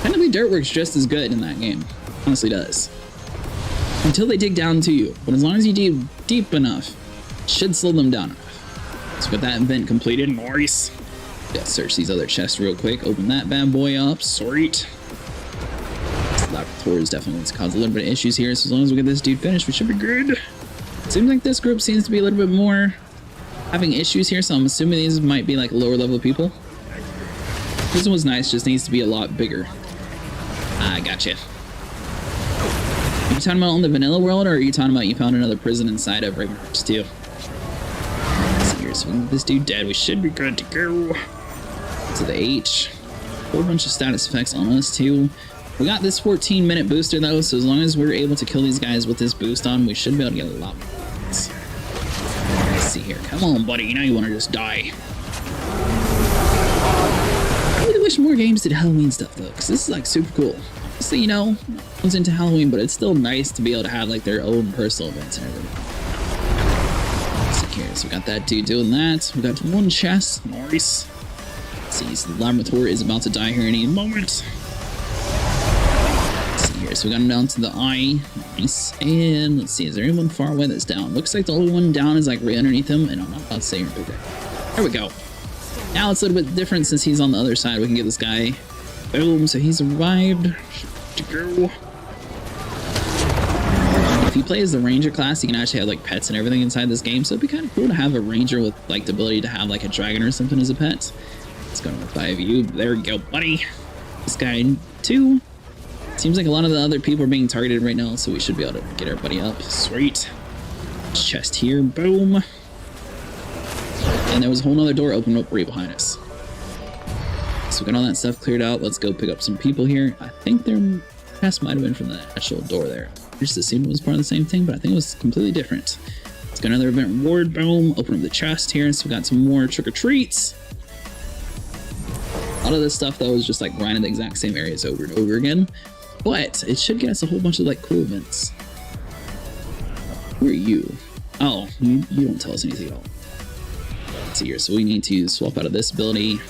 technically dirt works just as good in that game. Honestly does. Until they dig down to you. But as long as you dig deep enough, it should slow them down enough. So with that event completed, Maurice. Let's search these other chests real quick. Open that bad boy up. Sweet. This laboratory is definitely going to cause a little bit of issues here. So as long as we get this dude finished, we should be good. Seems like this group seems to be a little bit more having issues here. So I'm assuming these might be like lower level people. This one was nice, just needs to be a lot bigger. I gotcha. Are you talking about on the vanilla world, or are you talking about you found another prison inside of Ravenhearts 2? So here's this dude dead. We should be good to go. To the H. A whole bunch of status effects on us too. We got this 14-minute booster though, so as long as we're able to kill these guys with this boost on, we should be able to get a lot more points. Let's see here. Come on, buddy. You know you want to just die. I really wish more games did Halloween stuff though, because this is like super cool. So, you know, I was into Halloween, but it's still nice to be able to have like their own personal events and everything. So we got that dude doing that. We got one chest. Nice. Let's see, so the laboratory is about to die here any moment. Let's see here. So we got him down to the eye. Nice. And let's see, is there anyone far away that's down? Looks like the only one down is like right underneath him, and I'm not about to say right there. There we go. Now it's a little bit different since he's on the other side. We can get this guy. Boom, so he's arrived. To go. If you play as the ranger class, you can actually have like pets and everything inside this game, so it'd be kind of cool to have a ranger with like the ability to have like a dragon or something as a pet. Let's go with 5 of you. There we go, buddy. This guy too. Seems like a lot of the other people are being targeted right now, so we should be able to get everybody up. Sweet. Chest here. Boom. And there was a whole nother door open up right behind us. So we got all that stuff cleared out. Let's go pick up some people here. I think their chest might have been from the actual door there. I just assumed it was part of the same thing, but I think it was completely different. Let's get another event reward. Boom. Open up the chest here. So we got some more trick-or-treats. A lot of this stuff, though, is just like grinding the exact same areas over and over again. But it should get us a whole bunch of like cool events. Who are you? Oh, you don't tell us anything at all. Let's see here. So we need to swap out of this ability.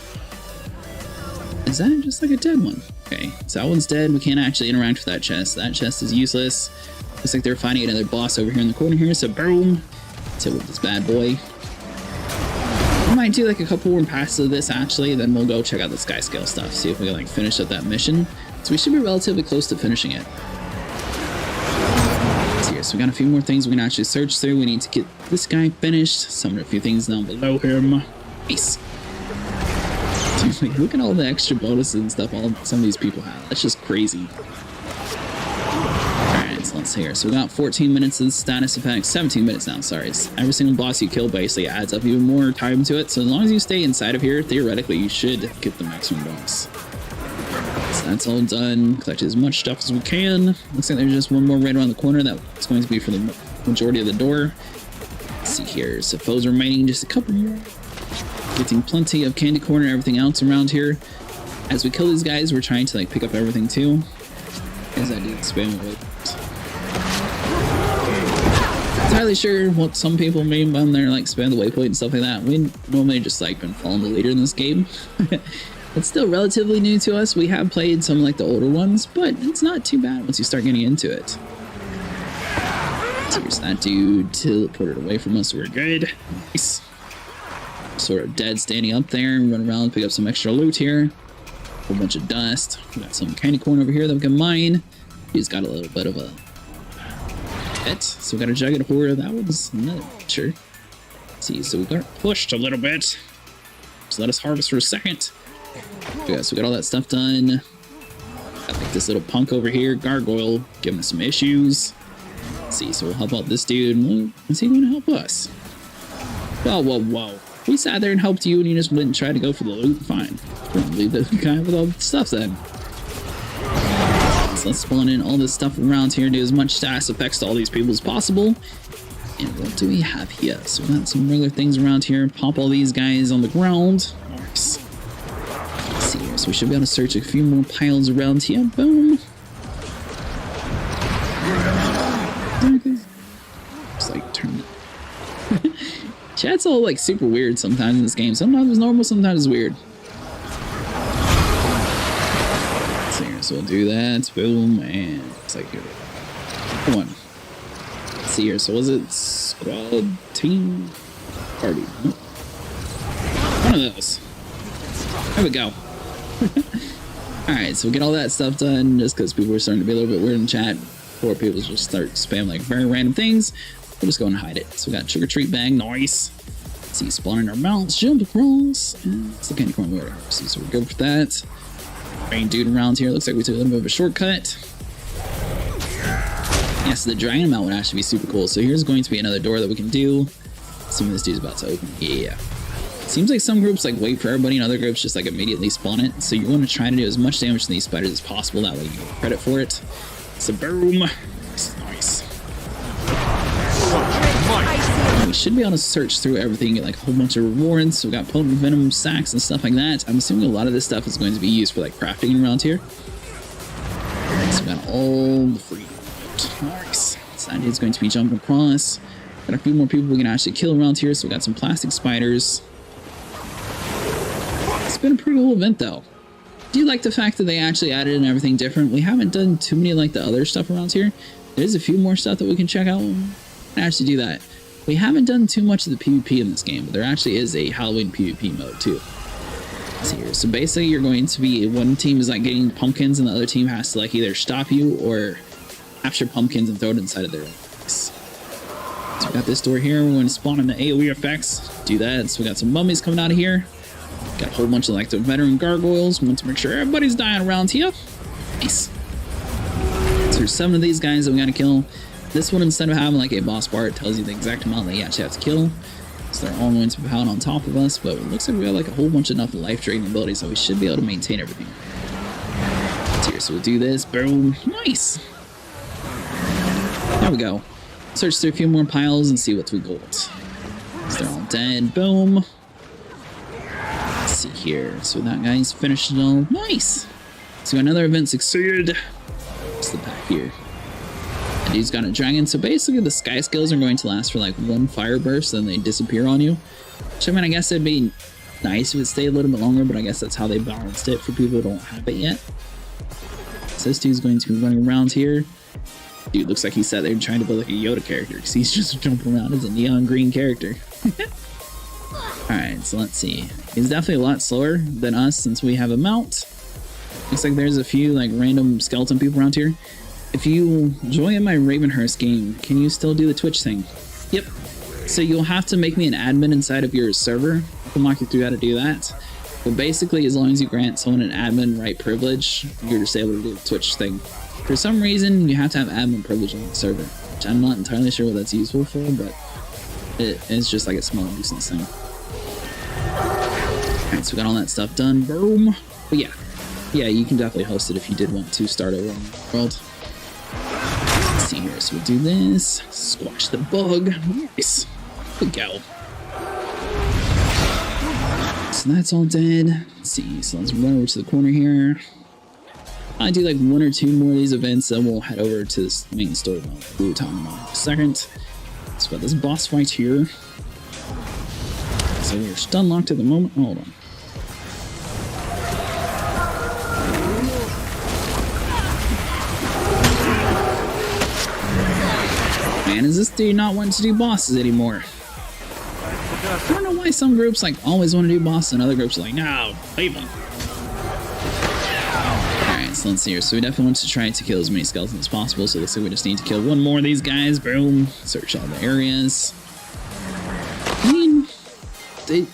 Is that just like a dead one? Okay, so that one's dead. We can't actually interact with that chest. That chest is useless. Looks like they're fighting another boss over here in the corner here, so boom. Let's hit with this bad boy. We might do like a couple more passes of this actually, then we'll go check out the sky scale stuff, see if we can like finish up that mission. So we should be relatively close to finishing it. So we got a few more things we can actually search through. We need to get this guy finished. Summon a few things down below him. Nice. Dude, like, look at all the extra bonuses and stuff some of these people have. That's just crazy. Alright, so let's see here. So we got 14 minutes of the status effect. 17 minutes now, sorry. It's every single boss you kill basically adds up even more time to it. So as long as you stay inside of here, theoretically, you should get the maximum bonus. So that's all done. Collect as much stuff as we can. Looks like there's just one more right around the corner. That's going to be for the majority of the door. Let's see here. So foes remaining, just a couple more. Getting plenty of candy corn and everything else around here. As we kill these guys, we're trying to like pick up everything too. As I did spam with. Entirely sure what some people mean when they're like spam the waypoint and stuff like that. We normally just like been following the leader in this game. It's still relatively new to us. We have played some like the older ones, but it's not too bad once you start getting into it. So here's that dude teleported away from us, so we're good. Nice. Sort of dead standing up there and run around and pick up some extra loot here. A whole bunch of dust. We got some candy corn over here that we can mine. He's got a little bit of a pet. So we got a jagged horror. That one's another picture. Let's see, so we got pushed a little bit. So let us harvest for a second. Okay, so we got all that stuff done. Got like this little punk over here, gargoyle, giving us some issues. Let's see, so we'll help out this dude. Is he going to help us? Whoa, whoa, whoa. We sat there and helped you and you just went and tried to go for the loot. Fine. We're gonna leave the guy with all the stuff then. So let's spawn in all this stuff around here, do as much status effects to all these people as possible. And what do we have here? So we got some regular things around here. Pop all these guys on the ground. Nice. Let's see here. So we should be able to search a few more piles around here. Boom. Just like turn it. Chat's all like super weird sometimes in this game. Sometimes it's normal, sometimes it's weird. So we'll do that, boom, and it's like here. Come on. Let's see here. So was it squad, team, party? Nope. One of those. There we go. Alright, so we get all that stuff done just because people were starting to be a little bit weird in chat. Before people just start spamming like very random things. We'll just go and hide it. So we got trick or treat bag, nice. Let's see, spawn in our mounts, jump across, and it's the candy corn we already have. So we're good for that. Main dude around here. Looks like we took a little bit of a shortcut. Yeah, so the dragon mount would actually be super cool. So here's going to be another door that we can do. Assuming this dude's about to open. Yeah. Seems like some groups like wait for everybody and other groups just like immediately spawn it. So you want to try to do as much damage to these spiders as possible. That way you get credit for it. So boom. This is nice. We should be able to search through everything, get like a whole bunch of rewards. So we got potent venom sacks and stuff like that. I'm assuming a lot of this stuff is going to be used for like crafting around here. So we got all the free. Nice. So that dude's going to be jumping across. Got a few more people we can actually kill around here. So we got some plastic spiders. It's been a pretty cool event though. Do you like the fact that they actually added in everything different? We haven't done too many like the other stuff around here. There's a few more stuff that we can check out. Actually do that. We haven't done too much of the PvP in this game, but there actually is a Halloween PvP mode too. Let's see here. So basically you're going to be, one team is like getting pumpkins and the other team has to like either stop you or capture pumpkins and throw it inside of their box. So we got this door here. We're going to spawn in the AoE effects. Do that. So we got some mummies coming out of here. Got a whole bunch of like the veteran gargoyles. We want to make sure everybody's dying around here. Nice. So there's 7 of these guys that we got to kill. This one, instead of having like a boss bar, it tells you the exact amount that you actually have to kill. So they're all going to be piled on top of us, but it looks like we got like a whole bunch of enough life draining abilities, so we should be able to maintain everything. So we'll do this. Boom. Nice. There we go. Search through a few more piles and see what we got. So they're all dead. Boom. Let's see here. So that guy's finished it all. Nice. So another event succeeded. What's the pack here? And he's got a dragon. So basically the sky skills are going to last for like 1 fire burst, then they disappear on you. Which I mean, I guess it'd be nice if it stayed a little bit longer, but I guess that's how they balanced it for people who don't have it yet. So this dude's going to be running around here. Dude looks like he sat there trying to build like a Yoda character because he's just jumping around as a neon green character. Alright, so let's see. He's definitely a lot slower than us since we have a mount. Looks like there's a few like random skeleton people around here. If you join my Ravenhurst game, can you still do the Twitch thing? Yep. So you'll have to make me an admin inside of your server. I can walk you through how to do that. But basically, as long as you grant someone an admin right privilege, you're just able to do the Twitch thing. For some reason, you have to have admin privilege on the server, which I'm not entirely sure what that's useful for, but it's just like a small nuisance thing. Alright, so we got all that stuff done. Boom. But yeah, you can definitely host it if you did want to start over on the world. Let's see here. So we'll do this. Squash the bug. Nice. Good go. So that's all dead. Let's see. So let's run over to the corner here. I do like 1 or 2 more of these events, then we'll head over to this main story mode. We'll talk about in a second. So we got this boss fight here. So we're stun locked at the moment. Hold on. Man, is this dude not wanting to do bosses anymore? I don't know why some groups like always want to do bosses and other groups are like, no, leave them. Alright, so let's see here. So we definitely want to try to kill as many skeletons as possible. So it looks like we just need to kill 1 more of these guys. Boom. Search all the areas. I mean,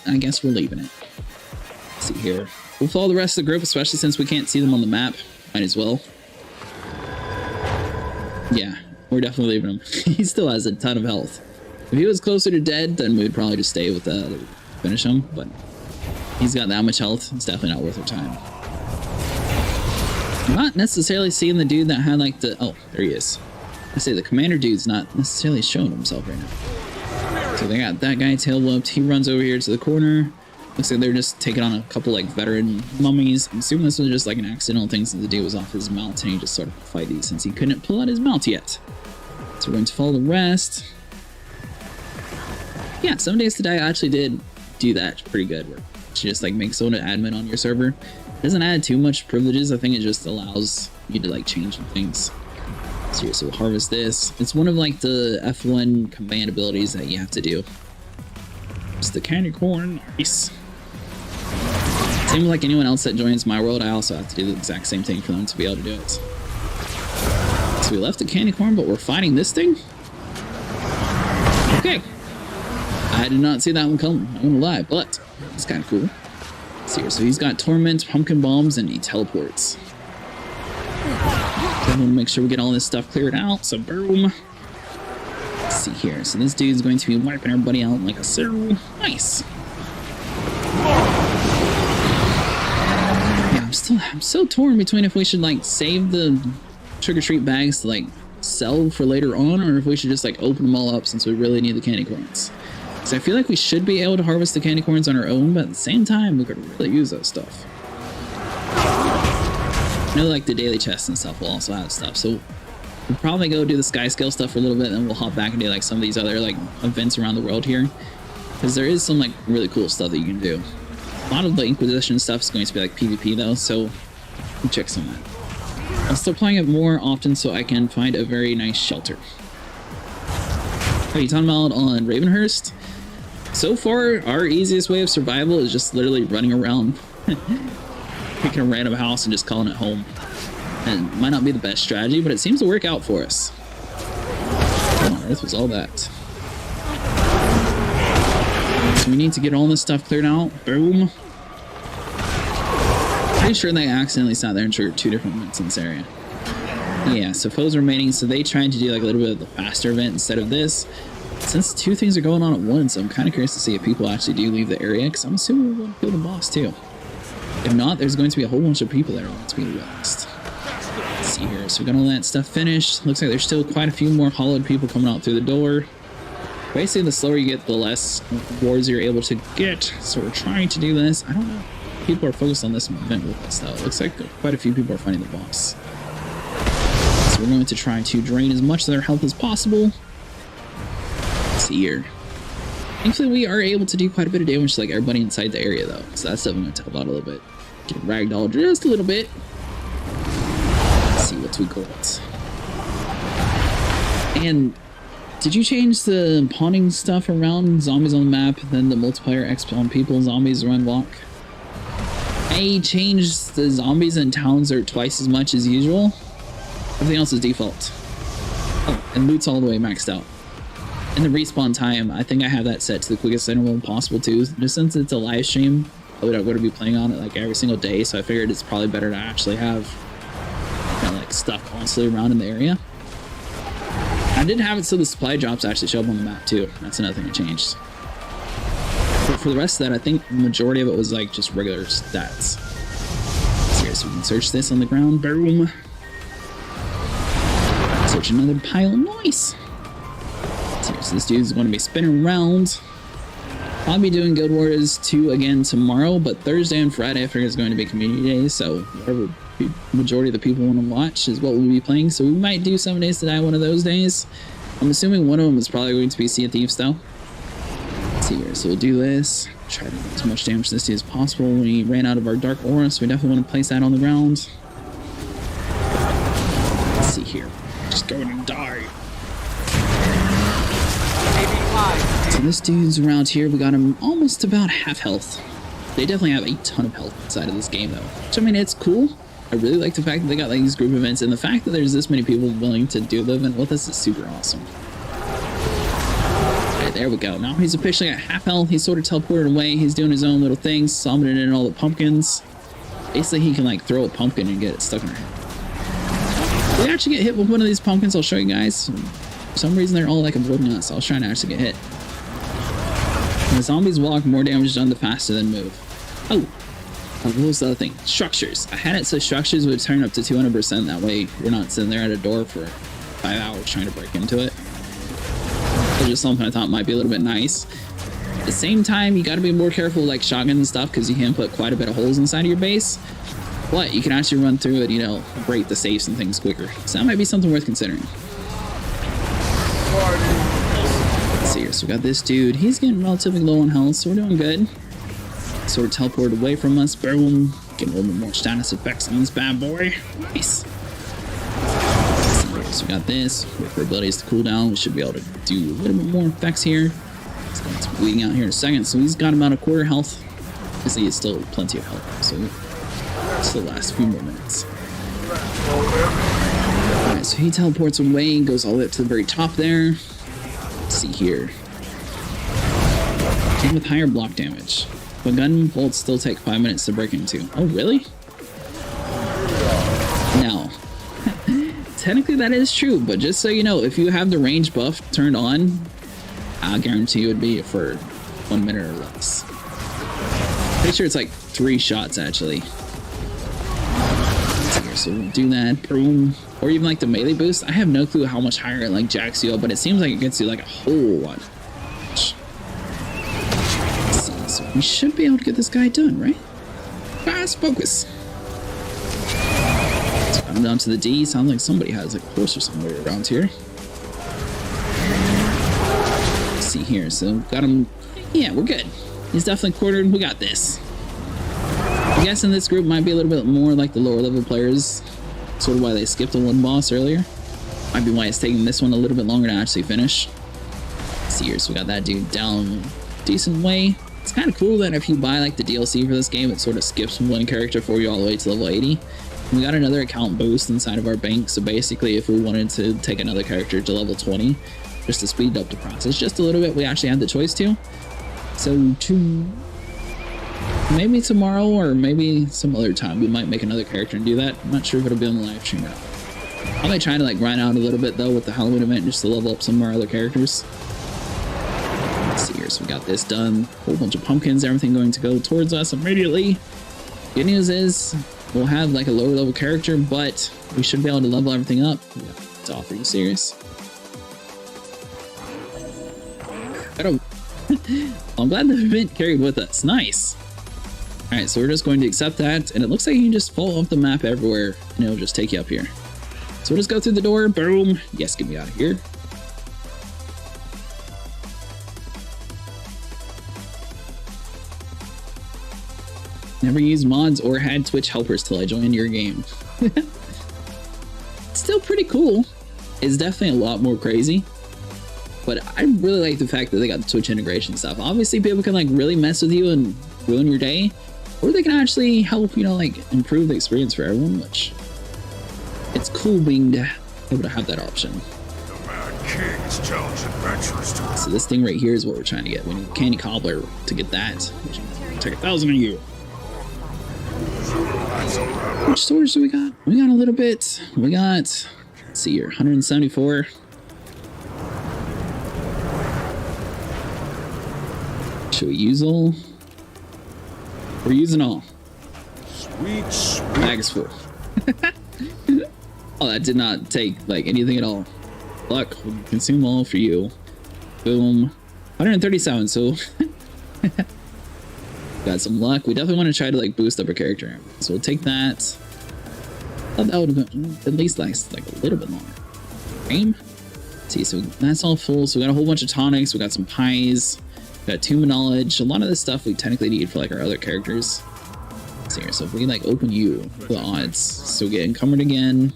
I guess we're leaving it. Let's see here. We'll follow the rest of the group, especially since we can't see them on the map. Might as well. Yeah. We're definitely leaving him. He still has a ton of health. If he was closer to dead, then we'd probably just stay with finish him, but he's got that much health, it's definitely not worth our time. I'm not necessarily seeing the dude that had like the... Oh, there he is. I say the commander dude's not necessarily showing himself right now. So they got that guy tail whooped. He runs over here to the corner. Looks like they're just taking on a couple like veteran mummies. I'm assuming this was just like an accidental thing since the dude was off his mount and he just sort of fight these since he couldn't pull out his mount yet. So we're going to follow the rest. Yeah, 7 Days to Die actually did do that pretty good. Where she just like makes someone an admin on your server. It doesn't add too much privileges. I think it just allows you to like change things. So here, so we'll harvest this. It's one of like the F1 command abilities that you have to do. It's the candy corn. Nice. Same with like anyone else that joins my world, I also have to do the exact same thing for them to be able to do it. So we left the candy corn, but we're fighting this thing? Okay. I did not see that one coming, I'm gonna lie, but it's kind of cool. Let's see here, so he's got torment, pumpkin bombs, and he teleports. So I want to make sure we get all this stuff cleared out, so boom. Let's see here, so this dude's going to be wiping everybody out like a cereal. Nice. I'm so torn between if we should like save the trick-or-treat bags to like sell for later on, or if we should just like open them all up since we really need the candy corns. So I feel like we should be able to harvest the candy corns on our own, but at the same time we could really use that stuff. I know like the daily chests and stuff will also have stuff, so we'll probably go do the sky scale stuff for a little bit, and then we'll hop back and do like some of these other like events around the world here, because there is some like really cool stuff that you can do. A lot of the Inquisition stuff is going to be like PvP though, so we'll check some of that. I'll start playing it more often so I can find a very nice shelter. Are you talking about on Ravenhurst? So far, our easiest way of survival is just literally running around, picking a random house and just calling it home. And it might not be the best strategy, but it seems to work out for us. What on earth was all that? So we need to get all this stuff cleared out. Boom. Pretty sure they accidentally sat there and triggered 2 different events in this area. Yeah, so foes remaining, so they tried to do like a little bit of the faster event instead of this. Since 2 things are going on at once, I'm kind of curious to see if people actually do leave the area, because I'm assuming we're going to kill the boss too. If not, there's going to be a whole bunch of people that are going to be lost. Let's see here, so we got all that stuff finished. Looks like there's still quite a few more hollowed people coming out through the door. Basically, the slower you get, the less rewards you're able to get. So we're trying to do this. I don't know. People are focused on this event with us though. It looks like quite a few people are finding the boss. So we're going to try to drain as much of their health as possible. Let's see here. Thankfully, we are able to do quite a bit of damage to like everybody inside the area though. So that's definitely going to help out a little bit. Get ragdoll just a little bit. Let's see what we got. And did you change the pawning stuff around zombies on the map, then the multiplayer XP on people, zombies run walk? I changed the zombies and towns are twice as much as usual. Everything else is default. Oh, and loot's all the way maxed out. And the respawn time, I think I have that set to the quickest interval possible too. Just since it's a live stream, I'm going to be playing on it like every single day, so I figured it's probably better to actually have kind of like stuff constantly around in the area. I did have it so the supply drops actually show up on the map too. That's another thing that changed. But for the rest of that, I think the majority of it was like just regular stats. So we can search this on the ground. Boom. Search another pile. Nice. So this dude's going to be spinning around. I'll be doing Guild Wars 2 again tomorrow, but Thursday and Friday I figure is going to be community days, so whatever majority of the people want to watch is what we'll be playing. So we might do 7 Days to Die one of those days. I'm assuming one of them is probably going to be Sea of Thieves though. Let's see here, so we'll do this. Try to do as much damage to this as possible. We ran out of our Dark Aura, so we definitely want to place that on the ground. Let's see here. Just go in and die. So this dude's around here. We got him almost about half health. They definitely have a ton of health inside of this game though. Which I mean, it's cool. I really like the fact that they got like these group events, and the fact that there's this many people willing to do the event with us is super awesome. Alright, there we go. Now he's officially at half health. He's sort of teleported away. He's doing his own little thing, summoning in all the pumpkins. Basically, he can like throw a pumpkin and get it stuck in her head. If we actually get hit with one of these pumpkins, I'll show you guys. For some reason, they're all like avoiding us. I was trying to actually get hit. When the zombies walk, more damage done the faster than move. Oh, What was the other thing? Structures. I had it so structures would turn up to 200%. That way we're not sitting there at a door for 5 hours trying to break into it. It's just something I thought might be a little bit nice. At the same time, you got to be more careful with like shotgun and stuff because you can put quite a bit of holes inside of your base. But you can actually run through it, you know, break the safes and things quicker. So that might be something worth considering. Let's see here. So we got this dude. He's getting relatively low on health, so we're doing good. So we're teleported away from us. Boom. Getting a little bit more status effects on this bad boy. Nice. So we got this. Wait for abilities to cool down. We should be able to do a little bit more effects here. He's going to be bleeding out here in a second. So he's got about a quarter health. You see, it's still plenty of health. So still last few more minutes. Alright, so he teleports away and goes all the way up to the very top there. Let's see here. King with higher block damage. But gun bolts still take 5 minutes to break into. Oh, really? Now, technically that is true, but just so you know, if you have the range buff turned on, I'll guarantee you it would be for 1 minute or less. Pretty sure it's like 3 shots actually. So we'll do that, boom. Or even like the melee boost. I have no clue how much higher it like jacks you up, but it seems like it gets you like a whole lot. So we should be able to get this guy done, right? Fast focus. So I'm down to the D. Sounds like somebody has like a horse or somewhere around here. Let's see here. So got him. Yeah, we're good. He's definitely quartered. We got this. I'm guessing this group might be a little bit more like the lower level players. Sort of why they skipped the one boss earlier. Might be why it's taking this one a little bit longer to actually finish. Let's see here. So we got that dude down a decent way. It's kind of cool that if you buy like the DLC for this game, it sort of skips one character for you all the way to level 80. We got another account boost inside of our bank. So basically, if we wanted to take another character to level 20, just to speed up the process just a little bit, we actually had the choice to. So maybe tomorrow or maybe some other time we might make another character and do that. I'm not sure if it'll be on the live stream or not. I might try to like grind out a little bit though with the Halloween event just to level up some of our other characters. Let's see here. So we got this done. Whole bunch of pumpkins, everything going to go towards us immediately. Good news is we'll have like a lower level character, but we should be able to level everything up. Yeah, it's all pretty serious. I'm glad the event carried with us. Nice. Alright, so we're just going to accept that, and it looks like you can just fall off the map everywhere, and it'll just take you up here. So we'll just go through the door, boom. Yes, get me out of here. Never used mods or had Twitch helpers till I joined your game. Still pretty cool. It's definitely a lot more crazy. But I really like the fact that they got the Twitch integration stuff. Obviously, people can like really mess with you and ruin your day. Or they can actually help, you know, like improve the experience for everyone, which it's cool being able to have that option. The Mad King is challenged adventurers to So this thing right here is what we're trying to get. We need Candy Cobbler to get that. Which will take 1,000 of you. Which swords do we got? We got a little bit. We got, let's see here, 174. Should we use all? We're using all. sweet, sweet. Bag is full. Oh, that did not take like anything at all. Luck, we'll consume all for you. Boom. 137, so got some luck. We definitely want to try to like boost up our character. So we'll take that. Thought that would have been at least last like a little bit longer. Aim. Let's see, so that's all full. So we got a whole bunch of tonics, we got some pies. Got Tomb of Knowledge. A lot of this stuff we technically need for like our other characters. Let's see here. So if we can like open you, the odds. So we get encumbered again.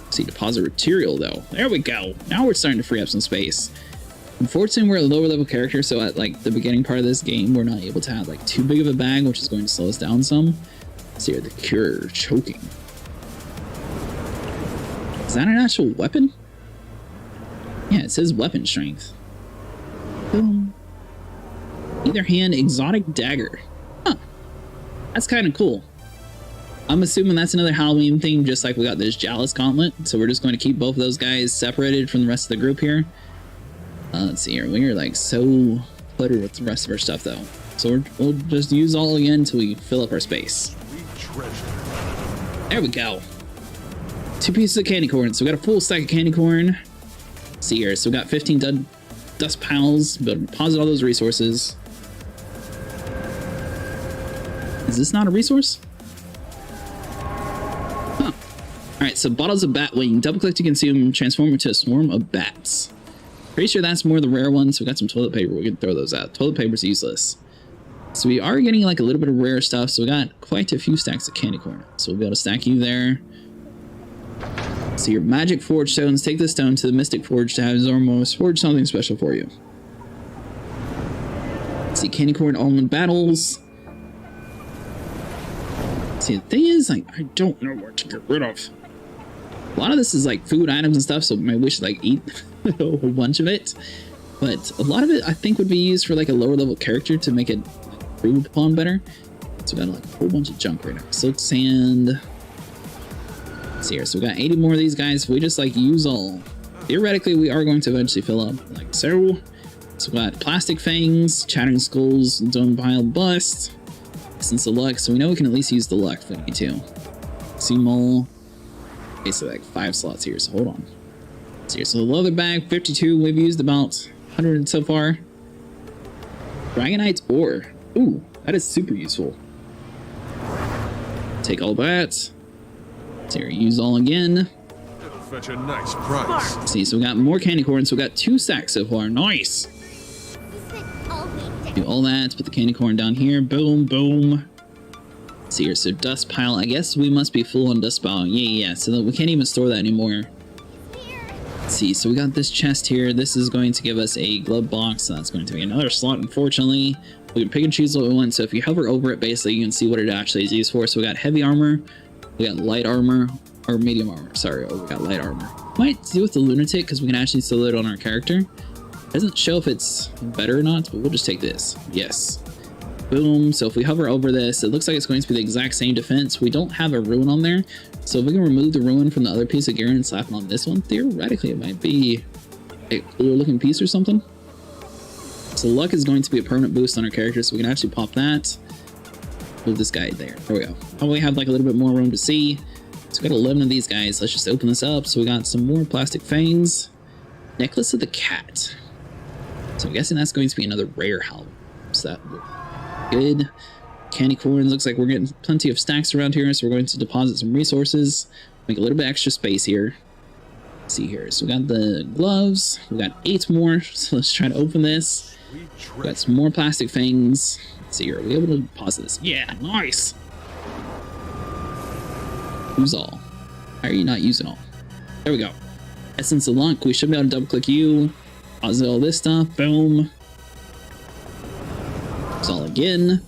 Let's see, deposit material though. There we go. Now we're starting to free up some space. Unfortunately, we're a lower level character, so at like the beginning part of this game, we're not able to have like too big of a bag, which is going to slow us down some. Let's see here, the cure, choking. Is that an actual weapon? Yeah, it says weapon strength. Boom. Either hand, exotic dagger. Huh. That's kind of cool. I'm assuming that's another Halloween thing, just like we got this Chalice Gauntlet. So we're just going to keep both of those guys separated from the rest of the group here. Let's see here. We are like so cluttered with the rest of our stuff though. So So we'll just use all again until we fill up our space. There we go. 2 pieces of candy corn. So we got a full stack of candy corn. See here. So we got 15 dust piles. But deposit all those resources. Is this not a resource? Huh. Alright, so bottles of bat wing. Double click to consume, transform into a swarm of bats. Pretty sure that's more the rare ones. So we got some toilet paper. We can throw those out. Toilet paper's useless. So we are getting like a little bit of rare stuff. So we got quite a few stacks of candy corn. So we'll be able to stack you there. So your magic forge stones. Take this stone to the mystic forge to have Zormos forge something special for you. Let's see, candy corn almond battles. See, the thing is, like, I don't know what to get rid of. A lot of this is like food items and stuff, so maybe we should like eat a whole bunch of it. But a lot of it, I think, would be used for like a lower level character to make it improved upon better. So we got like a whole bunch of junk right now. Silk sand. Let's see here. So we got 80 more of these guys. If we just like use all, theoretically, we are going to eventually fill up like so. So we got plastic fangs, chattering skulls, zone pile bust. Essence of luck, so we know we can at least use the luck if we need to. See mole. Basically like 5 slots here, so hold on. So the leather bag, 52. We've used about 100 so far. Dragonite's ore. Ooh, that is super useful. Take all that. So here, use all again. It'll fetch a nice price. See, so we got more candy corn, so we got 2 stacks so far. Nice. Do all that, put the candy corn down here. Boom, boom. Let's see here, so dust pile. I guess we must be full on dust pile. Yeah. So we can't even store that anymore. Let's see, so we got this chest here. This is going to give us a glove box. So that's going to be another slot, unfortunately. We can pick and choose what we want. So if you hover over it, basically, you can see what it actually is used for. So we got heavy armor, we got light armor, or medium armor. Sorry, we got light armor. Might deal with the lunatic because we can actually still it on our character. Doesn't show if it's better or not, but we'll just take this. Yes. Boom. So if we hover over this, it looks like it's going to be the exact same defense. We don't have a ruin on there. So if we can remove the ruin from the other piece of gear and slap it on this one, theoretically it might be a cooler looking piece or something. So luck is going to be a permanent boost on our character, so we can actually pop that. Move this guy there. There we go. Probably have like a little bit more room to see. So we got 11 of these guys. Let's just open this up. So we got some more plastic fangs. Necklace of the cat. So I'm guessing that's going to be another rare helm. So that would be good. Candy corn. Looks like we're getting plenty of stacks around here. So we're going to deposit some resources. Make a little bit extra space here. Let's see here. So we got the gloves. We got 8 more. So let's try to open this. We got some more plastic things. Let's see here. Are we able to deposit this? Yeah, nice. Use all. Why are you not using all? There we go. Essence of luck. We should be able to double click you. Deposit all this stuff. Boom. Use all again.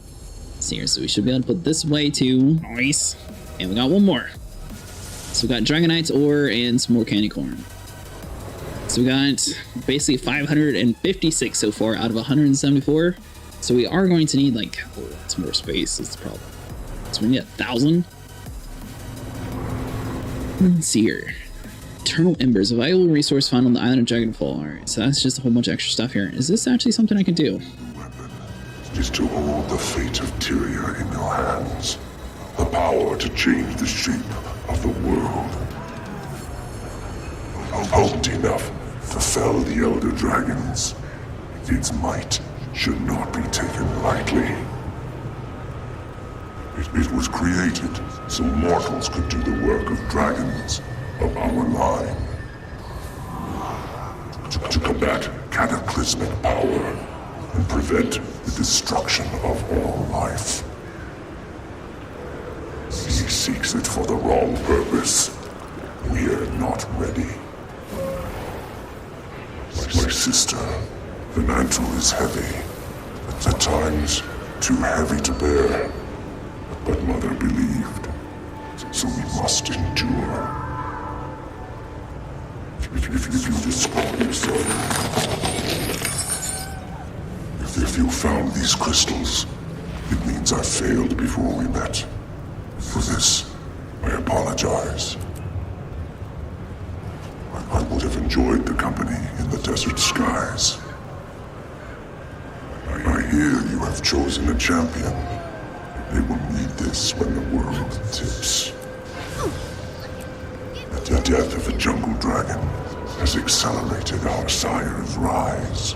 Let's see here. So we should be able to put this away too. Nice. And we got one more. So we got Dragonite's ore and some more candy corn. So we got basically 556 so far out of 174. So we are going to need like some more space. That's the problem. So we need 1,000. Let's see here. Eternal Embers, a valuable resource found on the island of Dragonfall. Alright, so that's just a whole bunch of extra stuff here. Is this actually something I can do? Weapon is to hold the fate of Tyria in your hands. The power to change the shape of the world. Potent enough to fell the elder dragons. Its might should not be taken lightly. It was created so mortals could do the work of dragons of our line. To combat cataclysmic power and prevent the destruction of all life. He seeks it for the wrong purpose. We are not ready. My sister, the mantle is heavy. At times, too heavy to bear. But Mother believed, so we must endure. If you describe yourself, if you found these crystals, it means I failed before we met. For this, I apologize. I would have enjoyed the company in the desert skies. I hear you have chosen a champion. They will need this when the world tips. The death of the jungle dragon has accelerated our sire's rise.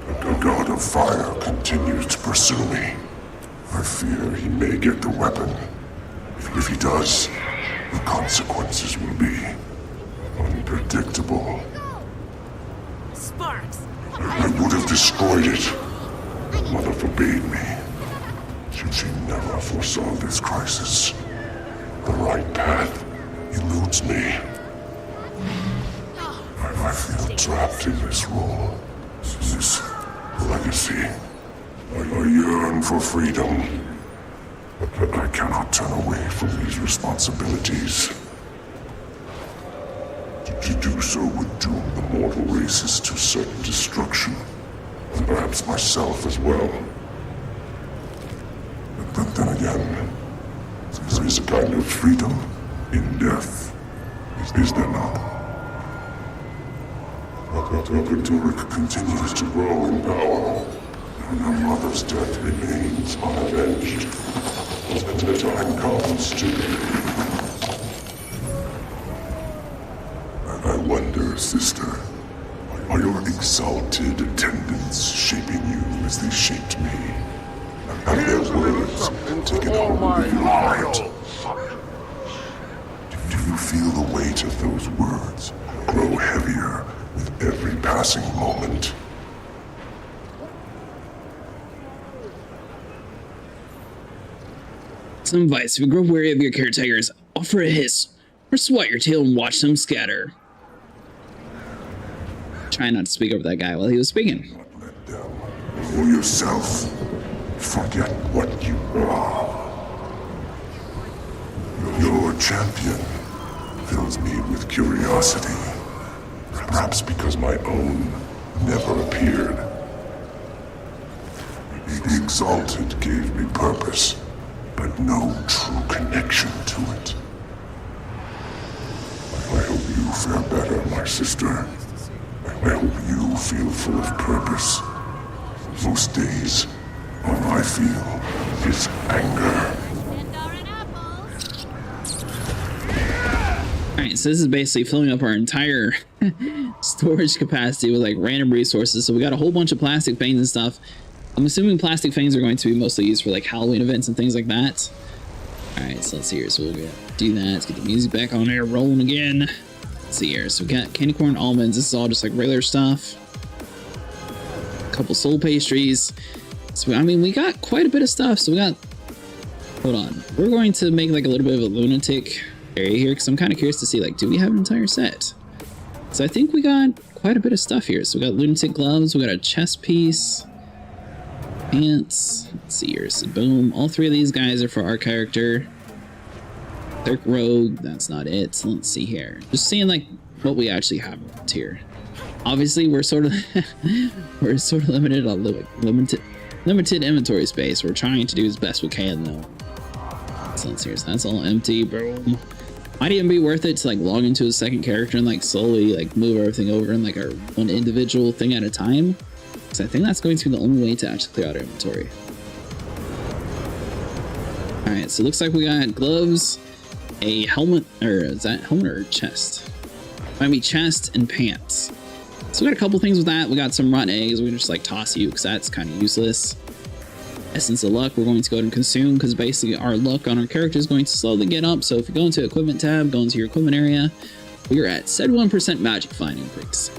The god of fire continues to pursue me. I fear he may get the weapon. If he does, the consequences will be unpredictable. Sparks! I would have destroyed it. Mother forbade me. She never foresaw this crisis. The right path eludes me. I feel trapped in this role. This legacy. I yearn for freedom. But I cannot turn away from these responsibilities. To do so would doom the mortal races to certain destruction. And perhaps myself as well. But then again, there is a kind of freedom in death. Is there not? Turek continues to grow in power, and her mother's death remains unavenged. The time comes to... I wonder, sister, are your exalted attendants shaping you as they shaped me? Have their words taken hold of your heart? Do you feel the weight of those words grow heavier with every passing moment? Some advice: if you grow weary of your caretakers, offer a hiss or swat your tail and watch them scatter. Try not to speak over that guy while he was speaking. Let them for yourself. Forget what you are. Your champion fills me with curiosity. Perhaps because my own never appeared. The Exalted gave me purpose, but no true connection to it. I hope you fare better, my sister. I hope you feel full of purpose. Most days, all I feel is anger. Alright, so this is basically filling up our entire storage capacity with like random resources. So we got a whole bunch of plastic fangs and stuff. I'm assuming plastic fangs are going to be mostly used for like Halloween events and things like that. Alright, so let's see here. So we'll do that. Let's get the music back on there, rolling again. Let's see here. So we got candy corn, almonds. This is all just like regular stuff. A couple soul pastries. So I mean, we got quite a bit of stuff. So we got... Hold on. We're going to make like a little bit of a lunatic area here because I'm kind of curious to see like, do we have an entire set? So I think we got quite a bit of stuff here. So we got lunatic gloves. We got a chest piece. Pants. Let's see here. So boom. All three of these guys are for our character. Clerk Rogue. That's not it. So let's see here. Just seeing like what we actually have here. Obviously, we're sort of limited on limited inventory space. We're trying to do as best we can though. So let's see here. So that's all empty. Boom. Might even be worth it to like log into a second character and like slowly like move everything over in like our one individual thing at a time. Because I think that's going to be the only way to actually clear out our inventory. Alright, so it looks like we got gloves, a helmet, or is that helmet or chest? Might be chest and pants. So we got a couple things with that. We got some rotten eggs. We can just like toss you because that's kind of useless. Essence of luck we're going to go ahead and consume because basically our luck on our character is going to slowly get up. So if you go into equipment tab, go into your equipment area, we're at 71% magic find increase.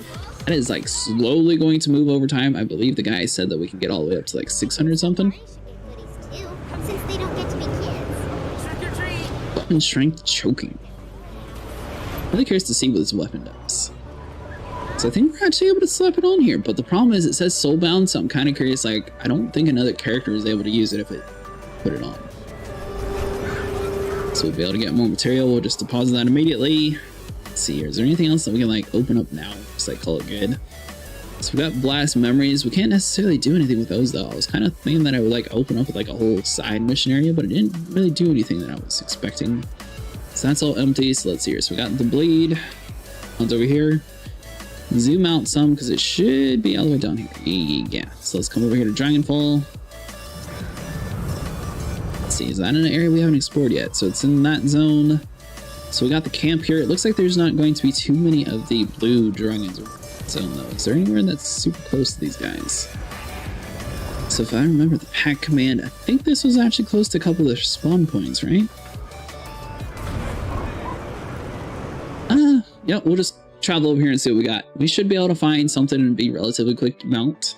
That is like slowly going to move over time. I believe the guy said that we can get all the way up to like 600 something. Since they don't get to be kids. Weapon strength choking. Really curious to see what this weapon does. So I think we're actually able to slap it on here, but the problem is it says soulbound, so I'm kind of curious, like, I don't think another character is able to use it if it put it on. So we'll be able to get more material. We'll just deposit that immediately. Let's see here. Is there anything else that we can like open up now? Just like call it good. So we got blast memories. We can't necessarily do anything with those though. I was kind of thinking that I would like open up with like a whole side mission area, but it didn't really do anything that I was expecting. So that's all empty. So let's see here. So we got the bleed. One's over here. zoom out some because it should be all the way down here. Yeah. So let's come over here to Dragonfall. Let's see, is that an area we haven't explored yet? So it's in that zone. So we got the camp here. It looks like there's not going to be too many of the blue dragons zone though. Is there anywhere that's super close to these guys? So if I remember the pack command, I think this was actually close to a couple of the spawn points, right? Yeah, we'll just travel over here and see what we got. We should be able to find something and be relatively quick to mount.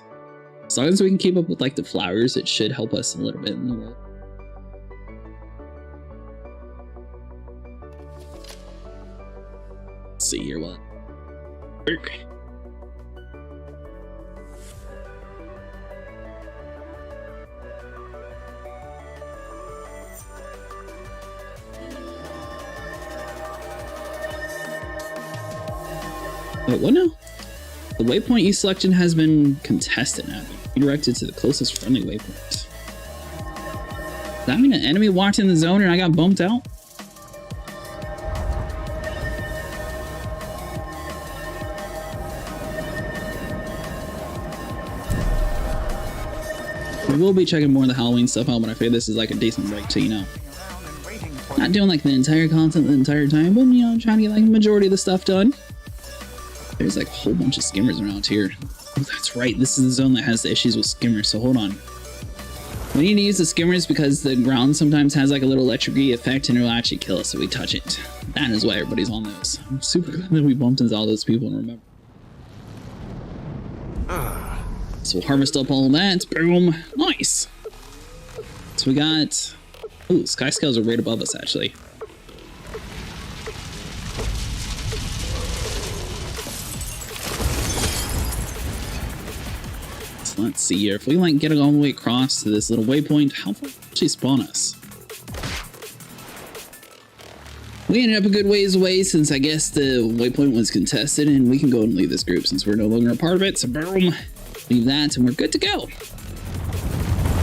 As long as we can keep up with like the flowers, it should help us a little bit in the world. Let's see here what. Wait, what now? The waypoint you selected has been contested now. Redirected to the closest friendly waypoint. Does that mean an enemy walked in the zone and I got bumped out? We will be checking more of the Halloween stuff out, but I figure this is like a decent break to, you know, not doing like the entire content the entire time, but, you know, trying to get like the majority of the stuff done. There's like a whole bunch of skimmers around here. Oh, that's right. This is the zone that has the issues with skimmers. So hold on. We need to use the skimmers because the ground sometimes has like a little electric-y effect and it'll actually kill us if we touch it. That is why everybody's on those. I'm super glad that we bumped into all those people and remember. So we'll harvest up all that. Boom. Nice. So we got... Ooh, sky scales are right above us actually. Let's see here. If we like get it all the way across to this little waypoint, how far will it actually spawn us? We ended up a good ways away since I guess the waypoint was contested, and we can go and leave this group since we're no longer a part of it. So boom, leave that, and we're good to go.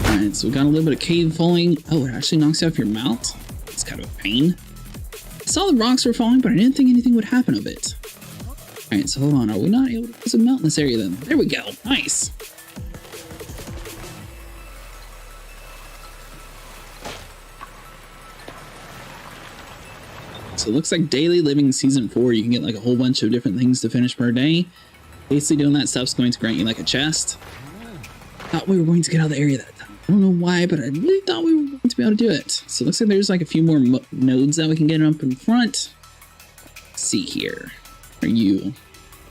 Alright, so we got a little bit of cave falling. Oh, it actually knocks you off your mount. It's kind of a pain. I saw the rocks were falling, but I didn't think anything would happen of it. Alright, so hold on. Are we not able to put some mount in this area then? There we go. Nice. So it looks like Daily Living Season 4, you can get like a whole bunch of different things to finish per day. Basically doing that stuff's going to grant you like a chest. Thought we were going to get out of the area that time. I don't know why, but I really thought we were going to be able to do it. So it looks like there's like a few more nodes that we can get up in front. Let's see here. Are you?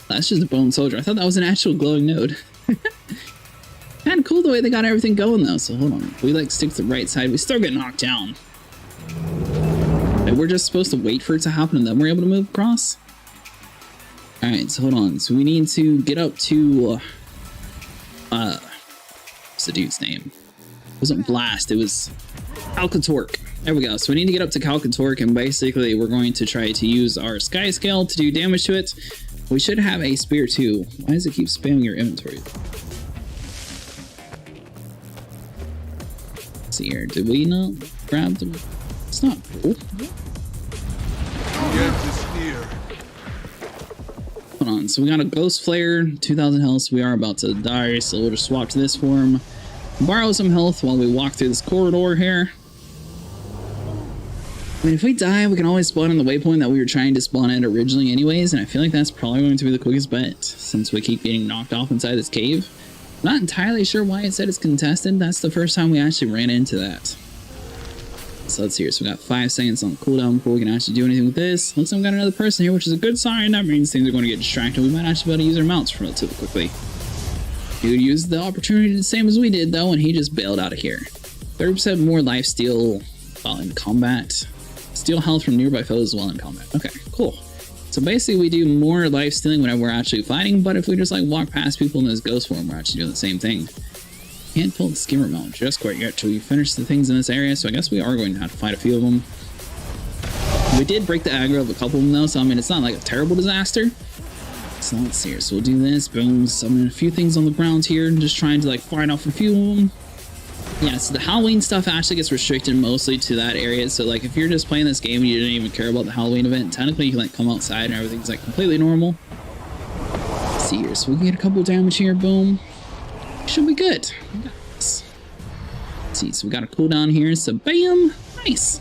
That's just a bone soldier. I thought that was an actual glowing node. Kind of cool the way they got everything going though. So hold on. If we like stick to the right side, we still get knocked down. We're just supposed to wait for it to happen and then we're able to move across. Alright, so hold on. So we need to get up to what's the dude's name? It wasn't Blast, it was Calcatork. There we go. So we need to get up to Calcatork, and basically we're going to try to use our sky scale to do damage to it. We should have a spear too. Why does it keep spamming your inventory? Let's see here. Did we not grab them? It's not cool. Hold on, so we got a Ghost Flare, 2,000 health, so we are about to die, so we'll just swap to this form. Borrow some health while we walk through this corridor here. I mean, if we die, we can always spawn in the waypoint that we were trying to spawn at originally anyways, and I feel like that's probably going to be the quickest bet, since we keep getting knocked off inside this cave. Not entirely sure why it said it's contested. That's the first time we actually ran into that. So let's see here. So we got 5 seconds on cooldown before we can actually do anything with this. Looks like we got another person here, which is a good sign. That means things are going to get distracted. We might actually be able to use our mounts relatively quickly. Dude used the opportunity the same as we did though, and he just bailed out of here. 30% more lifesteal while in combat. Steal health from nearby foes while in combat. Okay, cool. So basically we do more life stealing whenever we're actually fighting, but if we just like walk past people in this ghost form, we're actually doing the same thing. Can't pull the skimmer mount just quite yet till we finish the things in this area, so I guess we are going to have to fight a few of them. We did break the aggro of a couple of them though, so I mean it's not like a terrible disaster. So let's see here. So we'll do this. Boom. Summon a few things on the ground here, and just trying to like fight off a few of them. Yeah, so the Halloween stuff actually gets restricted mostly to that area. So like if you're just playing this game and you didn't even care about the Halloween event, technically you can like come outside and everything's like completely normal. see here. So we can get a couple of damage here. Boom. Should be good. We got this. Let's see. So we got a cooldown here. So bam. Nice.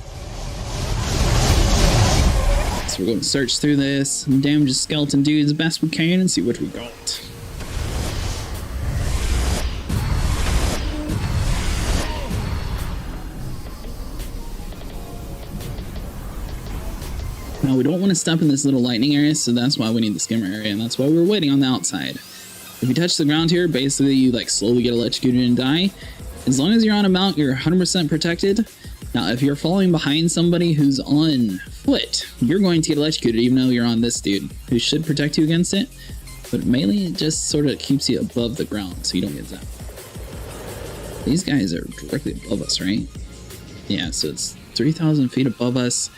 So we're going to search through this and damage the skeleton dudes as best we can and see what we got. Now we don't want to step in this little lightning area, so that's why we need the skimmer area, and that's why we're waiting on the outside. If you touch the ground here, basically you like slowly get electrocuted and die. As long as you're on a mount, you're 100% protected. Now, if you're falling behind somebody who's on foot, you're going to get electrocuted, even though you're on this dude, who should protect you against it. But melee, it just sort of keeps you above the ground, so you don't get zapped. These guys are directly above us, right? Yeah, so it's 3,000 feet above us.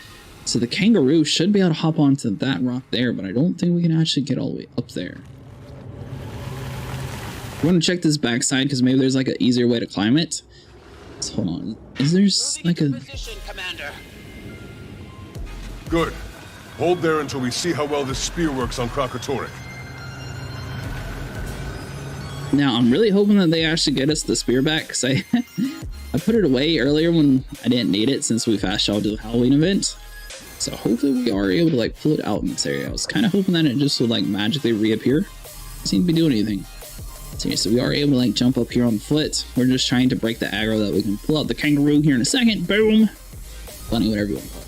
So the kangaroo should be able to hop onto that rock there, but I don't think we can actually get all the way up there. We're going to check this backside because maybe there's like an easier way to climb it. So hold on. Is there like a... Good. Hold there until we see how well this spear works on Krakatoric. Now, I'm really hoping that they actually get us the spear back because I put it away earlier when I didn't need it since we fast traveled to the Halloween event. So hopefully we are able to like pull it out in this area. I was kind of hoping that it just would like magically reappear. Doesn't seem to be doing anything. So we are able to like jump up here on foot. We're just trying to break the aggro that we can pull out the kangaroo here in a second. Boom. Funny, whatever you want to call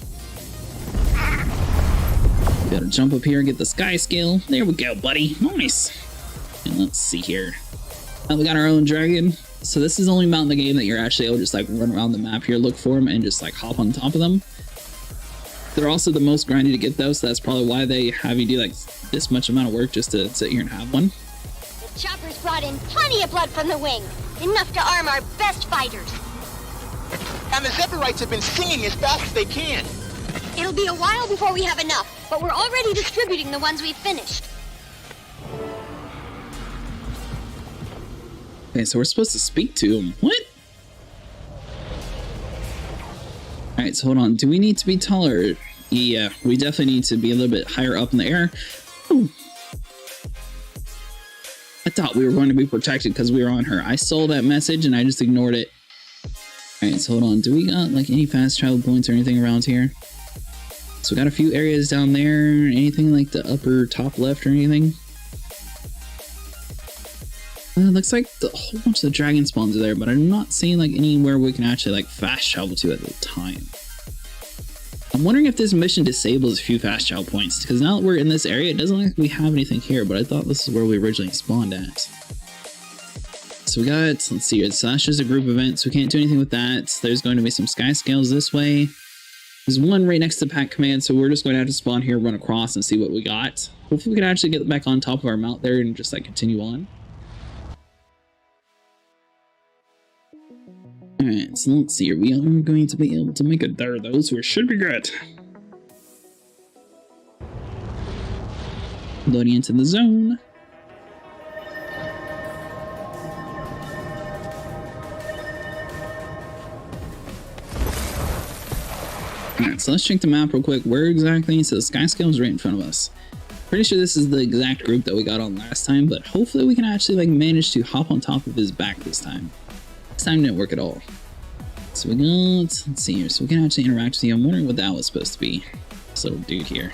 it. Gotta jump up here and get the sky scale. There we go, buddy. Nice. And let's see here. We got our own dragon. So this is the only mount in the game that you're actually able to just like run around the map here, look for them, and just like hop on top of them. They're also the most grindy to get though, so that's probably why they have you do like this much amount of work just to sit here and have one. The choppers brought in plenty of blood from the wing. Enough to arm our best fighters. And the Zephyrites have been singing as fast as they can. It'll be a while before we have enough, but we're already distributing the ones we've finished. Okay, so we're supposed to speak to him. What? Alright, so hold on. Do we need to be taller? Yeah, we definitely need to be a little bit higher up in the air. Ooh. I thought we were going to be protected because we were on her. I saw that message and I just ignored it. Alright, so hold on. Do we got like any fast travel points or anything around here? So we got a few areas down there. Anything like the upper top left or anything? Looks like a whole bunch of the dragon spawns are there, but I'm not seeing like anywhere we can actually like fast travel to at the time. I'm wondering if this mission disables a few fast travel points, because now that we're in this area, it doesn't look like we have anything here, but I thought this is where we originally spawned at. So we got, let's see here, so that's just a group event, so we can't do anything with that. There's going to be some sky scales this way. There's one right next to pack command, so we're just going to have to spawn here, run across, and see what we got. Hopefully we can actually get back on top of our mount there and just like continue on. Alright, so let's see here. We are going to be able to make it there, though, so it should be good. Loading into the zone. Alright, so let's check the map real quick. Where exactly? So the sky scale is right in front of us. Pretty sure this is the exact group that we got on last time, but hopefully we can actually like manage to hop on top of his back this time. This time didn't work at all. So we got, let's see here, so we can actually interact with you. I'm wondering what that was supposed to be. This little dude here.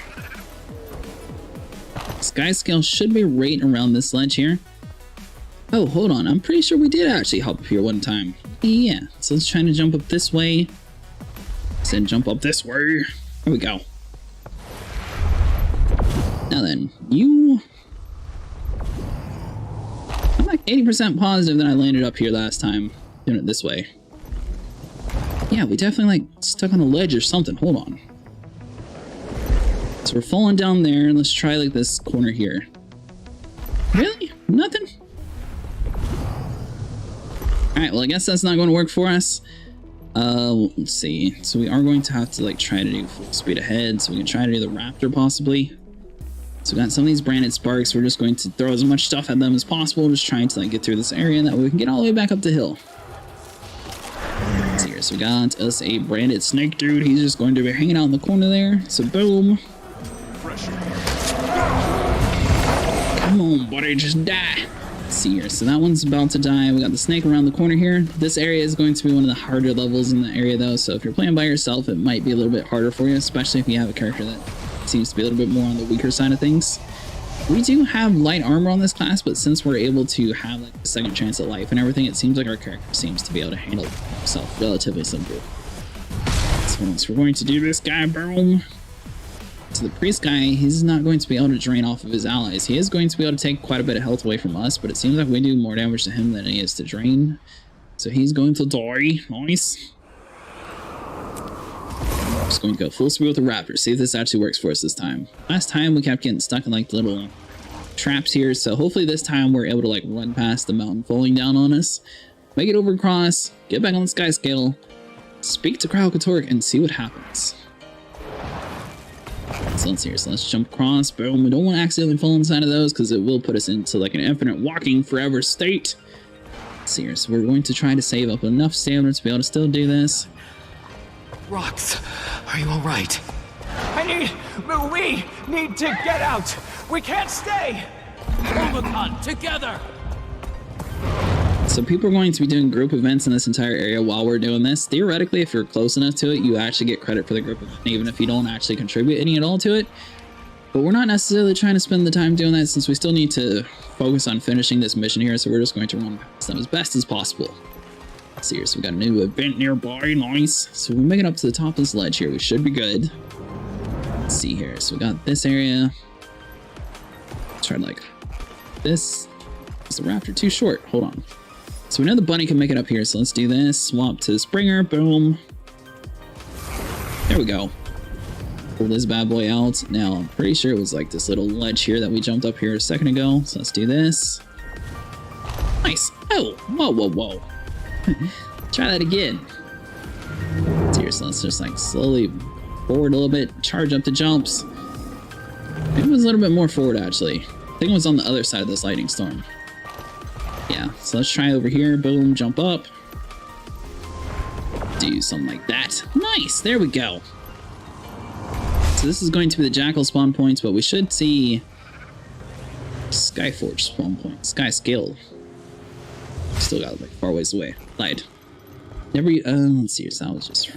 Sky scale should be right around this ledge here. Oh, hold on, I'm pretty sure we did actually hop up here one time. Yeah, so let's try to jump up this way. Then jump up this way. There we go. Now then, I'm like 80% positive that I landed up here last time. Doing it this way. Yeah, we definitely like stuck on a ledge or something. Hold on. So we're falling down there, and let's try like this corner here. Really? Nothing? Alright, well I guess that's not going to work for us. Let's see. So we are going to have to like try to do full speed ahead, so we can try to do the raptor possibly. So we got some of these branded sparks. We're just going to throw as much stuff at them as possible, just trying to like get through this area, and that way we can get all the way back up the hill. Let's see here. So we got us a branded snake dude. He's just going to be hanging out in the corner there. So boom. Come Come on, buddy, just die. Let's see here. So that one's about to die. We got the snake around the corner here. This area is going to be one of the harder levels in the area, though. So if you're playing by yourself, it might be a little bit harder for you, especially if you have a character that seems to be a little bit more on the weaker side of things. We do have light armor on this class, but since we're able to have like a second chance at life and everything, it seems like our character seems to be able to handle himself relatively simple. So once we're going to do this guy, boom. So the priest guy, he's not going to be able to drain off of his allies. He is going to be able to take quite a bit of health away from us, but it seems like we do more damage to him than he is to drain. So he's going to die. Nice. I'm just going to go full speed with the raptor. See if this actually works for us this time. Last time we kept getting stuck in like the little traps here, so hopefully this time we're able to like run past the mountain falling down on us, make it over across, get back on the sky scale, speak to Kralkatork, and see what happens. So let's see. So let's jump across. Boom. We don't want to accidentally fall inside of those because it will put us into like an infinite walking forever state. Let's see here. So we're going to try to save up enough stamina to be able to still do this. Rox, are you all right? We need to get out. We can't stay. Rubicon, together. So people are going to be doing group events in this entire area while we're doing this. Theoretically, if you're close enough to it, you actually get credit for the group event, even if you don't actually contribute any at all to it. But we're not necessarily trying to spend the time doing that since we still need to focus on finishing this mission here. So we're just going to run past them as best as possible. Let's see here. So we got a new event nearby. Nice. So we make it up to the top of this ledge here. We should be good. Let's see here. So we got this area. Let's try like this. Is the raptor too short? Hold on. So we know the bunny can make it up here, so let's do this. Swap to Springer, boom. There we go. Pull this bad boy out. Now, I'm pretty sure it was like this little ledge here that we jumped up here a second ago. So let's do this. Nice. Oh, whoa, whoa, whoa. Try that again. Seriously, let's just like slowly forward a little bit, charge up the jumps. Maybe it was a little bit more forward, actually. I think it was on the other side of this lightning storm. Yeah, so let's try over here. Boom, jump up. Do something like that. Nice, there we go. So this is going to be the Jackal spawn points, but we should see Skyforge spawn point. Sky Scale. Still got like far ways away. Lied. Never. Let's see. So that was just.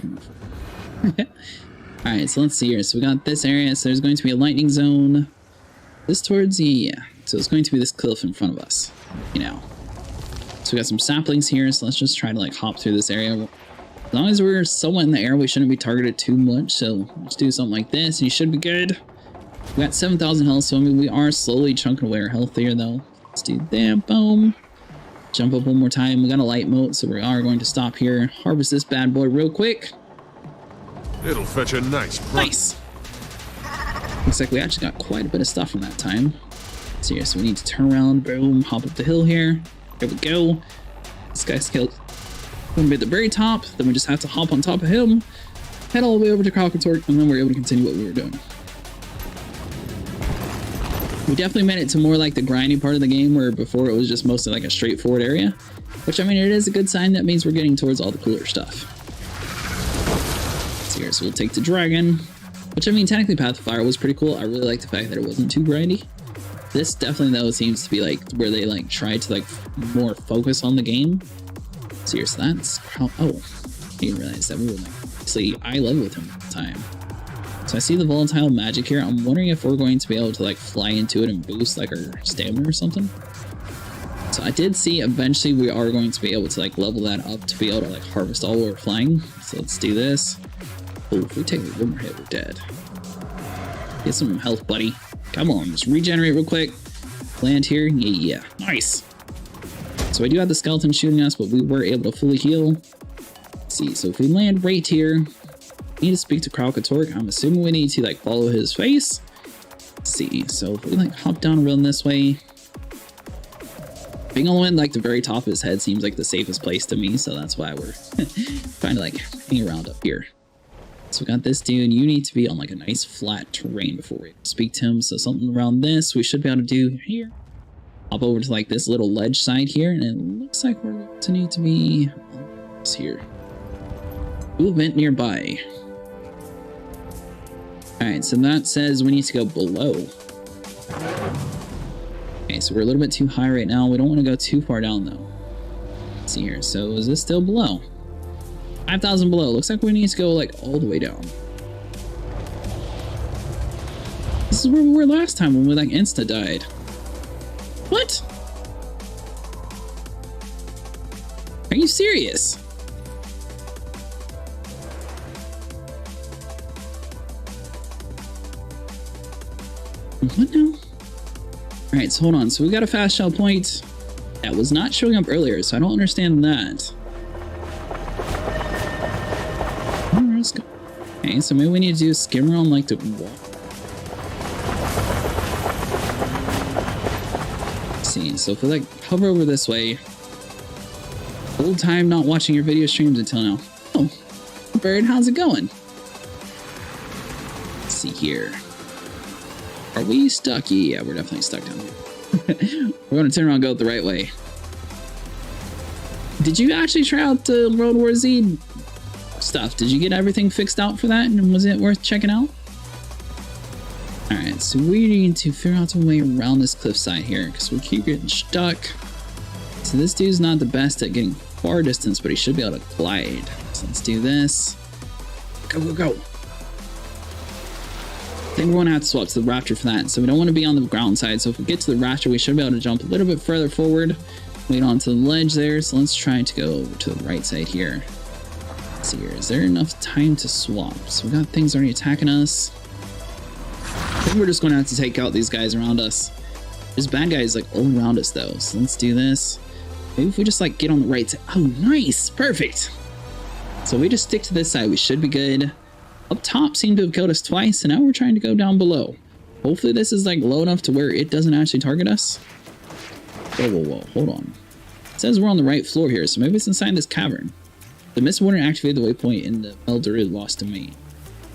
Alright, so let's see here. So we got this area. So there's going to be a lightning zone. This towards the. Yeah. So it's going to be this cliff in front of us. You know. So we got some saplings here, so let's just try to like hop through this area. As long as we're somewhat in the air, we shouldn't be targeted too much. So let's do something like this, and you should be good. We got 7,000 health, so I mean we are slowly chunking away our health here, though. Let's do that. Boom. Jump up one more time. We got a light moat, so we are going to stop here. Harvest this bad boy real quick. It'll fetch a nice price. Nice. Looks like we actually got quite a bit of stuff from that time. So yeah, so we need to turn around. Boom. Hop up the hill here. There we go. This guy's killed. We're gonna be at the very top, then we just have to hop on top of him, head all the way over to Kralkatork, and then we're able to continue what we were doing. We definitely made it to more like the grindy part of the game, where before it was just mostly like a straightforward area, which I mean, it is a good sign. That means we're getting towards all the cooler stuff. So here, so we'll take the dragon, which I mean, technically Path of Fire was pretty cool. I really like the fact that it wasn't too grindy. This definitely though seems to be like where they like try to like more focus on the game. So here's that's how, oh, I didn't realize that we were like actually eye level with him at the time. So I see the volatile magic here. I'm wondering if we're going to be able to like fly into it and boost like our stamina or something. So I did see eventually we are going to be able to like level that up to be able to like harvest all while we're flying. So let's do this. Oh, if we take one more hit, we're dead. Get some health, buddy. Come on, just regenerate real quick. Land here. Yeah. Nice. So I do have the skeleton shooting us, but we were able to fully heal. Let's see, so if we land right here, we need to speak to Kralkatork. I'm assuming we need to like follow his face. Let's see, so if we like hop down around this way. Being all the way in like the very top of his head seems like the safest place to me, so that's why we're trying to like hang around up here. So we got this dude. You need to be on like a nice flat terrain before we speak to him. So something around this we should be able to do here. Hop over to like this little ledge side here, and it looks like we're going to need to be here. Ooh, vent nearby. Alright, so that says we need to go below. Okay, so we're a little bit too high right now. We don't want to go too far down though. Let's see here. So is this still below? 5,000 below. Looks like we need to go like all the way down. This is where we were last time when we like insta died. What? Are you serious? What now? Alright, so hold on. So we got a fast shell point that was not showing up earlier, so I don't understand that. Let's go. Okay, so maybe we need to do skim around like the wall. Let's see, so if we like hover over this way. Old time not watching your video streams until now. Oh, Bird, how's it going? Let's see here. Are we stuck? Yeah, we're definitely stuck down here. We're gonna turn around and go the right way. Did you actually try out the World War Z stuff? Did you get everything fixed out for that? And was it worth checking out? Alright, so we need to figure out a way around this cliffside here because we keep getting stuck. So this dude's not the best at getting far distance, but he should be able to glide. So let's do this. Go, go, go. I think we're going to have to swap to the raptor for that. So we don't want to be on the ground side. So if we get to the raptor, we should be able to jump a little bit further forward. Wait onto the ledge there. So let's try to go over to the right side here. Let's see here. Is there enough time to swap? So we got things already attacking us. I think we're just going to have to take out these guys around us. There's bad guys like all around us though. So let's do this. Maybe if we just like get on the right side. Oh, nice. Perfect. So we just stick to this side. We should be good. Up top seemed to have killed us twice, and now we're trying to go down below. Hopefully this is like low enough to where it doesn't actually target us. Whoa, whoa, whoa. Hold on. It says we're on the right floor here, so maybe it's inside this cavern. The Mist Warden activated the waypoint and the Elder is lost to me.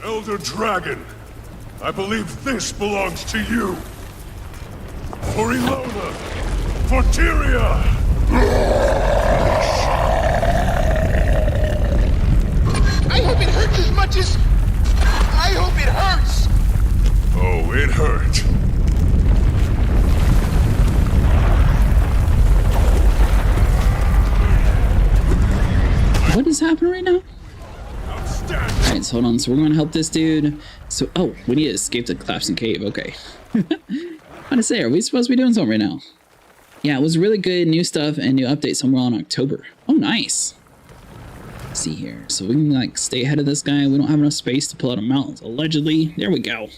Elder Dragon, I believe this belongs to you. For Ilona, for Tyria. I hope it hurts as much as... I hope it hurts! Oh, it hurt. What is happening right now? Alright, so hold on. So we're going to help this dude. So, oh, we need to escape the collapsing cave. Okay. How to say, are we supposed to be doing something right now? Yeah, it was really good new stuff and new update somewhere on October. Oh, nice. Let's see here. So we can like stay ahead of this guy. We don't have enough space to pull out a mount. Allegedly. There we go.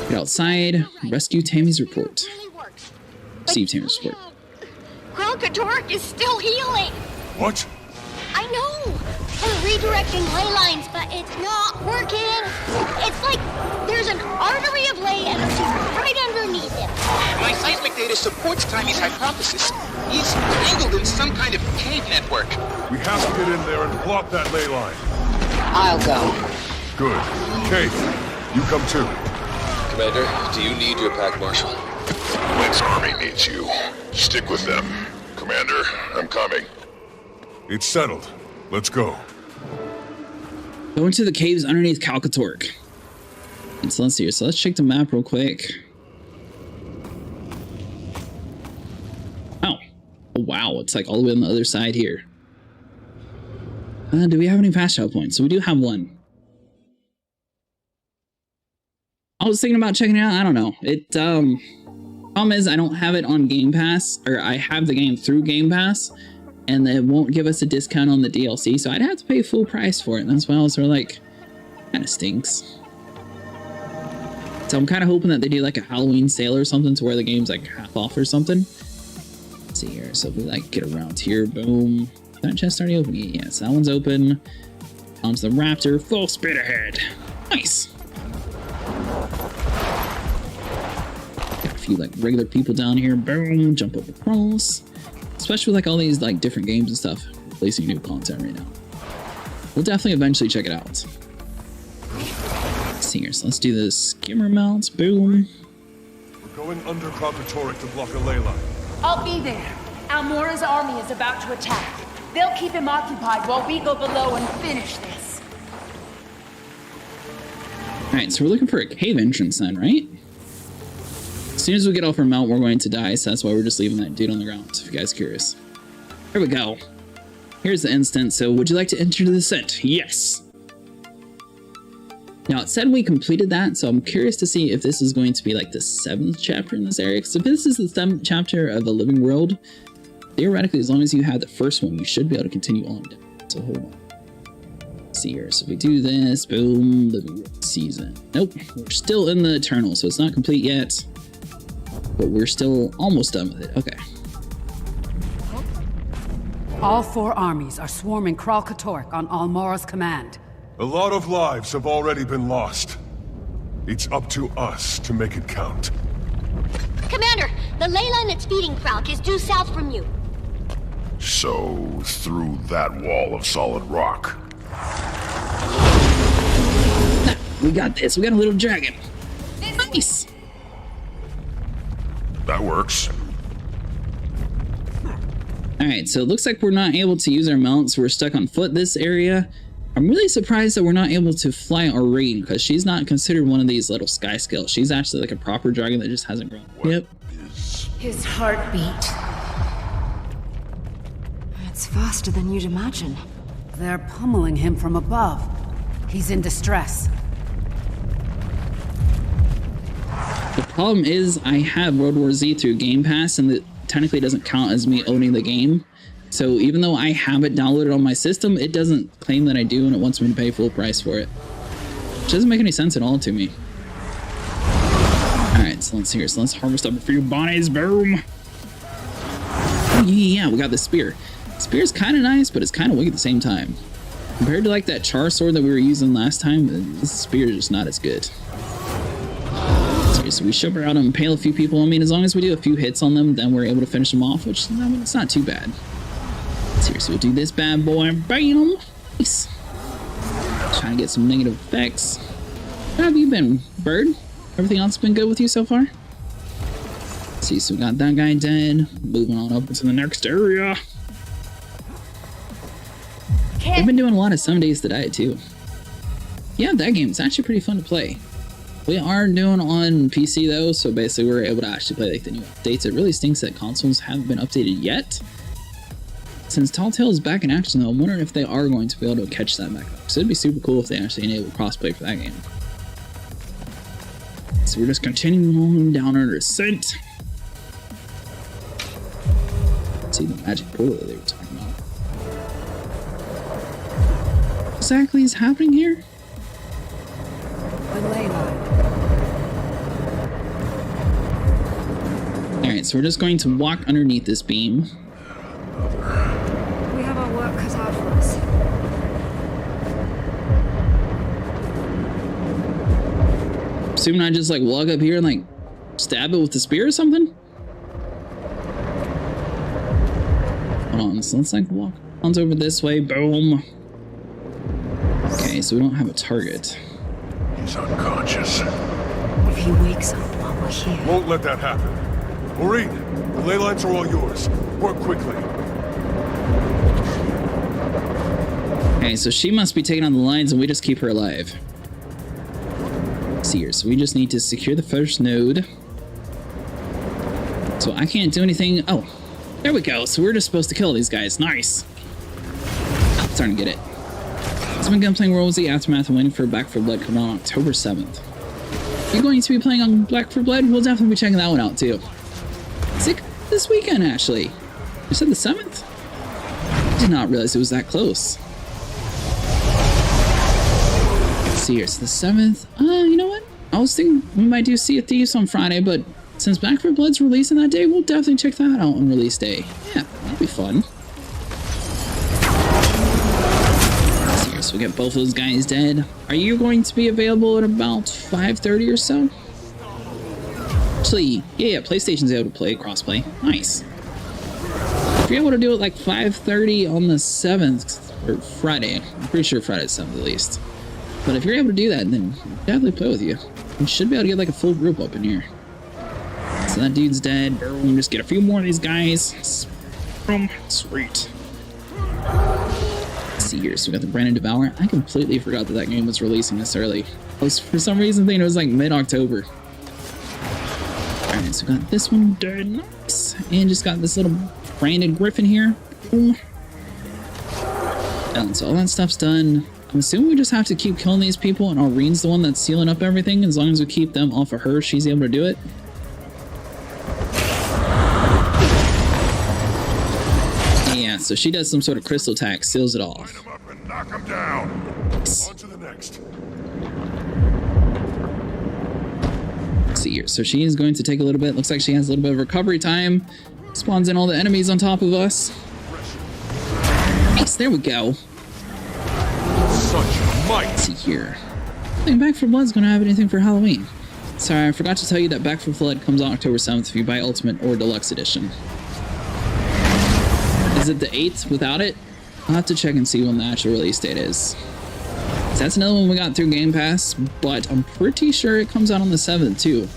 Get outside. Rescue Tammy's report. Receive Tammy's report. Kralkatork is still healing. What? I know. We're redirecting ley lines, but it's not working. It's like there's an artery of ley energy right underneath him. My seismic data supports Tiny's hypothesis. He's tangled in some kind of cave network. We have to get in there and block that ley line. I'll go. Good. Kate, you come too. Commander, do you need your pack, Marshal? Link's army needs you. Stick with them. Commander, I'm coming. It's settled. Let's go. Go into the caves underneath Kralkatork. And so let's see here. So let's check the map real quick. Oh. Oh, wow. It's like all the way on the other side here. Do we have any fast travel points? So we do have one. I was thinking about checking it out. I don't know. Problem is I don't have it on Game Pass, or I have the game through Game Pass, and it won't give us a discount on the DLC, so I'd have to pay full price for it. And that's why I was sort of like, kind of stinks. So I'm kind of hoping that they do like a Halloween sale or something to where the game's like half off or something. Let's see here. So if we like get around here, boom. That chest already open? Yes, that one's open. Onto the raptor, full speed ahead. Nice. Got a few like regular people down here. Boom, jump up across. Especially with like all these like different games and stuff, releasing new content right now. We'll definitely eventually check it out. Let's see here. So let's do the skimmer mounts. Boom. We're going under Kralkatork to block a ley line. I'll be there. Almora's army is about to attack. They'll keep him occupied while we go below and finish this. Alright, so we're looking for a cave entrance then, right? As soon as we get off our mount, we're going to die, so that's why we're just leaving that dude on the ground, if you guys are curious. Here we go. Here's the instant. So, would you like to enter the descent? Yes. Now, it said we completed that, so I'm curious to see if this is going to be like the 7th chapter in this area. Because if this is the 7th chapter of the Living World, theoretically, as long as you have the first one, you should be able to continue on. So, hold on. Let's see here. So, if we do this, boom, Living World season. Nope, we're still in the Eternal, so it's not complete yet. But we're still almost done with it. Okay. All 4 armies are swarming Kral Katork on Almora's command. A lot of lives have already been lost. It's up to us to make it count. Commander, the ley line that's feeding Kralk is due south from you. So, through that wall of solid rock. We got this. We got a little dragon. Nice. That works. Alright, so it looks like we're not able to use our mounts. We're stuck on foot this area. I'm really surprised that we're not able to fly our raid, because she's not considered one of these little sky scales. She's actually like a proper dragon that just hasn't grown. Yep. His heartbeat. It's faster than you'd imagine. They're pummeling him from above. He's in distress. The problem is I have World War Z through Game Pass, and it technically doesn't count as me owning the game. So even though I have it downloaded on my system, it doesn't claim that I do, and it wants me to pay full price for it. Which doesn't make any sense at all to me. Alright, so let's hear. So let's harvest up a few bodies. Boom! Oh, yeah, we got the spear. Spear's kind of nice, but it's kind of weak at the same time. Compared to like that char sword that we were using last time, this spear is just not as good. So we shove her out and impale a few people. I mean, as long as we do a few hits on them, then we're able to finish them off, which, I mean, it's not too bad. Seriously, we'll do this bad boy. Bam! Nice. Trying to get some negative effects. How have you been, Bird? Everything else been good with you so far? Let's see, so we got that guy dead. Moving on up into the next area. We've been doing a lot of 7 Days to Die too. Yeah, that game is actually pretty fun to play. We are doing on PC though, so basically we're able to actually play like the new updates. It really stinks that consoles haven't been updated yet. Since Telltale is back in action though, I'm wondering if they are going to be able to catch that back up. So it'd be super cool if they actually enable crossplay for that game. So we're just continuing on down our descent. Let's see the magic portal that they were talking about. What exactly is happening here? The ley line. Alright, so we're just going to walk underneath this beam. We have our work cut out for us. Assuming I just like walk up here and like stab it with the spear or something? Hold on, so let's like walk on over this way. Boom. Okay, so we don't have a target. He's unconscious. If he wakes up while we're here. Won't let that happen. Maureen, the ley lines are all yours. Work quickly. Okay, so she must be taking on the lines and we just keep her alive. Let's see here, so we just need to secure the first node. So I can't do anything. Oh, there we go. So we're just supposed to kill these guys. Nice. Starting to get it. So I've been playing World War Z Aftermath and waiting for Back 4 Blood coming on October 7th. If you're going to be playing on Back 4 Blood, we'll definitely be checking that one out too. Sick this weekend, actually. You said the 7th? I did not realize it was that close. Let's see here, it's the 7th. You know what? I was thinking we might do Sea of Thieves on Friday, but since Back 4 Blood's releasing that day, we'll definitely check that out on release day. Yeah, that'd be fun. Let's see here, so we get both of those guys dead. Are you going to be available at about 5:30 or so? Actually, yeah, PlayStation's able to play crossplay. Nice. If you're able to do it like 5:30 on the 7th, or Friday, I'm pretty sure Friday's 7th at least. But if you're able to do that, then I'll definitely play with you. We should be able to get like a full group up in here. So that dude's dead. We'll just get a few more of these guys. Sweet. Let's see here. So we got the Brandon Devourer. I completely forgot that that game was releasing this early. I was for some reason thinking it was like mid-October. Alright, so we got this one dead. Nice. And just got this little branded griffin here. Boom. Done. So all that stuff's done. I'm assuming we just have to keep killing these people, and Aureen's the one that's sealing up everything. As long as we keep them off of her, she's able to do it. Yeah, so she does some sort of crystal attack, seals it off. Line 'em up and knock 'em down. On to the next. Let's see here. So she is going to take a little bit. Looks like she has a little bit of recovery time. Spawns in all the enemies on top of us. Nice, there we go. Such might. Let's see here. I think Back 4 Blood's gonna have anything for Halloween. Sorry, I forgot to tell you that Back 4 Blood comes out October 7th if you buy Ultimate or Deluxe Edition. Is it the 8th without it? I'll have to check and see when the actual release date is. So that's another one we got through Game Pass, but I'm pretty sure it comes out on the 7th too.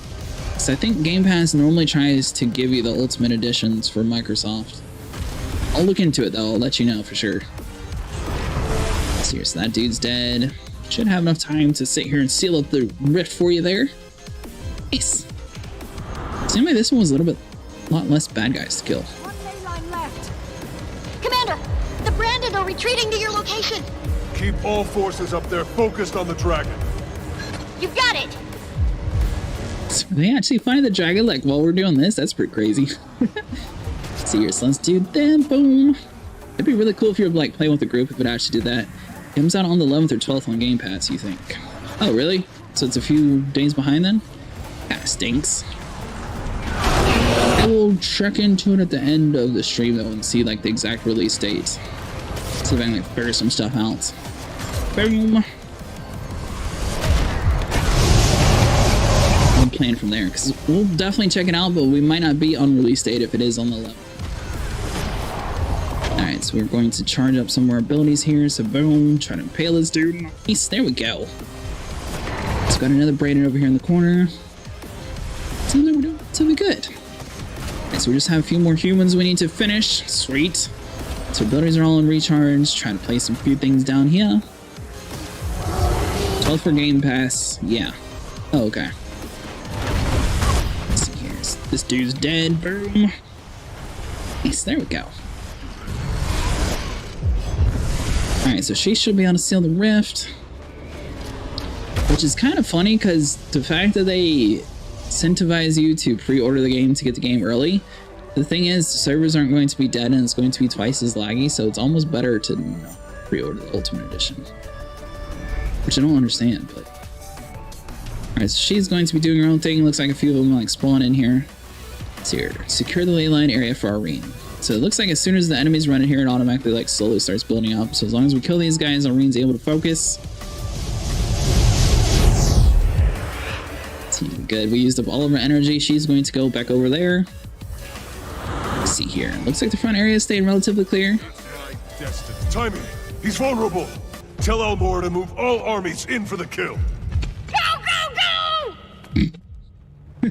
So I think Game Pass normally tries to give you the Ultimate Editions for Microsoft. I'll look into it though, I'll let you know for sure. So that dude's dead. Should have enough time to sit here and seal up the rift for you there. Nice. So anyway, this one was a lot less bad guys to kill. One ley line left. Commander, the Branded are retreating to your location. Keep all forces up there focused on the dragon. You've got it. So they actually find the dragon like while we're doing this? That's pretty crazy. See here, so let's do that. Boom. It'd be really cool if you were like playing with a group if it actually did that. It comes out on the 11th or 12th on Game Pass, you think? Oh, really? So it's a few days behind then? Kinda stinks. I will check into it at the end of the stream though and see like the exact release date. See if I can like figure some stuff out. Boom. I'm playing from there because we'll definitely check it out, but we might not be on release date if it is on the 11th. Alright, so we're going to charge up some more abilities here. So boom, try to impale this dude. Nice, there we go. So got another Brayden over here in the corner. Seems like we're doing something good. Alright, so we just have a few more humans we need to finish. Sweet. So abilities are all in recharge. Trying to place some few things down here. 12 for Game Pass. Yeah. Oh, okay. Let's see here. This dude's dead. Boom. Nice, there we go. Alright, so she should be able to seal the rift. Which is kind of funny because the fact that they incentivize you to pre-order the game to get the game early, the thing is the servers aren't going to be dead and it's going to be twice as laggy, so it's almost better to pre-order the Ultimate Edition. Which I don't understand, but... Alright, so she's going to be doing her own thing. Looks like a few of them like spawn in here. Let's see here. Secure the ley line area for Aureen. So it looks like as soon as the enemies run in here, it automatically like slowly starts building up. So as long as we kill these guys, Aureen's able to focus. Good. We used up all of our energy. She's going to go back over there. Let's see here. Looks like the front area is staying relatively clear. Timing. He's vulnerable. Tell Elmore to move all armies in for the kill. Go, go, go!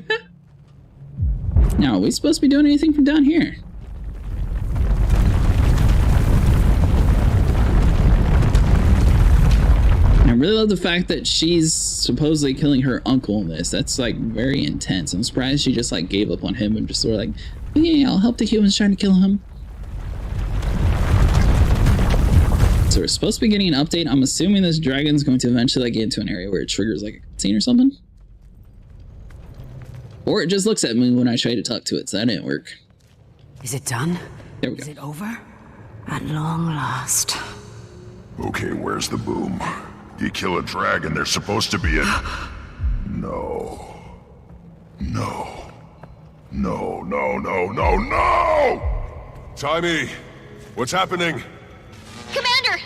Now, are we supposed to be doing anything from down here? I really love the fact that she's supposedly killing her uncle in this. That's like very intense. I'm surprised she just like gave up on him and just sort of like, oh, yeah, I'll help the humans trying to kill him. So we're supposed to be getting an update. I'm assuming this dragon's going to eventually like get into an area where it triggers like a cutscene or something. Or it just looks at me when I try to talk to it, so that didn't work. Is it done? There we go. Is it over? At long last. Okay, where's the boom? You kill a dragon, there's supposed to be a... No. No. No, no, no, no, no! Timmy, what's happening? Commander,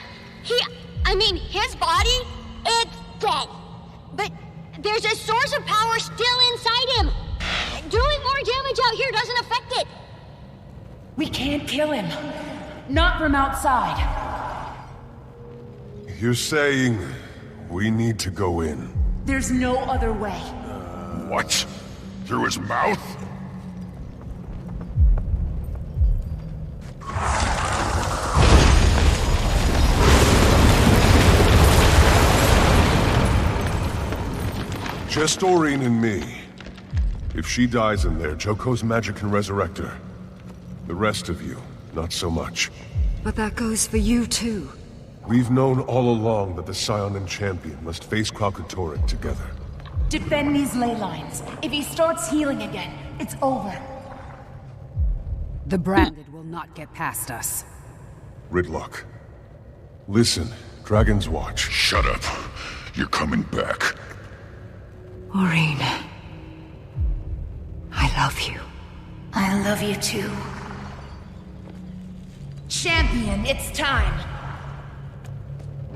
his body, it's dead. But there's a source of power still inside him. Doing more damage out here doesn't affect it. We can't kill him. Not from outside. You're saying we need to go in? There's no other way. What? Through his mouth? Just Doreen and me. If she dies in there, Joko's magic can resurrect her. The rest of you, not so much. But that goes for you, too. We've known all along that the Scion and Champion must face Kralkatorrik together. Defend these ley lines. If he starts healing again, it's over. The branded will not get past us. Ridlock. Listen, Dragon's Watch. Shut up. You're coming back. Maureen. I love you. I love you too. Champion, it's time.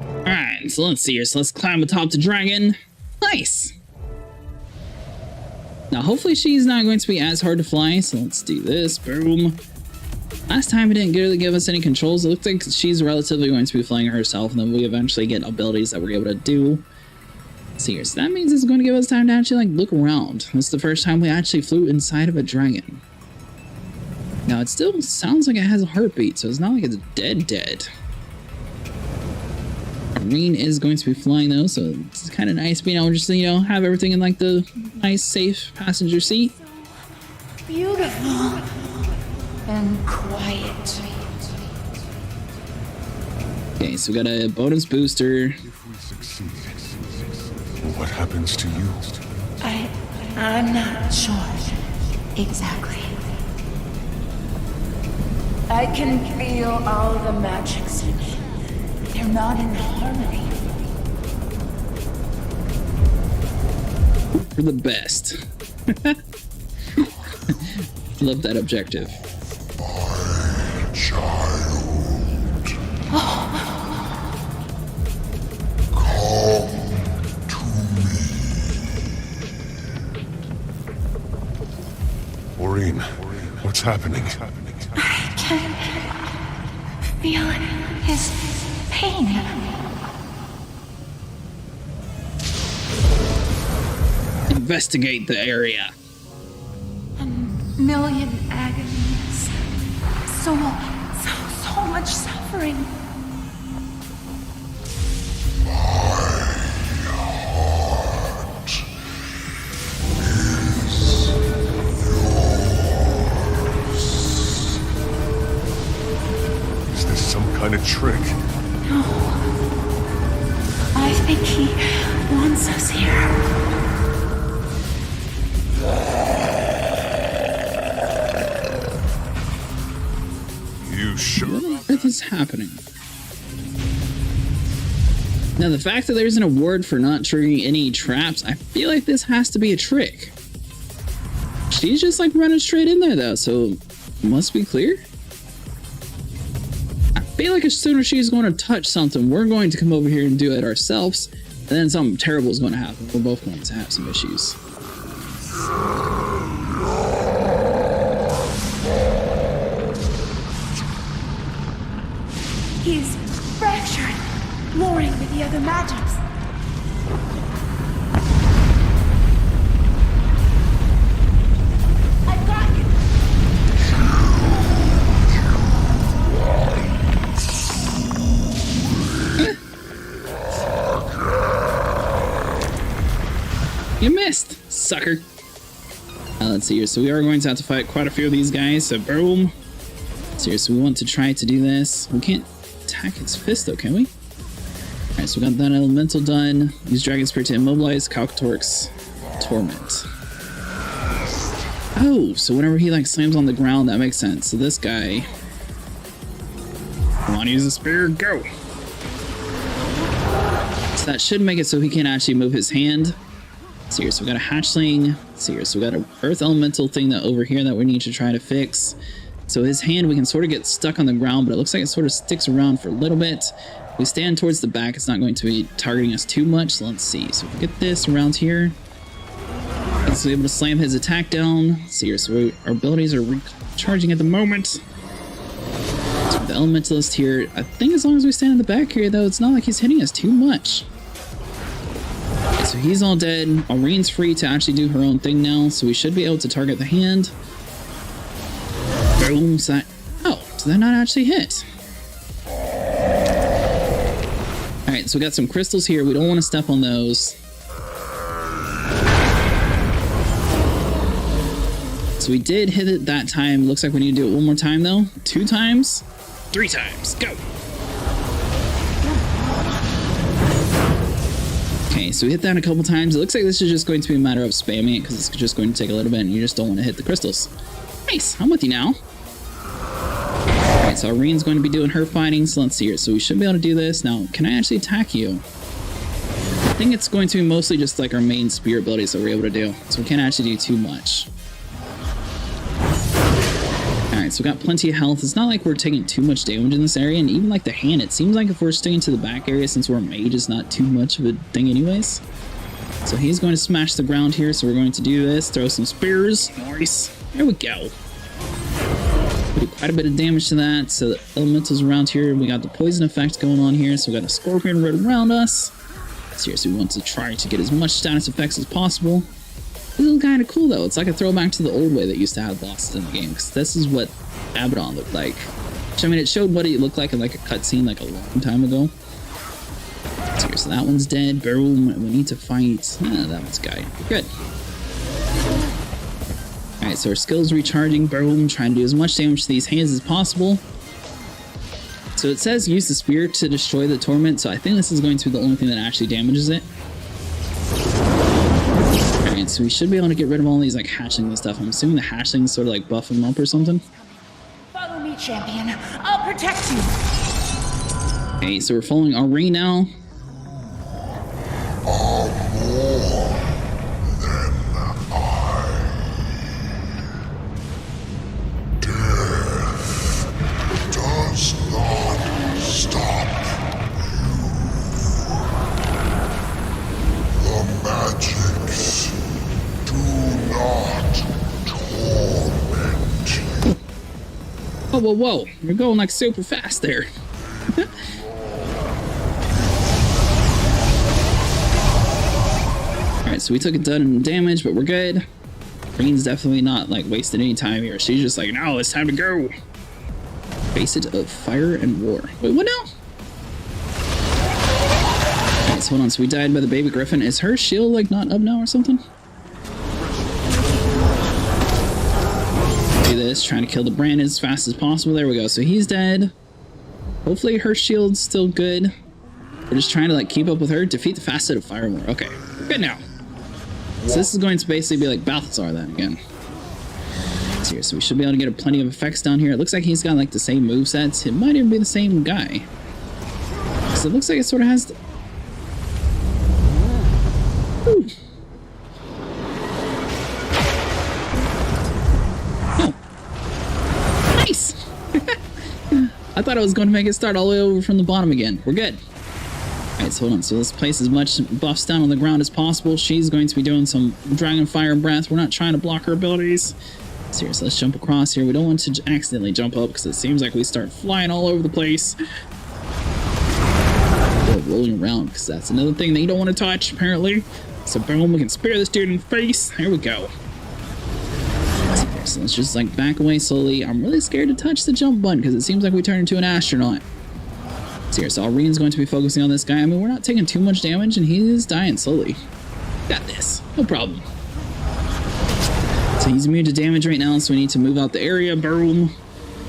Alright, so let's see here. So let's climb atop the dragon. Nice! Now, hopefully she's not going to be as hard to fly, so let's do this. Boom. Last time it didn't really give us any controls. It looks like she's relatively going to be flying herself, and then we eventually get abilities that we're able to do. Let's see here. So that means it's going to give us time to actually, like, look around. This is the first time we actually flew inside of a dragon. Now, it still sounds like it has a heartbeat, so it's not like it's dead. Irene is going to be flying though, so it's kind of nice being able to just, you know, have everything in like the nice, safe passenger seat. Beautiful and quiet. Okay, so we got a bonus booster. If we succeed, what happens to you? I'm not sure exactly. I can feel all the magics in me. They're not in harmony. For the best. Love that objective. My child. Come to me. Maureen, what's happening? I can feel his pain. Investigate the area. A million agonies. So much suffering. My heart is yours. Is this some kind of trick? No. I think he wants us here. You sure? What on earth is happening? Now, the fact that there's an award for not triggering any traps, I feel like this has to be a trick. She's just like running straight in there though, so must be clear. I feel like as soon as she's going to touch something, we're going to come over here and do it ourselves, and then something terrible is going to happen. We're both going to have some issues. He's fractured, warring with the other magics. I've got you. You missed, sucker. Let's see here. So we are going to have to fight quite a few of these guys. So boom. Let's see here. So we want to try to do this. We can't attack its fist though, can we? Alright, so we got that elemental done. Use Dragon Spirit to immobilize Kralkatorrik's torment. Oh, so whenever he like slams on the ground, that makes sense. So this guy. Come on, use the spear, go! So that should make it so he can actually move his hand. So here, so we got a hatchling. So here, so we got an earth elemental thing that over here that we need to try to fix. So his hand, we can sort of get stuck on the ground, but it looks like it sort of sticks around for a little bit. If we stand towards the back, it's not going to be targeting us too much. So let's see. So if we get this around here, he's able to slam his attack down. So here, so our abilities are recharging at the moment. So the elementalist here, I think as long as we stand in the back here, though, it's not like he's hitting us too much. Okay, so he's all dead. Irene's free to actually do her own thing now, so we should be able to target the hand. Boom, so that, oh, did that not actually hit? Alright, so we got some crystals here. We don't want to step on those. So we did hit it that time. Looks like we need to do it one more time though. 2 times, 3 times, go. Okay, so we hit that a couple times. It looks like this is just going to be a matter of spamming it because it's just going to take a little bit and you just don't want to hit the crystals. Nice, I'm with you now. Alright, so Irene's going to be doing her fighting, so let's see here. So we should be able to do this. Now, can I actually attack you? I think it's going to be mostly just like our main spear abilities that we're able to do. So we can't actually do too much. Alright, so we got plenty of health. It's not like we're taking too much damage in this area, and even like the hand, it seems like if we're sticking to the back area, since we're a mage, it's not too much of a thing anyways. So he's going to smash the ground here, so we're going to do this, throw some spears. Nice. There we go. We do quite a bit of damage to that. So the elementals around here, we got the poison effect going on here, so we got a scorpion right around us. Seriously, we want to try to get as much status effects as possible. This is kind of cool though. It's like a throwback to the old way that used to have bosses in the game, because this is what Abaddon looked like. Which, I mean, it showed what he looked like in like a cutscene like a long time ago. So that one's dead. Boom. We need to fight. That one's guy. Good. Alright, so our skills recharging. Boom. Trying to do as much damage to these hands as possible. So it says use the spear to destroy the torment, so I think this is going to be the only thing that actually damages it. Alright, so we should be able to get rid of all these like hatchlings and stuff. I'm assuming the hatchlings sort of like buff them up or something. Follow me, champion. I'll protect you. Okay, so we're following Irene now. Whoa, whoa, you're going like super fast there. Alright, so we took a ton of damage, but we're good. Green's definitely not like wasting any time here. She's just like, no, it's time to go. Facet of fire and war. Wait, what now? Alright, so hold on, so we died by the baby griffin. Is her shield like not up now or something? This, trying to kill the brand as fast as possible. There we go. So he's dead. Hopefully her shield's still good. We're just trying to like keep up with her. Defeat the facet of fire more. Okay, we're good now. So this is going to basically be like Balthazar then again. So we should be able to get plenty of effects down here. It looks like he's got like the same movesets. It might even be the same guy. So it looks like it sort of has the... Ooh. I thought I was going to make it start all the way over from the bottom again. We're good. Alright, so hold on. So let's place as much buffs down on the ground as possible. She's going to be doing some Dragon Fire Breath. We're not trying to block her abilities. Seriously, let's jump across here. We don't want to accidentally jump up because it seems like we start flying all over the place. Or rolling around, because that's another thing that you don't want to touch, apparently. So boom, we can spear this dude in the face. There we go. So let's just like back away slowly. I'm really scared to touch the jump button because it seems like we turn into an astronaut. So here, so Irene's going to be focusing on this guy. I mean, we're not taking too much damage and he is dying slowly. Got this, no problem. So he's immune to damage right now, so we need to move out the area. Boom.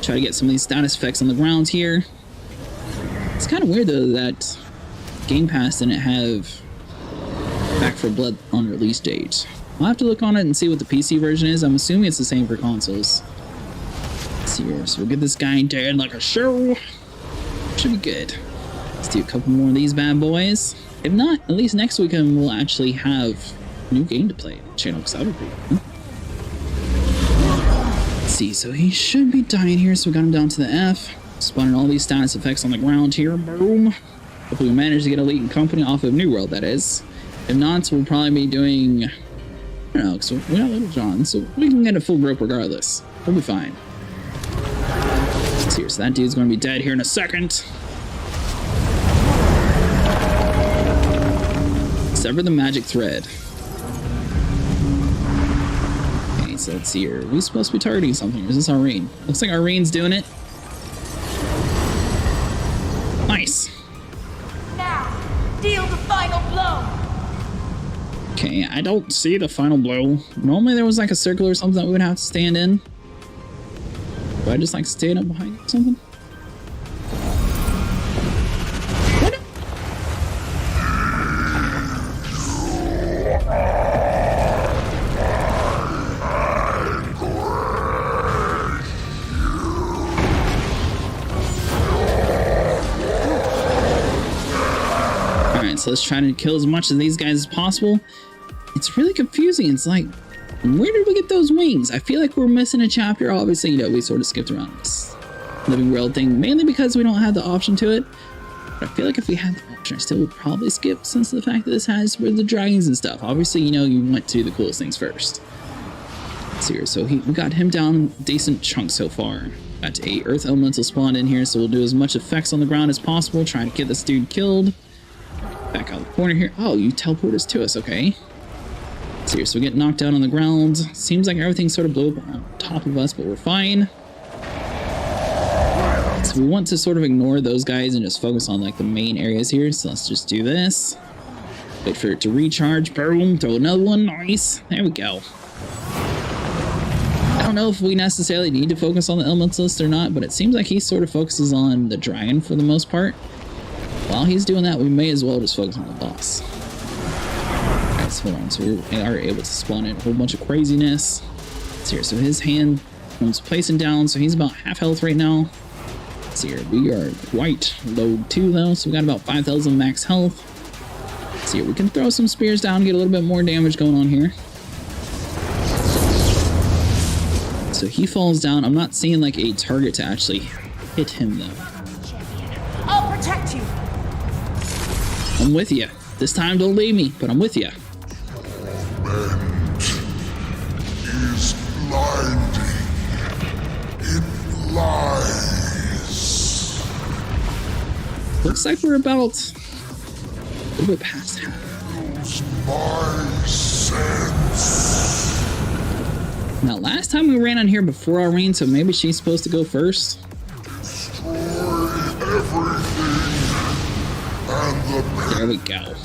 Try to get some of these status effects on the ground here. It's kind of weird though that Game Pass didn't have Back 4 Blood on release date. I'll have to look on it and see what the PC version is. I'm assuming it's the same for consoles. Let's see here. So we'll get this guy dead like a show. Should be good. Let's do a couple more of these bad boys. If not, at least next weekend we'll actually have a new game to play on the channel, because that would be cool. Let's see. So he should be dying here. So we got him down to the F. Spawning all these status effects on the ground here. Boom. Hopefully we manage to get Elite and Company off of New World, that is. If not, we'll probably be doing... I don't know, because we're not Little John, so we can get a full group regardless. We'll be fine. Let's see here. So that dude's going to be dead here in a second. Sever the magic thread. Okay, so let's see here. Are we supposed to be targeting something, or is this Irene? Looks like Irene's doing it. Nice. Now, deal the final blow. Okay, Okay, I don't see the final blow. Normally there was like a circle or something that we would have to stand in. Do I just like stand up behind it or something? Alright, so let's try to kill as much of these guys as possible. It's really confusing. It's like, where did we get those wings? I feel like we're missing a chapter. Obviously, you know, we sort of skipped around this living world thing, mainly because we don't have the option to it. But I feel like if we had the option, I still would probably skip, since of the fact that this has with the dragons and stuff. Obviously, you know, you went to the coolest things first. So we got him down decent chunks so far. Got 8 earth elemental spawned in here, so we'll do as much effects on the ground as possible, trying to get this dude killed. Back out the corner here. Oh, you teleport us to us, okay. So we get knocked down on the ground. Seems like everything sort of blew up on top of us, but we're fine. So we want to sort of ignore those guys and just focus on like the main areas here. So let's just do this. Wait for it to recharge. Boom. Throw another one. Nice. There we go. I don't know if we necessarily need to focus on the elementalist or not, but it seems like he sort of focuses on the dragon for the most part. While he's doing that, we may as well just focus on the boss. Alright, so hold on. So we are able to spawn in a whole bunch of craziness. So his hand was placing down, so he's about half health right now. Let's see here. We are quite low too, though, so we got about 5,000 max health. Let's see here. We can throw some spears down and get a little bit more damage going on here. So he falls down. I'm not seeing like a target to actually hit him, though. I'll protect you. I'm with you. This time, don't leave me, but I'm with you. Torment is blinding. It lies. Looks like we're about a little bit past half. Use my sense. Now, last time we ran on here before Irene, so maybe she's supposed to go first. Destroy everything. There we go.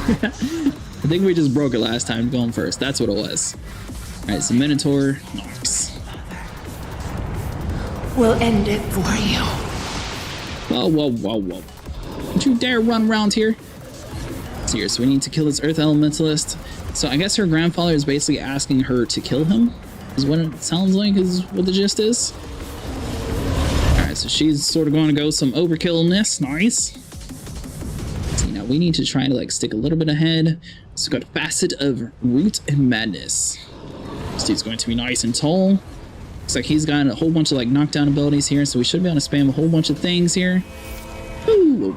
I think we just broke it last time going first. That's what it was. Alright, so Minotaur. Nice. We'll end it for you. Whoa, whoa, whoa, whoa. Don't you dare run around here. So we need to kill this Earth Elementalist. So I guess her grandfather is basically asking her to kill him, is what it sounds like, is what the gist is. Alright, so she's sort of going to go some overkillness. Nice. Now we need to try to like stick a little bit ahead. So we've got Facet of Root and Madness. This dude's going to be nice and tall. Looks like he's got a whole bunch of like knockdown abilities here, so we should be able to spam a whole bunch of things here. Ooh.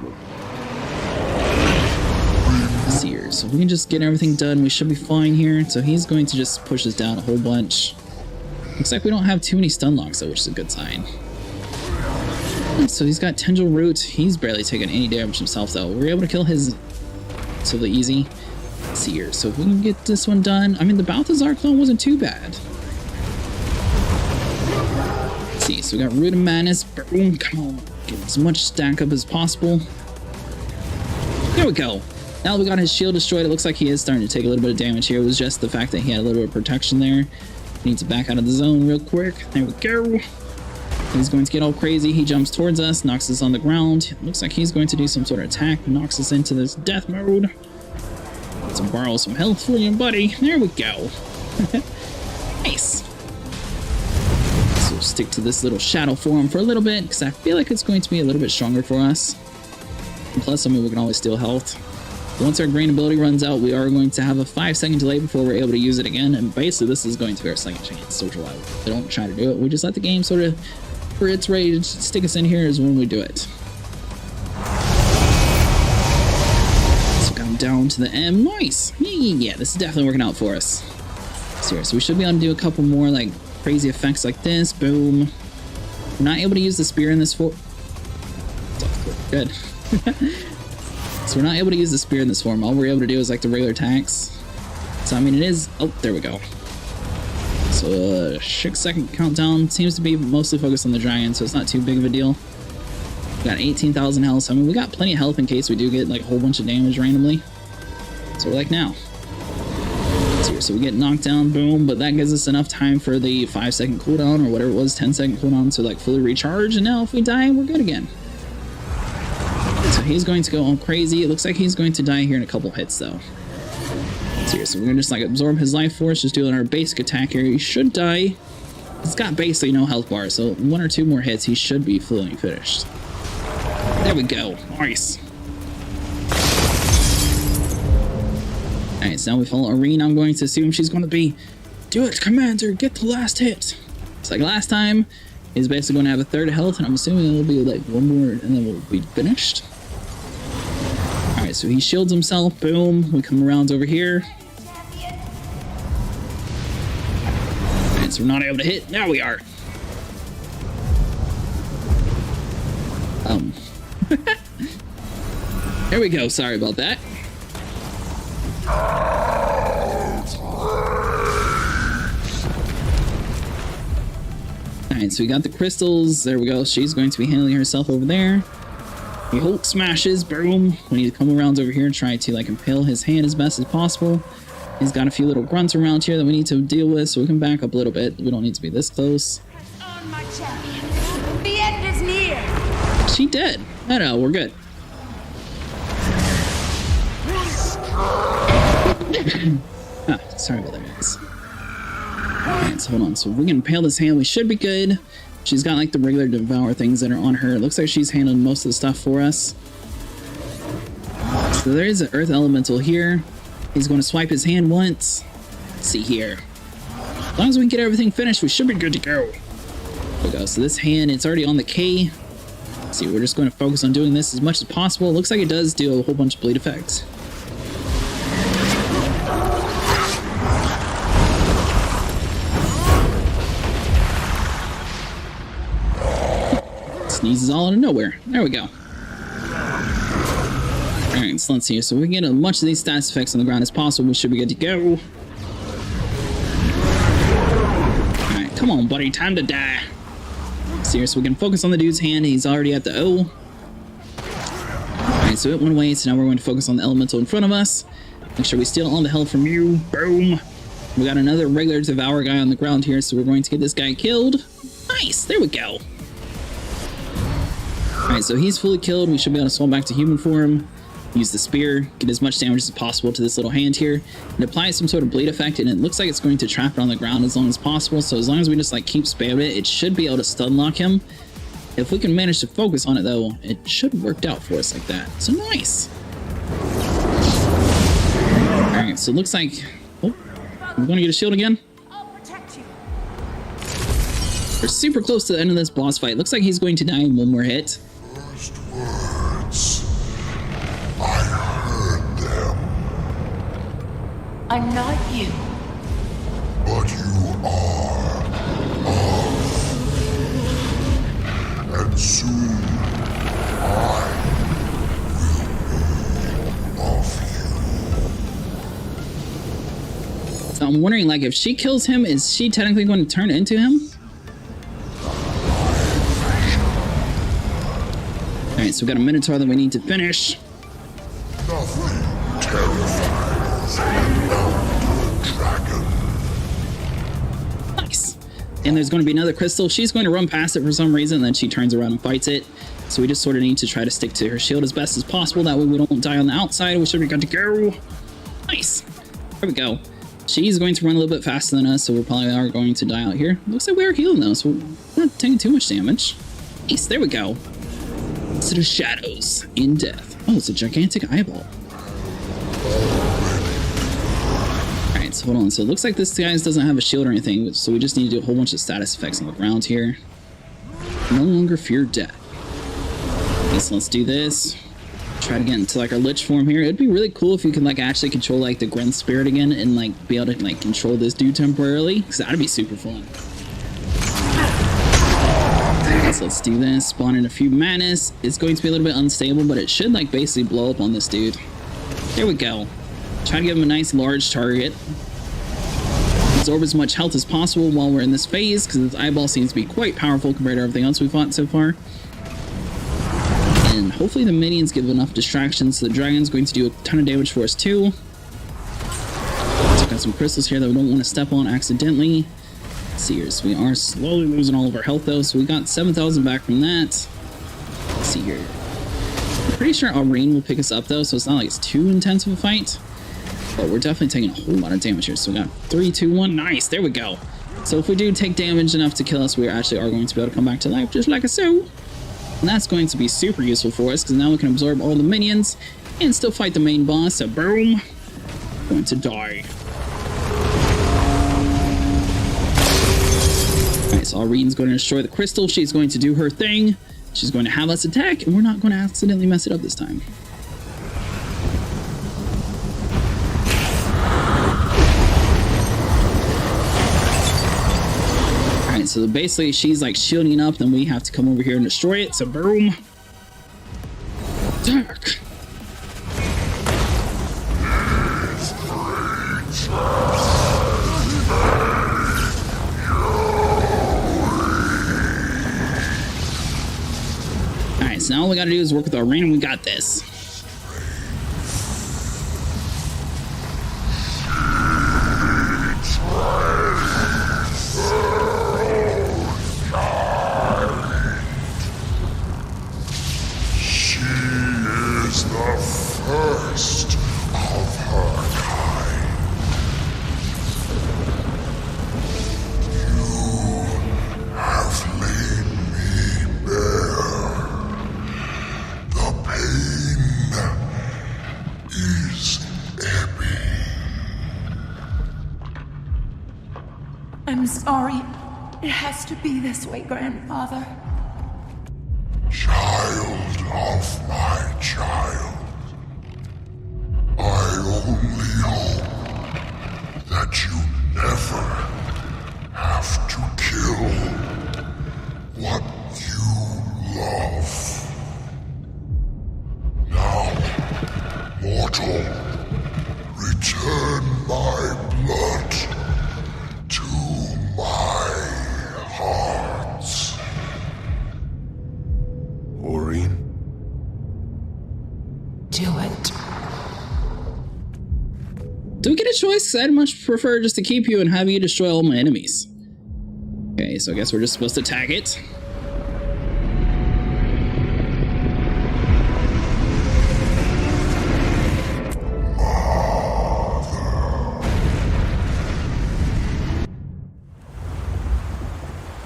Let's see here. So we can just get everything done. We should be fine here. So he's going to just push us down a whole bunch. Looks like we don't have too many stun locks though, which is a good sign. So he's got Tendril Root. He's barely taking any damage himself, though. We're able to kill his relatively easy. Let's see here. So if we can get this one done. I mean, the Balthazar clone wasn't too bad. Let's see. So we got Root of Madness. Boom. Come on. Get as much stack up as possible. There we go. Now that we got his shield destroyed, it looks like he is starting to take a little bit of damage here. It was just the fact that he had a little bit of protection there. We need to back out of the zone real quick. There we go. He's going to get all crazy. He jumps towards us, knocks us on the ground. Looks like he's going to do some sort of attack, knocks us into this death mode. Let's borrow some health for you, buddy. There we go. Nice. So stick to this little shadow form for a little bit, because I feel like it's going to be a little bit stronger for us. And plus, I mean, we can always steal health. Once our green ability runs out, we are going to have a 5-second delay before we're able to use it again. And basically, this is going to be our second chance. So we don't try to do it. We just let the game sort of, for it's ready to stick us in here is when we do it. So come down to the M. Nice. Yeah, this is definitely working out for us. So we should be able to do a couple more like crazy effects like this. Boom. We're not able to use the spear in this form. Good. So we're not able to use the spear in this form. All we're able to do is like the regular attacks. So I mean, it is. Oh, there we go. So 6-second countdown seems to be mostly focused on the dragon, so it's not too big of a deal. We got 18,000 health. So I mean, we got plenty of health in case we do get like a whole bunch of damage randomly. So we're like now. here, so we get knocked down, boom, but that gives us enough time for the 5-second cooldown or whatever it was, 10-second cooldown to like fully recharge, and now if we die, we're good again. So he's going to go all crazy. It looks like he's going to die here in a couple hits though. So we're gonna just like absorb his life force, just doing our basic attack here. He should die. He's got basically no health bar, so 1 or 2 more hits, he should be fully finished. There we go. Nice. Alright, so now we follow Irene. I'm going to assume she's going to be, do it, Commander, get the last hit. It's like last time, he's basically going to have a 3rd health, and I'm assuming it'll be like 1 more, and then we'll be finished. Alright, so he shields himself, boom, we come around over here. Alright, so we're not able to hit, now we are. There we go, sorry about that. Alright, so we got the crystals, there we go, she's going to be handling herself over there. He Hulk smashes, boom. We need to come around over here and try to like impale his hand as best as possible. He's got a few little grunts around here that we need to deal with, so we can back up a little bit. We don't need to be this close. On my champion. The end is near. She dead. No, we're good. Sorry about that, guys. Alright, so hold on. So if we can impale this hand, we should be good. She's got like the regular devour things that are on her. It looks like she's handled most of the stuff for us. So there is an earth elemental here. He's going to swipe his hand once. Let's see here. As long as we can get everything finished, we should be good to go. There we go. So this hand, it's already on the K. Let's see, we're just going to focus on doing this as much as possible. It looks like it does do a whole bunch of bleed effects. Sneezes all out of nowhere. There we go. Alright, so let's see. So we can get as much of these stats effects on the ground as possible. We should be good to go. Alright, come on, buddy. Time to die. See here, so we can focus on the dude's hand. He's already at the O. Alright, so it went away. So now we're going to focus on the elemental in front of us. Make sure we steal all the health from you. Boom. We got another regular devour guy on the ground here. So we're going to get this guy killed. Nice. There we go. Alright, so he's fully killed. We should be able to swap back to human form. Use the spear, get as much damage as possible to this little hand here, and apply some sort of bleed effect, and it looks like it's going to trap it on the ground as long as possible. So as long as we just like keep spamming it, it should be able to stun lock him. If we can manage to focus on it though, it should have worked out for us like that. So nice. Alright, so it looks like, oh, we're going to get a shield again. I'll protect you. We're super close to the end of this boss fight. Looks like he's going to die in 1 more hit. First words. I heard them. I'm not you. But you are of. And soon I will be of you. So I'm wondering, like, if she kills him, is she technically going to turn into him? Alright, so we've got a Minotaur that we need to finish. Nothing terrifies an elder dragon. Nice. And there's going to be another crystal. She's going to run past it for some reason, and then she turns around and fights it. So we just sort of need to try to stick to her shield as best as possible. That way we don't die on the outside. We should be good to go. Nice. There we go. She's going to run a little bit faster than us, so we probably are going to die out here. Looks like we are healing though, so we're not taking too much damage. Nice. There we go. To the shadows in death. Oh, it's a gigantic eyeball. Alright, so hold on. So it looks like this guy doesn't have a shield or anything, so we just need to do a whole bunch of status effects on the ground here. No longer fear death. Okay, so let's do this. Try to get into like our lich form here. It'd be really cool if you could like actually control like the Gren spirit again and like be able to like control this dude temporarily, because that'd be super fun. So let's do this. Spawn in a few madness. It's going to be a little bit unstable, but it should like basically blow up on this dude. There we go. Try to give him a nice large target. Absorb as much health as possible while we're in this phase, because this eyeball seems to be quite powerful compared to everything else we've fought so far. And hopefully the minions give enough distractions, so the dragon's going to do a ton of damage for us too. Took Got some crystals here that we don't want to step on accidentally. Let's see here. So we are slowly losing all of our health though. So we got 7,000 back from that. Let's see here. I'm pretty sure Irene will pick us up though, so it's not like it's too intense of a fight. But we're definitely taking a whole lot of damage here. So we got 3, 2, 1. Nice. There we go. So if we do take damage enough to kill us, we actually are going to be able to come back to life just like so. And that's going to be super useful for us because now we can absorb all the minions and still fight the main boss. So boom. Going to die. Alright, so Irene's going to destroy the crystal. She's going to do her thing. She's going to have us attack, and we're not going to accidentally mess it up this time. Alright, so basically she's like shielding up, then we have to come over here and destroy it. So boom. Attack. Alright, so now all we gotta do is work with Irene and we got this. She is the first of her kind. You have laid me bare. The pain is ebbing. I'm sorry. It has to be this way, Grandfather. Child of my child, I only hope that you never have to kill what you love. Now, mortal, return my blood to my heart. Maureen? Do it. Do we get a choice? I'd much prefer just to keep you and have you destroy all my enemies. Okay, so I guess we're just supposed to tag it.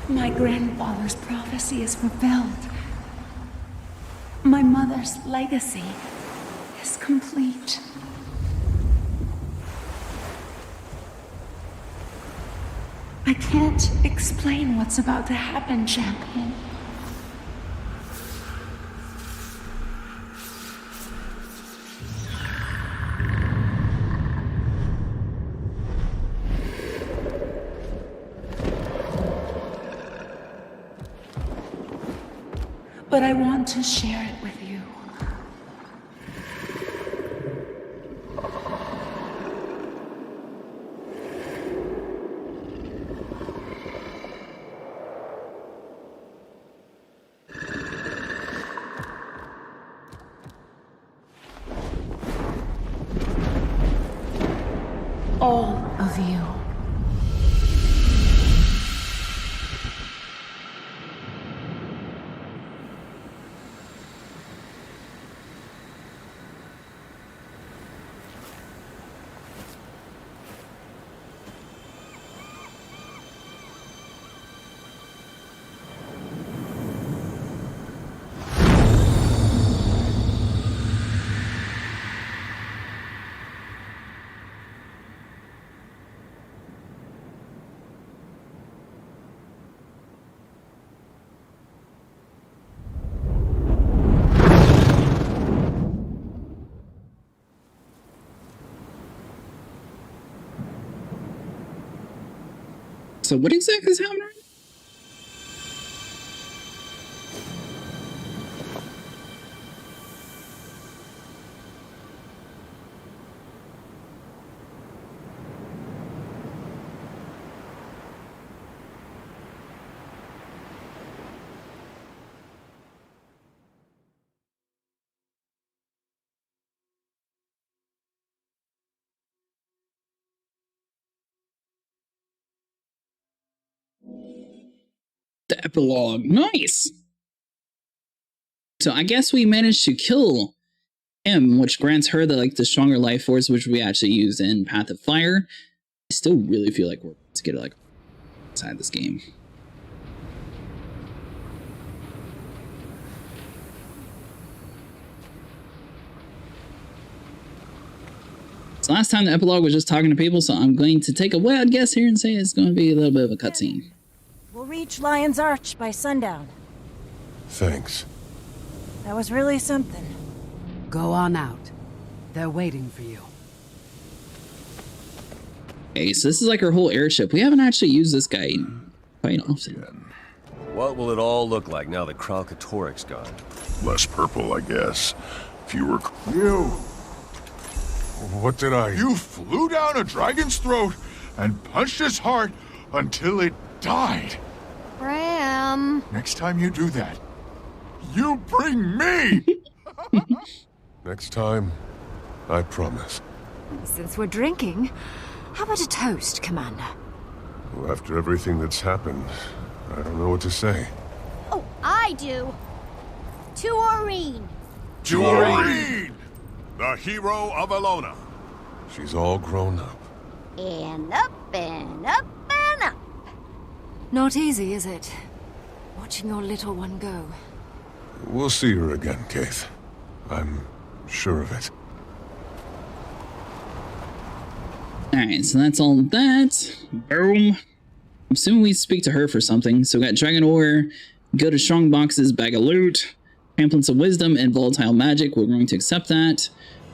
My grandfather's prophecy is fulfilled. My mother's legacy is complete. I can't explain what's about to happen, Champion. But I want to share it with you. All of you. So what exactly is happening? The epilogue. Nice! So I guess we managed to kill him, which grants her the stronger life force, which we actually used in Path of Fire. I still really feel like we're going to get it inside this game. So last time the epilogue was just talking to people, so I'm going to take a wild guess here and say it's going to be a little bit of a cutscene. We'll reach Lion's Arch by sundown. Thanks. That was really something. Go on out. They're waiting for you. Okay, so this is like our whole airship. We haven't actually used this guy quite often. What will it all look like now that Kralkatorik's gone? Less purple, I guess. Fewer... You! What did I... You flew down a dragon's throat and punched his heart until it died. Ram. Next time you do that, you bring me! Next time, I promise. Since we're drinking, how about a toast, Commander? Well, after everything that's happened, I don't know what to say. Oh, I do. To Aureen. To Aureen! The hero of Alona. She's all grown up. And up and up and up. Not easy, is it? Watching your little one go. We'll see her again, Keith. I'm sure of it. Alright, so that's all that. Boom. I'm assuming we speak to her for something. So we got Dragon Ore, go to Strong Boxes, Bag of Loot, Pamphlets of Wisdom, and Volatile Magic. We're going to accept that.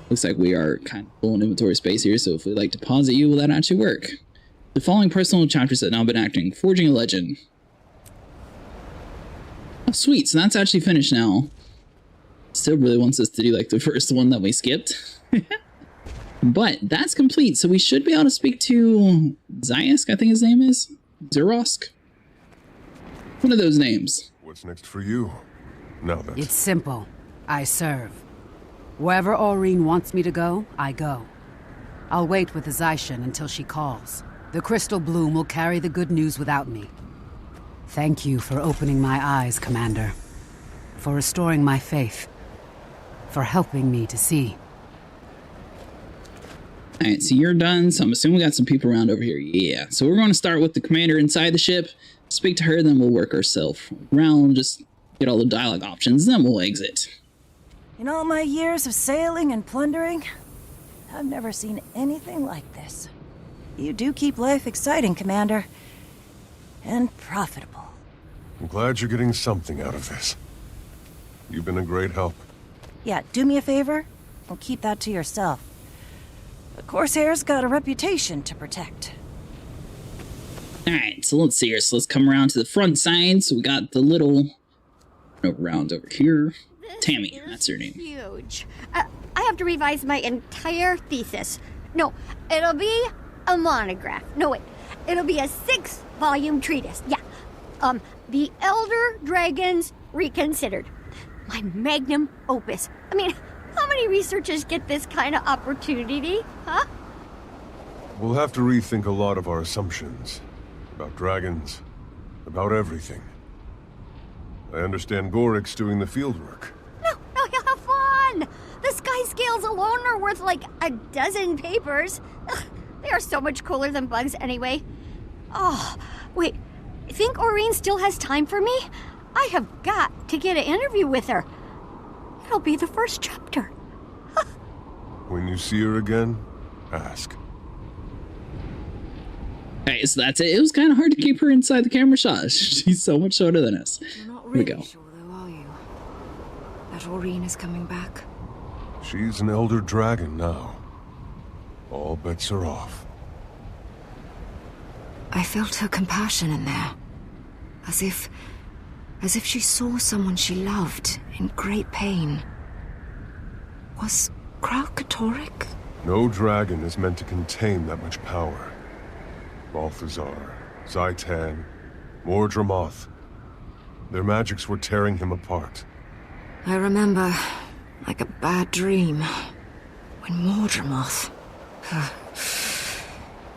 Looks like we are kind of full in inventory space here, so if we like deposit you, will that actually work? The following personal chapters have now been acting. Forging a Legend. Oh, sweet. So that's actually finished now. Still really wants us to do like the first one that we skipped. But that's complete, so we should be able to speak to Zyask, I think his name is. Zurosk? One of those names. What's next for you? Now then. It's simple. I serve. Wherever Aureen wants me to go, I go. I'll wait with the Zaishan until she calls. The Crystal Bloom will carry the good news without me. Thank you for opening my eyes, Commander. For restoring my faith. For helping me to see. Alright, so you're done, so I'm assuming we got some people around over here. Yeah, so we're going to start with the commander inside the ship, speak to her, then we'll work ourselves around, just get all the dialogue options, then we'll exit. In all my years of sailing and plundering, I've never seen anything like this. You do keep life exciting, Commander. And profitable. I'm glad you're getting something out of this. You've been a great help. Yeah, do me a favor, and keep that to yourself. The Corsair's got a reputation to protect. Alright, so let's see here. So let's come around to the front side. So we got the little... around over here. Tammy, that's her name. Huge. I have to revise my entire thesis. No, it'll be a monograph. No, wait. It'll be a 6-volume treatise. Yeah. The Elder Dragons Reconsidered. My magnum opus. I mean, how many researchers get this kind of opportunity, huh? We'll have to rethink a lot of our assumptions. About dragons. About everything. I understand Gorik's doing the fieldwork. No, you'll have fun! The sky scales alone are worth like a dozen papers. Ugh, they are so much cooler than bugs anyway. Oh, wait. Think Aureen still has time for me? I have got to get an interview with her. It'll be the first chapter. When you see her again, ask. Okay, so that's it. It was kind of hard to keep her inside the camera shot. She's so much shorter than us. You're not Here we really go. sure, though, are you? That Aureen is coming back? She's an elder dragon now. All bets are off. I felt her compassion in there. As if she saw someone she loved in great pain. Was Kralkatorik? No dragon is meant to contain that much power. Balthazar, Zaitan, Mordramoth. Their magics were tearing him apart. I remember, like a bad dream, when Mordramoth...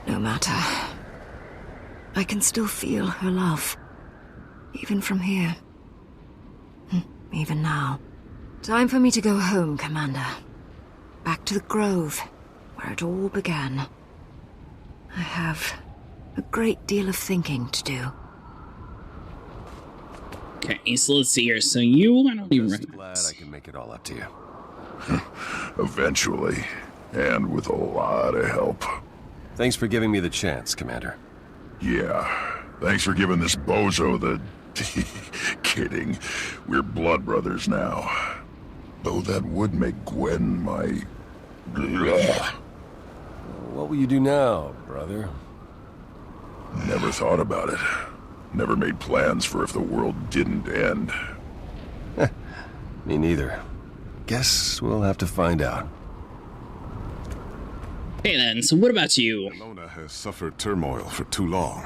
No matter. I can still feel her love. Even from here. Even now. Time for me to go home, Commander. Back to the Grove, where it all began. I have a great deal of thinking to do. Okay, so let's see here. So you, I don't even Just recognize. glad I can make it all up to you. Eventually. And with a lot of help. Thanks for giving me the chance, Commander. Yeah. Thanks for giving this bozo the... Kidding. We're blood brothers now. Though that would make Gwen my... What will you do now, brother? Never thought about it. Never made plans for if the world didn't end. Me neither. Guess we'll have to find out. Hey then, so what about you? Elona has suffered turmoil for too long.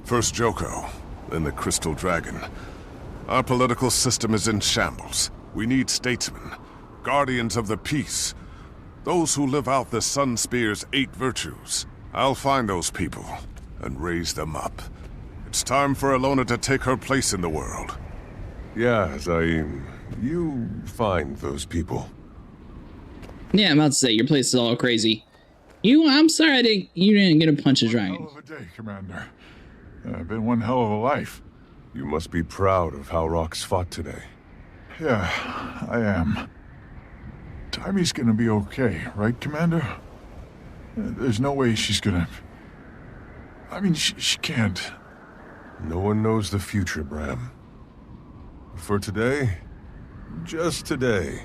First Joko, then the Crystal Dragon. Our political system is in shambles. We need statesmen, guardians of the peace. Those who live out the Sun Spear's 8 virtues. I'll find those people and raise them up. It's time for Elona to take her place in the world. Yes, you find those people. Yeah, I'm about to say, your place is all crazy. I'm sorry you didn't get a punch a dragon. Hell of a day, Commander. Been one hell of a life. You must be proud of how Rox fought today. Yeah, I am. Tammy's gonna be okay, right, Commander? There's no way she's gonna... I mean, she can't. No one knows the future, Bram. For today, just today,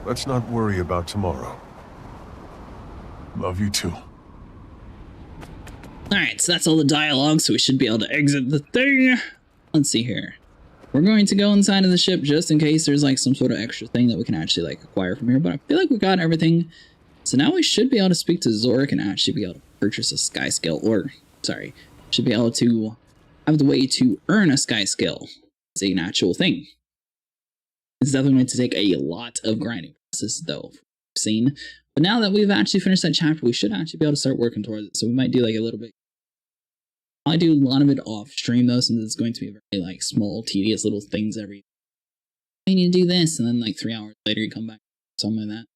let's not worry about tomorrow. Love you too. Alright, so that's all the dialogue, so we should be able to exit the thing. Let's see here. We're going to go inside of the ship just in case there's like some sort of extra thing that we can actually like acquire from here, but I feel like we got everything. So now we should be able to speak to Zorik and actually be able to purchase a sky skill, or, sorry, should be able to have the way to earn a sky skill as an actual thing. It's definitely going to take a lot of grinding process though, I've seen. But now that we've actually finished that chapter, we should actually be able to start working towards it. So we might do like a little bit. I do a lot of it off stream though, since it's going to be very like small, tedious little things every. I need to do this, and then like 3 hours later you come back, something like that.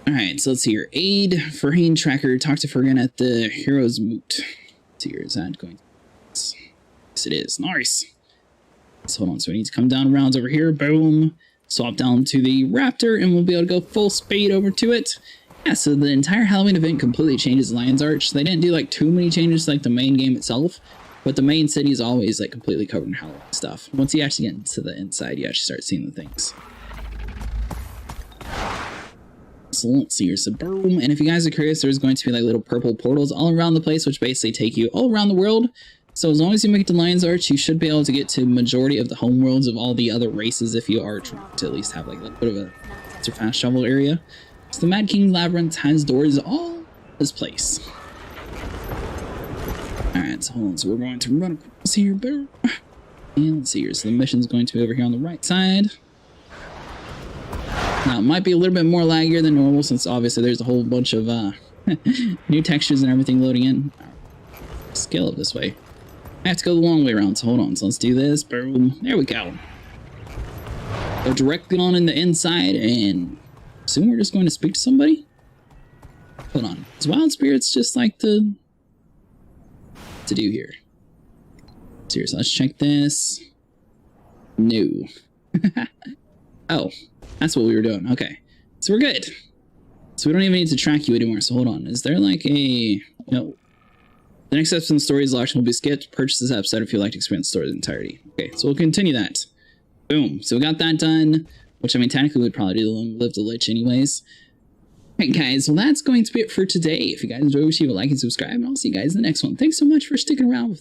All right, so let's see here. Aid Ferhane Tracker. Talk to Fergan at the Hero's Moot. Let's see here. Is that going? Yes, it is. Nice. So hold on. So we need to come down rounds over here. Boom. Swap down to the Raptor, and we'll be able to go full speed over to it. Yeah, so the entire Halloween event completely changes Lion's Arch. They didn't do like too many changes to like the main game itself, but the main city is always like completely covered in Halloween stuff. Once you actually get into the inside, you actually start seeing the things. So let's see here. So boom, and if you guys are curious, there's going to be like little purple portals all around the place, which basically take you all around the world. So as long as you make it to Lion's Arch, you should be able to get to majority of the homeworlds of all the other races if you are trying to at least have like a little bit of a faster fast travel area. So the Mad King Labyrinth has doors all this place. Alright, so hold on. So we're going to run across here. And let's see here. So the mission's going to be over here on the right side. Now it might be a little bit more laggier than normal since obviously there's a whole bunch of new textures and everything loading in. Scale up this way. I have to go the long way around, so hold on. So let's do this. Boom. There we go. Go directly on in the inside, and soon we're just going to speak to somebody? Hold on. Is Wild Spirits just like to do here? Seriously, let's check this. No. Oh, that's what we were doing. Okay. So we're good. So we don't even need to track you anymore, so hold on. Is there like a... No. The next episode in the story's option will be skipped. Purchase this episode if you'd like to experience the story in entirety. Okay, so we'll continue that. Boom. So we got that done, which I mean, technically we'd probably do the Long Live the Lich anyways. Alright guys, well that's going to be it for today. If you guys enjoyed, leave a like and subscribe, and I'll see you guys in the next one. Thanks so much for sticking around with us.